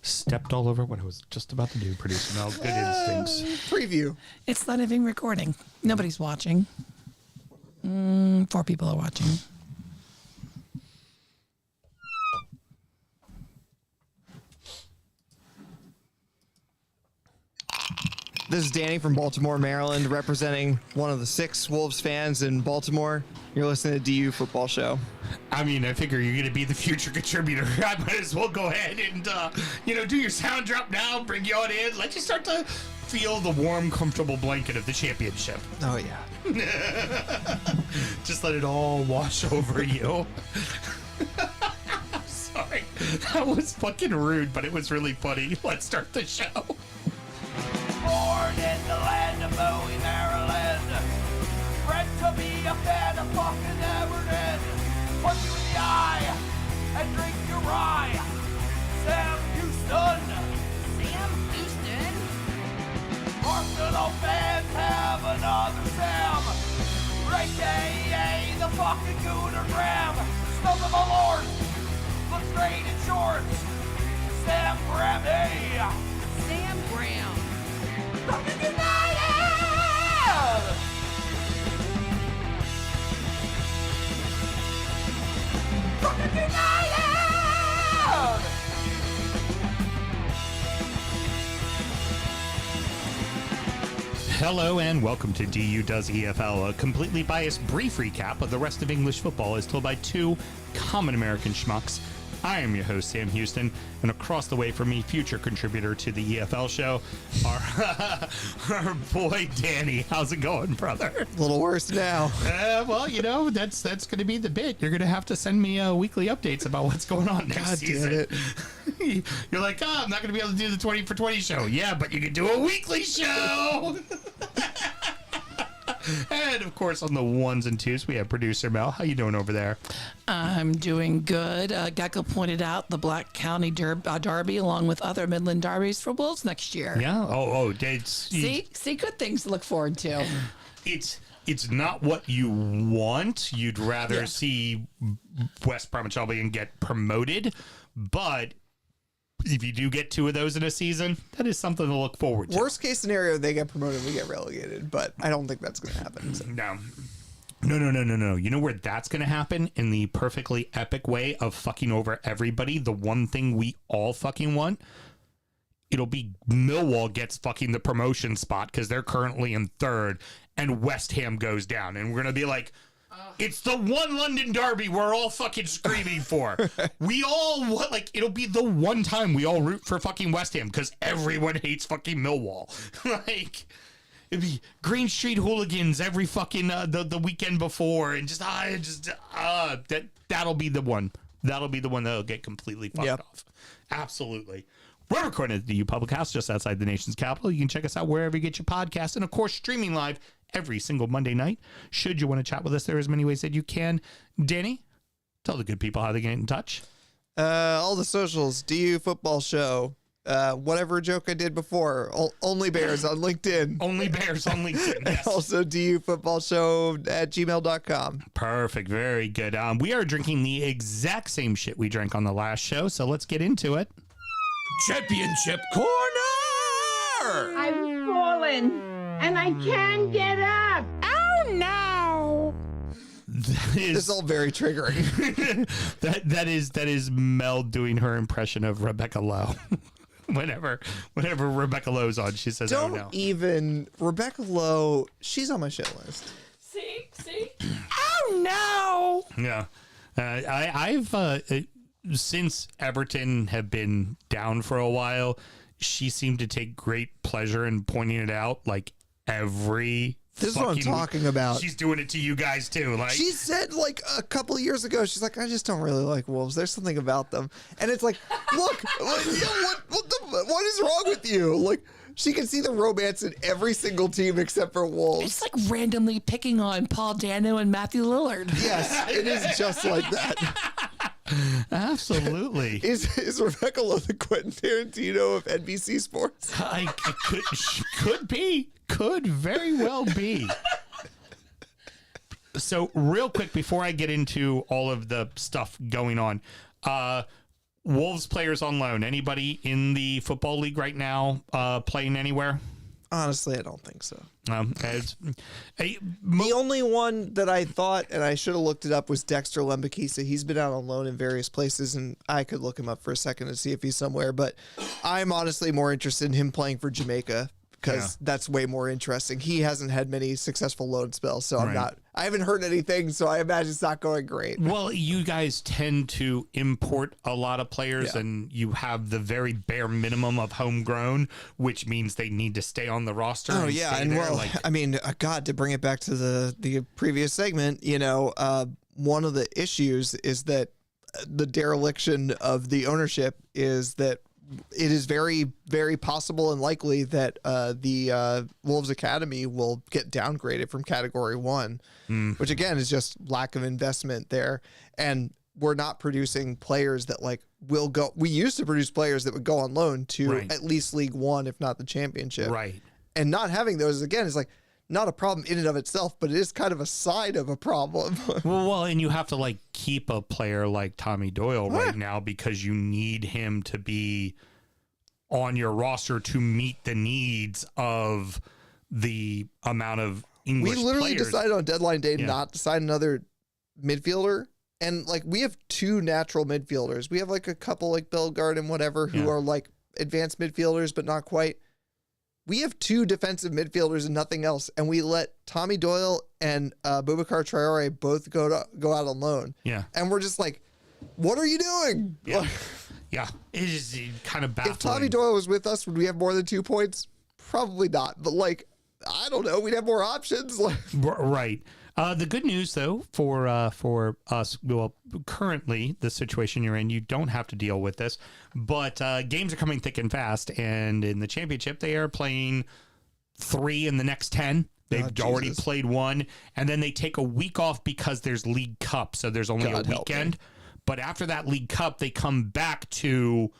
S2: Stepped all over what I was just about to do, producer Mel. Good instincts.
S3: Preview.
S1: It's not even recording. Nobody's watching. 4 people are watching.
S3: This is Danny from Baltimore, Maryland, representing one of the 6 Wolves fans in Baltimore. You're listening to DU Football Show.
S2: I mean, I figure you're going to be the future contributor. I might as well go ahead and, you know, do your sound drop now, bring you on in, let you start to feel the warm, comfortable blanket of the championship.
S3: Oh, yeah.
S2: Just let it all wash over you. I'm sorry. That was fucking rude, but it was really funny. Let's start the show.
S5: Born in the land of Bowie, Maryland. Bred to be a fan of fucking Everton. Punch you in the eye and drink your rye. Sam Houston.
S6: Sam Houston.
S5: Arsenal fans have another Sam. AKA the fucking Gooner Graham. Stump of a lord. Looks great in shorts. Sam Grammy.
S6: Sam Graham.
S5: Fucking United! Fucking United!
S2: Hello and welcome to DU Does EFL, a completely biased brief recap of the rest of English football as told by 2 common American schmucks. I am your host, Sam Houston, and across the way from me, future contributor to the EFL show, our boy Danny. How's it going, brother?
S3: A little worse now.
S2: Well, you know, that's going to be the bit. You're going to have to send me weekly updates about what's going on next
S3: God
S2: season.
S3: damn it.
S2: You're like, I'm not going to be able to do the 20 for 20 show. Yeah, but you can do a weekly show. And of course, on the ones and twos, we have producer Mel. How you doing over there?
S1: I'm doing good. Gecko pointed out the Black County Derby, along with other Midland Derbies for Wolves next year.
S2: Yeah.
S1: See, good things to look forward to.
S2: It's not what you want. You'd rather see West Bromwich Albion get promoted, but if you do get 2 of those in a season, that is something to look forward to.
S3: Worst case scenario, they get promoted, we get relegated, but I don't think that's going to happen. So.
S2: No. You know where that's going to happen? In the perfectly epic way of fucking over everybody. The one thing we all fucking want. It'll be Millwall gets fucking the promotion spot because they're currently in 3rd, and West Ham goes down. And we're going to be like, it's the one London derby we're all fucking screaming for. We all want, like, it'll be the one time we all root for fucking West Ham because everyone hates fucking Millwall. Like, it'd be Green Street hooligans every fucking the weekend before, and that'll be the one. That'll be the one that'll get completely fucked off. Absolutely. We're recording at the DU Public House just outside the nation's capital. You can check us out wherever you get your podcasts, and of course, streaming live every single Monday night. Should you want to chat with us, there are as many ways that you can. Danny, tell the good people how they get in touch.
S3: All the socials, DU Football Show, whatever joke I did before, Only Bears on LinkedIn.
S2: Only Bears on LinkedIn, yes.
S3: Also, DU Football Show at gmail.com.
S2: Perfect. Very good. We are drinking the exact same shit we drank on the last show, so let's get into it.
S5: Championship Corner!
S6: I've fallen and I can't get up. Oh no!
S2: That
S3: This is
S2: is
S3: all very triggering.
S2: that is Mel doing her impression of Rebecca Lowe. Whenever Rebecca Lowe's on, she says,
S3: Don't
S2: "Oh no."
S3: even Rebecca Lowe. She's on my shit list.
S6: See?
S1: Oh no!
S2: Yeah, I've since Everton have been down for a while, she seemed to take great pleasure in pointing it out. Like every
S3: This is what I'm
S2: fucking
S3: talking about.
S2: She's doing it to you guys too. Like
S3: She said like a couple of years ago, she's like, I just don't really like wolves. There's something about them. And it's like, look, what is wrong with you? Like, she can see the romance in every single team except for wolves.
S1: It's like randomly picking on Paul Dano and Matthew Lillard.
S3: Yes, it is just like that.
S2: absolutely.
S3: Is Rebecca Lowe the Quentin Tarantino of NBC Sports?
S2: Could very well be. So real quick before I get into all of the stuff going on, Wolves players on loan. Anybody in the football league right now playing anywhere?
S3: Honestly, I don't think so.
S2: The
S3: only one that I thought, and I should have looked it up, was Dexter Lembakisa. He's been out on loan in various places, and I could look him up for a second to see if he's somewhere. But I'm honestly more interested in him playing for Jamaica because that's way more interesting. He hasn't had many successful loan spells, so I haven't heard anything, so I imagine it's not going great.
S2: Well, you guys tend to import a lot of players, and you have the very bare minimum of homegrown, which means they need to stay on the roster.
S3: Oh, yeah. And well, I mean, God, to bring it back to the previous segment, you know, one of the issues is that the dereliction of the ownership is that it is very, very possible and likely that the Wolves Academy will get downgraded from Category 1, which again is just lack of investment there. And we're not producing players that like will go. We used to produce players that would go on loan to at least League One, if not the Championship.
S2: Right.
S3: And not having those again is like not a problem in and of itself, but it is kind of a side of a problem.
S2: well, and you have to like keep a player like Tommy Doyle right now because you need him to be on your roster to meet the needs of the amount of English
S3: We literally
S2: players.
S3: decided on deadline day not to sign another midfielder. And like we have 2 natural midfielders. We have like a couple like Bellegarde and whatever who are like advanced midfielders, but not quite. We have 2 defensive midfielders and nothing else. And we let Tommy Doyle and Boubacar Traore both go out on loan.
S2: Yeah.
S3: And we're just like, what are you doing?
S2: Yeah. Yeah, it is kind of baffling.
S3: If Tommy Doyle was with us, would we have more than 2 points? Probably not. But like, I don't know. We'd have more options.
S2: Right. The good news, though, for us, well, currently the situation you're in, you don't have to deal with this. But games are coming thick and fast, and in the championship, they are playing 3 in the next 10. They've already played 1, and then they take a week off because there's League Cup, so there's only a weekend. But after that League Cup, they come back to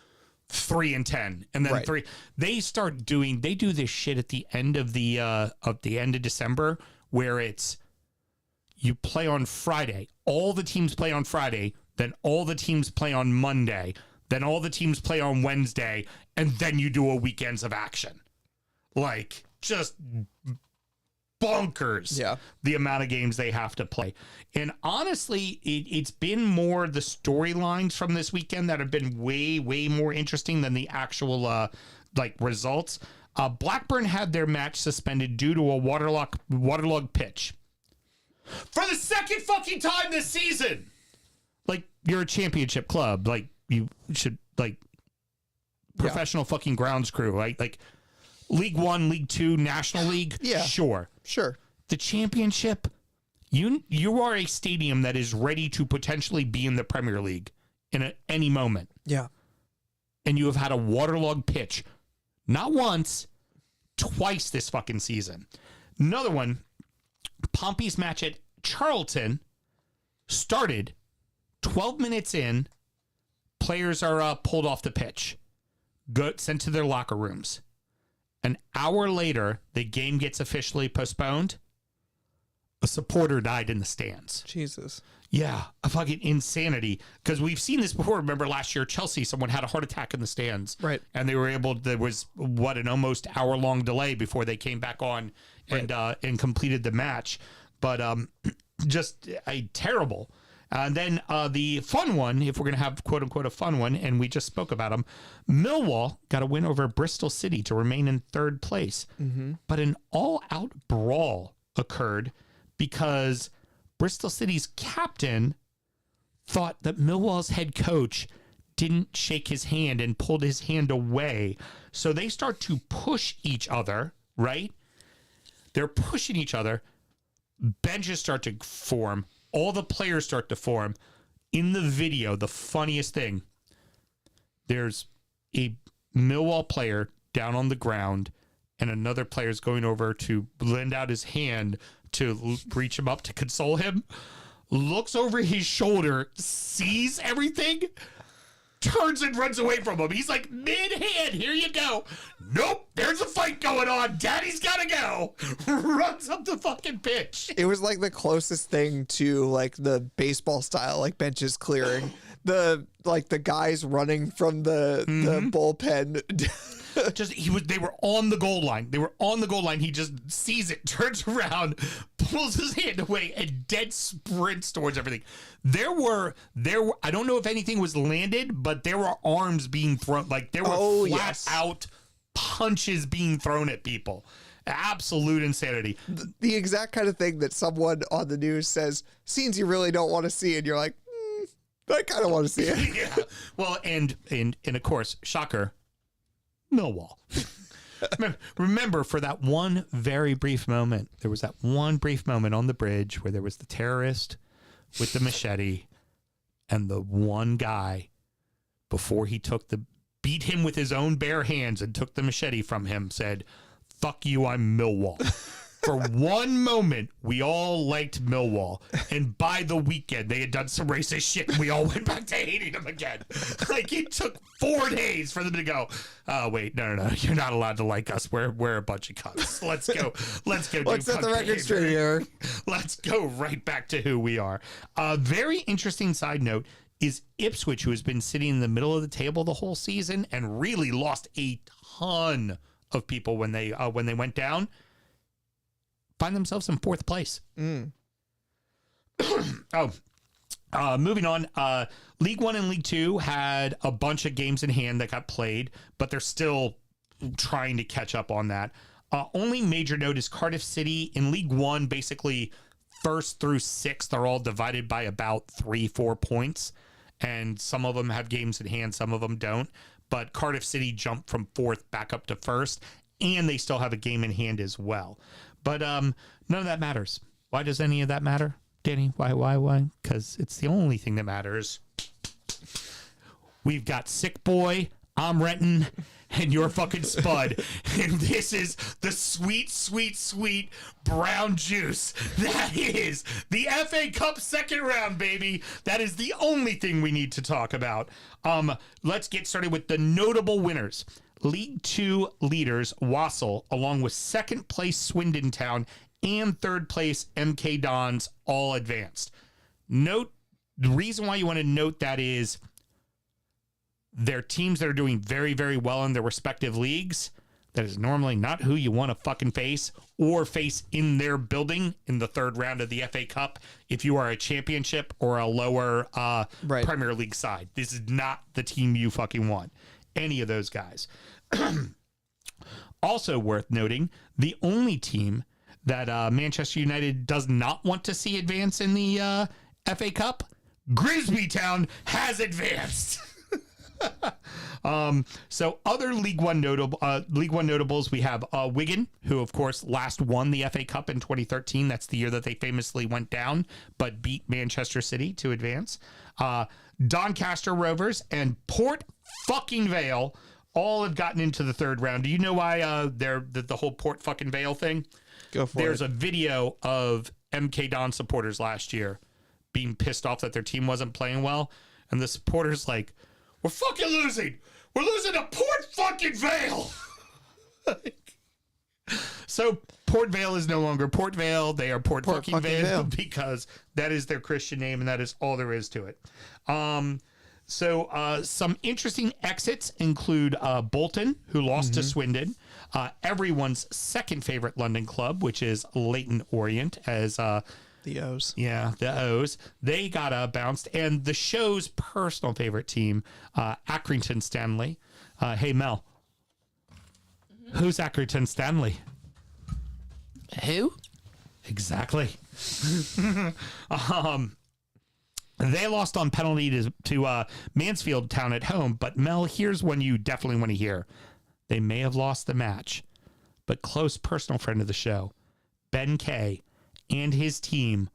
S2: 3 and 10, and then 3. They do this shit at the end of the end of December, where it's you play on Friday. All the teams play on Friday, then all the teams play on Monday, then all the teams play on Wednesday, and then you do a weekends of action. Like, just bonkers the amount of games they have to play. And honestly, it's been more the storylines from this weekend that have been way, way more interesting than the actual results. Blackburn had their match suspended due to a waterlogged pitch. For the second fucking time this season! Like, you're a championship club. Like, you should, professional fucking grounds crew, right? Like, League One, League Two, National League? Yeah. Sure. The championship, you are a stadium that is ready to potentially be in the Premier League in any moment.
S3: Yeah.
S2: And you have had a waterlogged pitch, not once, twice this fucking season. Another one, Pompey's match at Charlton started 12 minutes in, players are pulled off the pitch, sent to their locker rooms. An hour later, the game gets officially postponed. A supporter died in the stands.
S3: Jesus.
S2: Yeah, a fucking insanity. Because we've seen this before. Remember last year, Chelsea, someone had a heart attack in the stands.
S3: Right.
S2: And they were there was, an almost hour-long delay before they came back on and completed the match. But just terrible. And then the fun one, if we're going to have quote-unquote a fun one, and we just spoke about them, Millwall got a win over Bristol City to remain in 3rd place. Mm-hmm. But an all-out brawl occurred because Bristol City's captain thought that Millwall's head coach didn't shake his hand and pulled his hand away. So they start to push each other, right? They're pushing each other. Benches start to form. All the players start to form. In the video, the funniest thing, there's a Millwall player down on the ground, and another player's going over to lend out his hand to reach him up to console him, looks over his shoulder, sees everything, turns and runs away from him. He's like, mid-hand, here you go. Nope, there's a fight going on. Daddy's gotta go. Runs up the fucking pitch.
S3: It was like the closest thing to like the baseball style, like benches clearing. The guys running from the bullpen.
S2: They were on the goal line. He just sees it, turns around, pulls his hand away, and dead sprints towards everything. There were I don't know if anything was landed, but there were arms being thrown. Like there were flat out punches being thrown at people. Absolute insanity.
S3: The exact kind of thing that someone on the news says, scenes you really don't want to see, and you're like, I kind of want to see it.
S2: Yeah. Well, and of course, shocker, Millwall. Remember, for that one very brief moment, there was that one brief moment on the bridge where there was the terrorist with the machete, and the one guy, before he beat him with his own bare hands and took the machete from him, said, "Fuck you, I'm Millwall." For one moment, we all liked Millwall, and by the weekend, they had done some racist shit, and we all went back to hating them again. Like, it took 4 days for them to go, oh, wait, no, you're not allowed to like us. We're a bunch of cunts. Let's go. Let's set
S3: the record straight here.
S2: Let's go right back to who we are. A very interesting side note is Ipswich, who has been sitting in the middle of the table the whole season and really lost a ton of people when they went down, find themselves in 4th place. Moving on. League One and League Two had a bunch of games in hand that got played, but they're still trying to catch up on that. Only major note is Cardiff City in League One, basically 1st through 6th are all divided by about 3-4 points. and some of them have games in hand, some of them don't. But Cardiff City jumped from 4th back up to 1st, and they still have a game in hand as well. But none of that matters. Why does any of that matter, Danny? Why? Because it's the only thing that matters. We've got Sick Boy, I'm Renton, and you're fucking Spud. And this is the sweet, sweet, sweet brown juice. That is the FA Cup second round, baby. That is the only thing we need to talk about. Let's get started with the notable winners. League 2 leaders, Wassel, along with second place Swindon Town and third place MK Dons, all advanced. Note, the reason why you want to note that is they're teams that are doing very, very well in their respective leagues. That is normally not who you want to fucking face or face in their building in the third round of the FA Cup if you are a championship or a lower Premier League side. This is not the team you fucking want. Any of those guys. Also worth noting, the only team that Manchester United does not want to see advance in the FA Cup, Grimsby Town, has advanced. So other League One notables, we have Wigan, who of course last won the FA Cup in 2013. That's the year that they famously went down, but beat Manchester City to advance. Doncaster Rovers and Port fucking Vale all have gotten into the third round. Do you know why they're the whole Port fucking Vale thing?
S3: Go for
S2: There's
S3: it.
S2: a video of MK Don supporters last year being pissed off that their team wasn't playing well, and the supporters like, we're fucking losing. We're losing to Port fucking Vale. So Port Vale is no longer Port Vale. They are Port fucking Vale because that is their Christian name, and that is all there is to it. So some interesting exits include Bolton, who lost to Swindon. Everyone's second favorite London club, which is Leyton Orient, as
S3: The O's.
S2: yeah, the O's. They got bounced. And the show's personal favorite team, Accrington Stanley. Hey, Mel. Who's Accrington Stanley?
S1: Who?
S2: Exactly. They lost on penalty to Mansfield Town at home. But, Mel, here's one you definitely want to hear. They may have lost the match, but close personal friend of the show, Ben Kay, and his team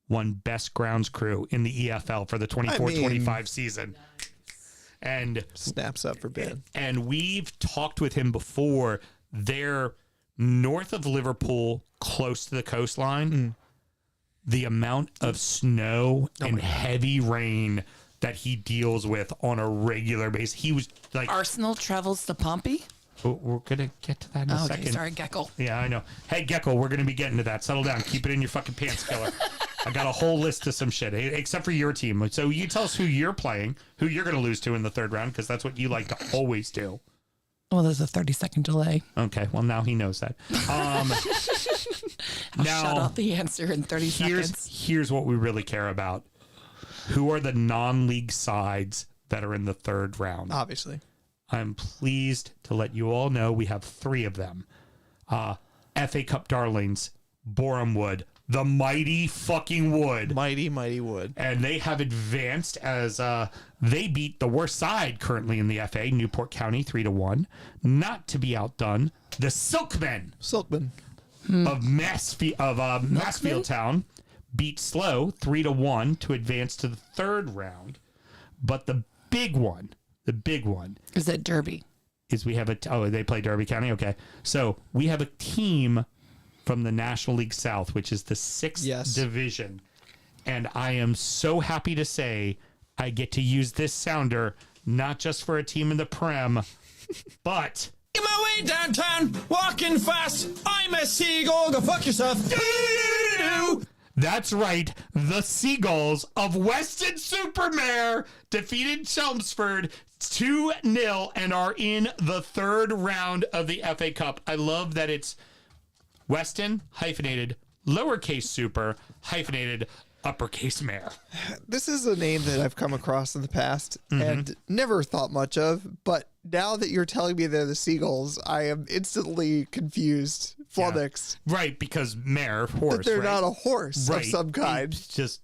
S2: won Best Grounds Crew in the EFL for the 24-25 season. And
S3: Snaps up for Ben.
S2: And we've talked with him before. They're north of Liverpool, close to the coastline. The amount of snow and heavy rain that he deals with on a regular basis. He was like...
S1: Arsenal travels to Pompey?
S2: We're going to get to that in a
S1: Okay,
S2: second.
S1: sorry, Geckel.
S2: Yeah, I know. Hey, Gecko, we're going to be getting to that. Settle down. Keep it in your fucking pants, killer. I got a whole list of some shit, except for your team. So you tell us who you're playing, who you're going to lose to in the third round, because that's what you like to always do.
S1: Well, there's a 30-second delay.
S2: Okay, well, now he knows that.
S1: I'll
S2: now,
S1: shut off the answer in 30 seconds.
S2: Here's what we really care about. Who are the non-league sides that are in the third round?
S3: Obviously.
S2: I'm pleased to let you all know we have 3 of them. FA Cup darlings, Boreham Wood, the mighty fucking Wood.
S3: Mighty Wood.
S2: And they have advanced as they beat the worst side currently in the FA, Newport County, 3-1. Not to be outdone, the Silkmen of Mansfield Town beat Slough 3-1 to advance to the third round. But the big one
S1: Is that Derby?
S2: is we have they play Derby County. Okay. So we have a team from the National League South, which is the 6th division. And I am so happy to say I get to use this sounder, not just for a team in the Prem, but
S9: In my way downtown, walking fast. I'm a seagull. Go fuck yourself.
S2: that's right. The Seagulls of Weston-super-Mare defeated Chelmsford 2-0 and are in the third round of the FA Cup. I love that it's Weston hyphenated lowercase super hyphenated uppercase mare.
S3: This is a name that I've come across in the past and never thought much of, but now that you're telling me they're the Seagulls, I am instantly confused, flummoxed.
S2: Right, because mare, horse.
S3: That they're
S2: right?
S3: not a horse of some kind.
S2: It's just,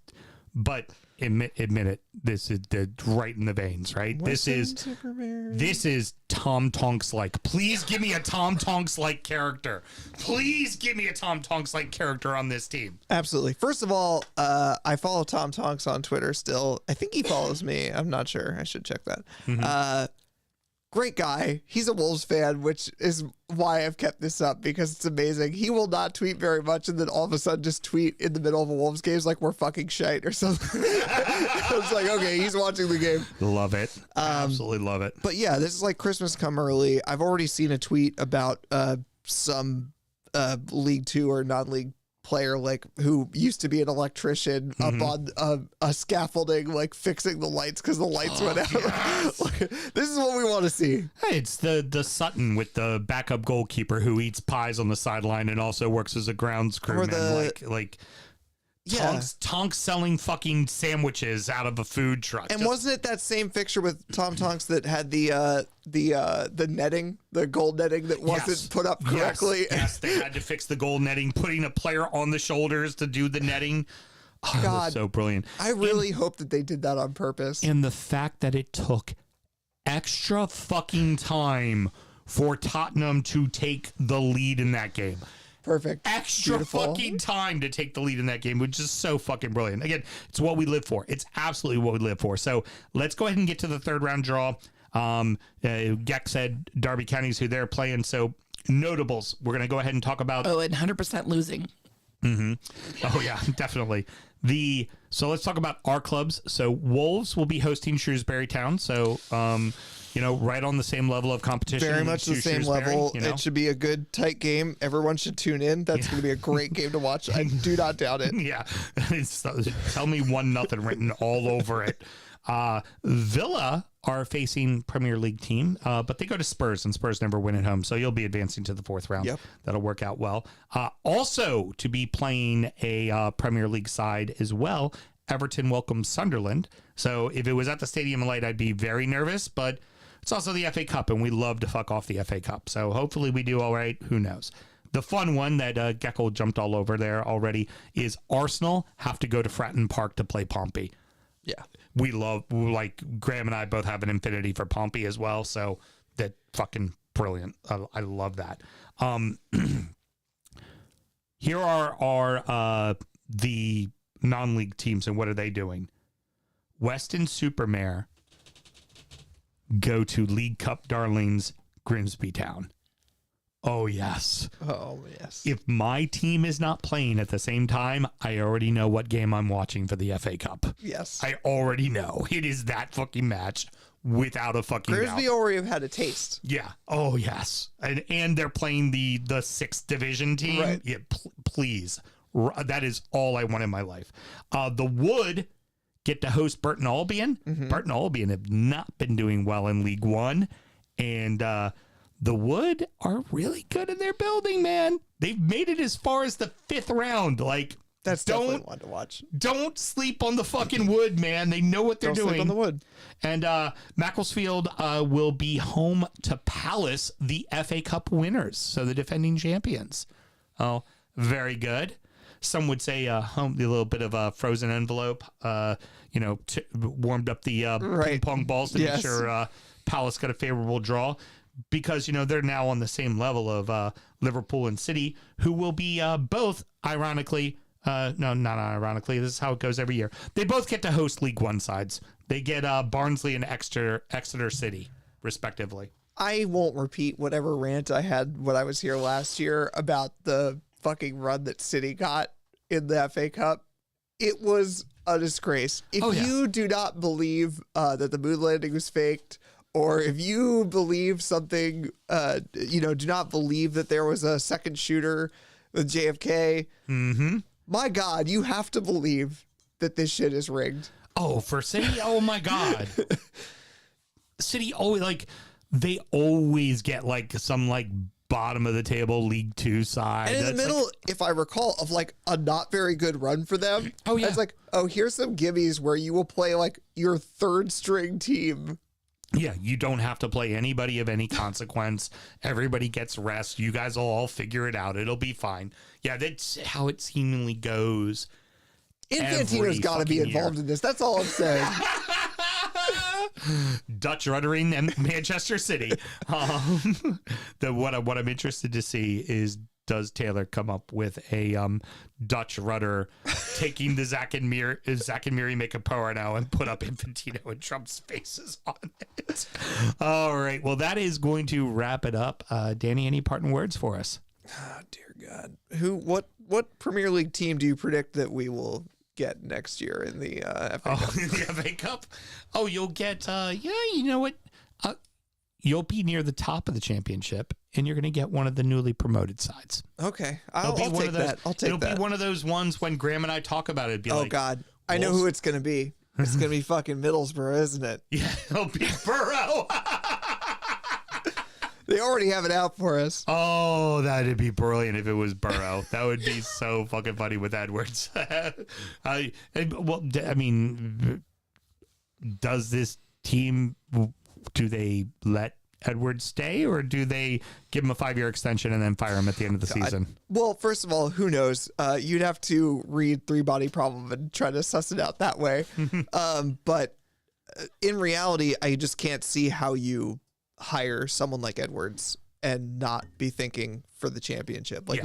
S2: but admit it. This is right in the veins, right? This is Tom Tonks like. Please give me a Tom Tonks like character. Please give me a Tom Tonks like character on this team.
S3: Absolutely. First of all, I follow Tom Tonks on Twitter still. I think he follows me. I'm not sure. I should check that. Great guy. He's a Wolves fan, which is why I've kept this up, because it's amazing. He will not tweet very much and then all of a sudden just tweet in the middle of a Wolves game like we're fucking shite or something. I was like, okay, he's watching the game.
S2: Love it. Absolutely love it.
S3: But yeah, this is like Christmas come early. I've already seen a tweet about some League Two or non-league player like who used to be an electrician up on a scaffolding, like fixing the lights because the lights went out.
S2: Yes.
S3: Like, this is what we want to see.
S2: Hey, it's the Sutton with the backup goalkeeper who eats pies on the sideline and also works as a grounds crewman. Tonks selling fucking sandwiches out of a food truck.
S3: And wasn't it that same fixture with Tom Tonks that had the netting, the goal netting that wasn't put up correctly?
S2: Yes, they had to fix the goal netting, putting a player on the shoulders to do the netting. Oh, God, was so brilliant.
S3: I really hope that they did that on purpose.
S2: And the fact that it took extra fucking time for Tottenham to take the lead in that game.
S3: Perfect.
S2: Extra fucking time to take the lead in that game, which is so fucking brilliant. Again, it's what we live for. It's absolutely what we live for. So let's go ahead and get to the third round draw. Geck said Derby County's who they're playing. So notables, we're going to go ahead and talk about.
S1: Oh, and 100% losing.
S2: Mm-hmm. Oh, yeah, definitely. So let's talk about our clubs. So Wolves will be hosting Shrewsbury Town. So, right on the same level of competition.
S3: Very much the same level. It should be a good, tight game. Everyone should tune in. That's going to be a great game to watch. I do not doubt it.
S2: Yeah. Tell me 1-0 written all over it. Villa are facing Premier League team, but they go to Spurs, and Spurs never win at home. So you'll be advancing to the fourth round. Yep. That'll work out well. Also to be playing a Premier League side as well, Everton welcomes Sunderland. So if it was at the Stadium of Light, I'd be very nervous, but it's also the FA Cup, and we love to fuck off the FA Cup. So hopefully we do all right. Who knows? The fun one that Gecko jumped all over there already is Arsenal have to go to Fratton Park to play Pompey.
S3: Yeah.
S2: We love, like, Graham and I both have an affinity for Pompey as well. So that fucking brilliant. I love that. Here are the non-league teams, and what are they doing? Weston-super-Mare go to League Cup darlings Grimsby Town. Oh, yes.
S3: Oh, yes.
S2: If my team is not playing at the same time, I already know what game I'm watching for the FA Cup.
S3: Yes.
S2: I already know. It is that fucking match without a fucking
S3: Grimsby
S2: doubt.
S3: already have had a taste.
S2: Yeah. Oh, yes. And they're playing the 6th division team.
S3: Right.
S2: Yeah, please. That is all I want in my life. The Wood get to host Burton Albion. Mm-hmm. Burton Albion have not been doing well in League One. And the Wood are really good in their building, man. They've made it as far as the 5th round. Like,
S3: that's definitely one to watch.
S2: Don't sleep on the fucking Wood, man. They know what they're doing.
S3: Sleep on the Wood.
S2: And Macclesfield will be home to Palace, the FA Cup winners, so the defending champions. Oh, very good. Some would say home, a little bit of a frozen envelope. Warmed up the ping pong balls to make sure Palace got a favorable draw. Because, they're now on the same level of Liverpool and City, who will be both, ironically, no, not ironically, this is how it goes every year. They both get to host League One sides. They get Barnsley and Exeter City, respectively.
S3: I won't repeat whatever rant I had when I was here last year about the fucking run that City got in the FA Cup. It was a disgrace. If you do not believe that the moon landing was faked, or if you believe something, do not believe that there was a second shooter with JFK, my God, you have to believe that this shit is rigged.
S2: Oh, for City? Oh, my God. City always, they always get, some, bottom of the table League Two side.
S3: And in the middle, if I recall, of, a not very good run for them.
S2: Oh, yeah.
S3: It's here's some gimmies where you will play, your third string team.
S2: Yeah, you don't have to play anybody of any consequence. Everybody gets rest. You guys will all figure it out. It'll be fine. Yeah, that's how it seemingly goes
S3: Infantino's got to be
S2: fucking
S3: involved in this. That's all I'm saying.
S2: Dutch ruddering and Manchester City. What I'm interested to see is, does Taylor come up with a Dutch rudder taking the Zach and Miri make a porno and put up Infantino and Trump's faces on it? All right. Well, that is going to wrap it up. Danny, any parting words for us?
S3: Oh, dear God. What Premier League team do you predict that we will get next year in the FA Cup?
S2: In the FA Cup? Oh, you'll get, you know what? You'll be near the top of the championship, and you're going to get one of the newly promoted sides.
S3: Okay. I'll take that. I'll take that.
S2: It'll be one of those ones when Graham and I talk about it. It'd be
S3: oh, God. I know who it's going to be. It's going to be fucking Middlesbrough, isn't it?
S2: Yeah, it'll be Burrow.
S3: They already have it out for us.
S2: Oh, that'd be brilliant if it was Burrow. That would be so fucking funny with Edwards. I mean, does this team, do they let Edwards stay, or do they give him a 5-year extension and then fire him at the end of the season?
S3: Well, first of all, who knows? You'd have to read Three Body Problem and try to suss it out that way. But in reality, I just can't see how you hire someone like Edwards and not be thinking for the championship. Like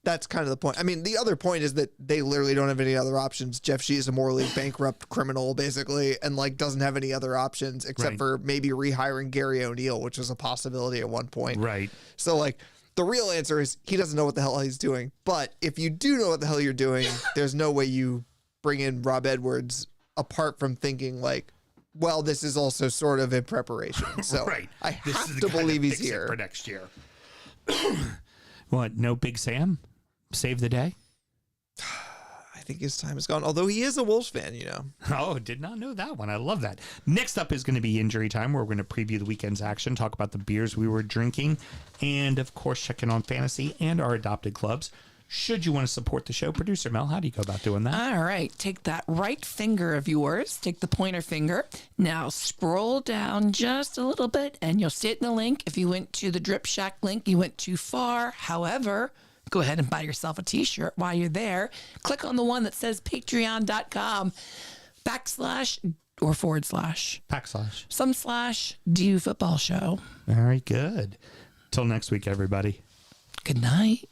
S3: that's kind of the point. I mean, the other point is that they literally don't have any other options. Jeff Shee is a morally bankrupt criminal, basically, and like doesn't have any other options except for maybe rehiring Gary O'Neill, which was a possibility at one point.
S2: Right.
S3: So like the real answer is he doesn't know what the hell he's doing. But if you do know what the hell you're doing, there's no way you bring in Rob Edwards apart from thinking like, well, this is also sort of in preparation. So I have to believe he's here
S2: for next year. What? No Big Sam? Save the day?
S3: I think his time is gone. Although he is a Wolves fan, you know.
S2: Oh, did not know that one. I love that. Next up is going to be injury time, where we're going to preview the weekend's action, talk about the beers we were drinking, and of course, check in on fantasy and our adopted clubs. Should you want to support the show, Producer Mel, how do you go about doing that?
S1: All right. Take that right finger of yours, take the pointer finger. Now scroll down just a little bit and you'll see it in the link. If you went to the Drip Shack link, you went too far. However, go ahead and buy yourself a t-shirt while you're there. Click on the one that says patreon.com/ or / some / DU Football Show.
S2: Very good. Till next week, everybody.
S1: Good night.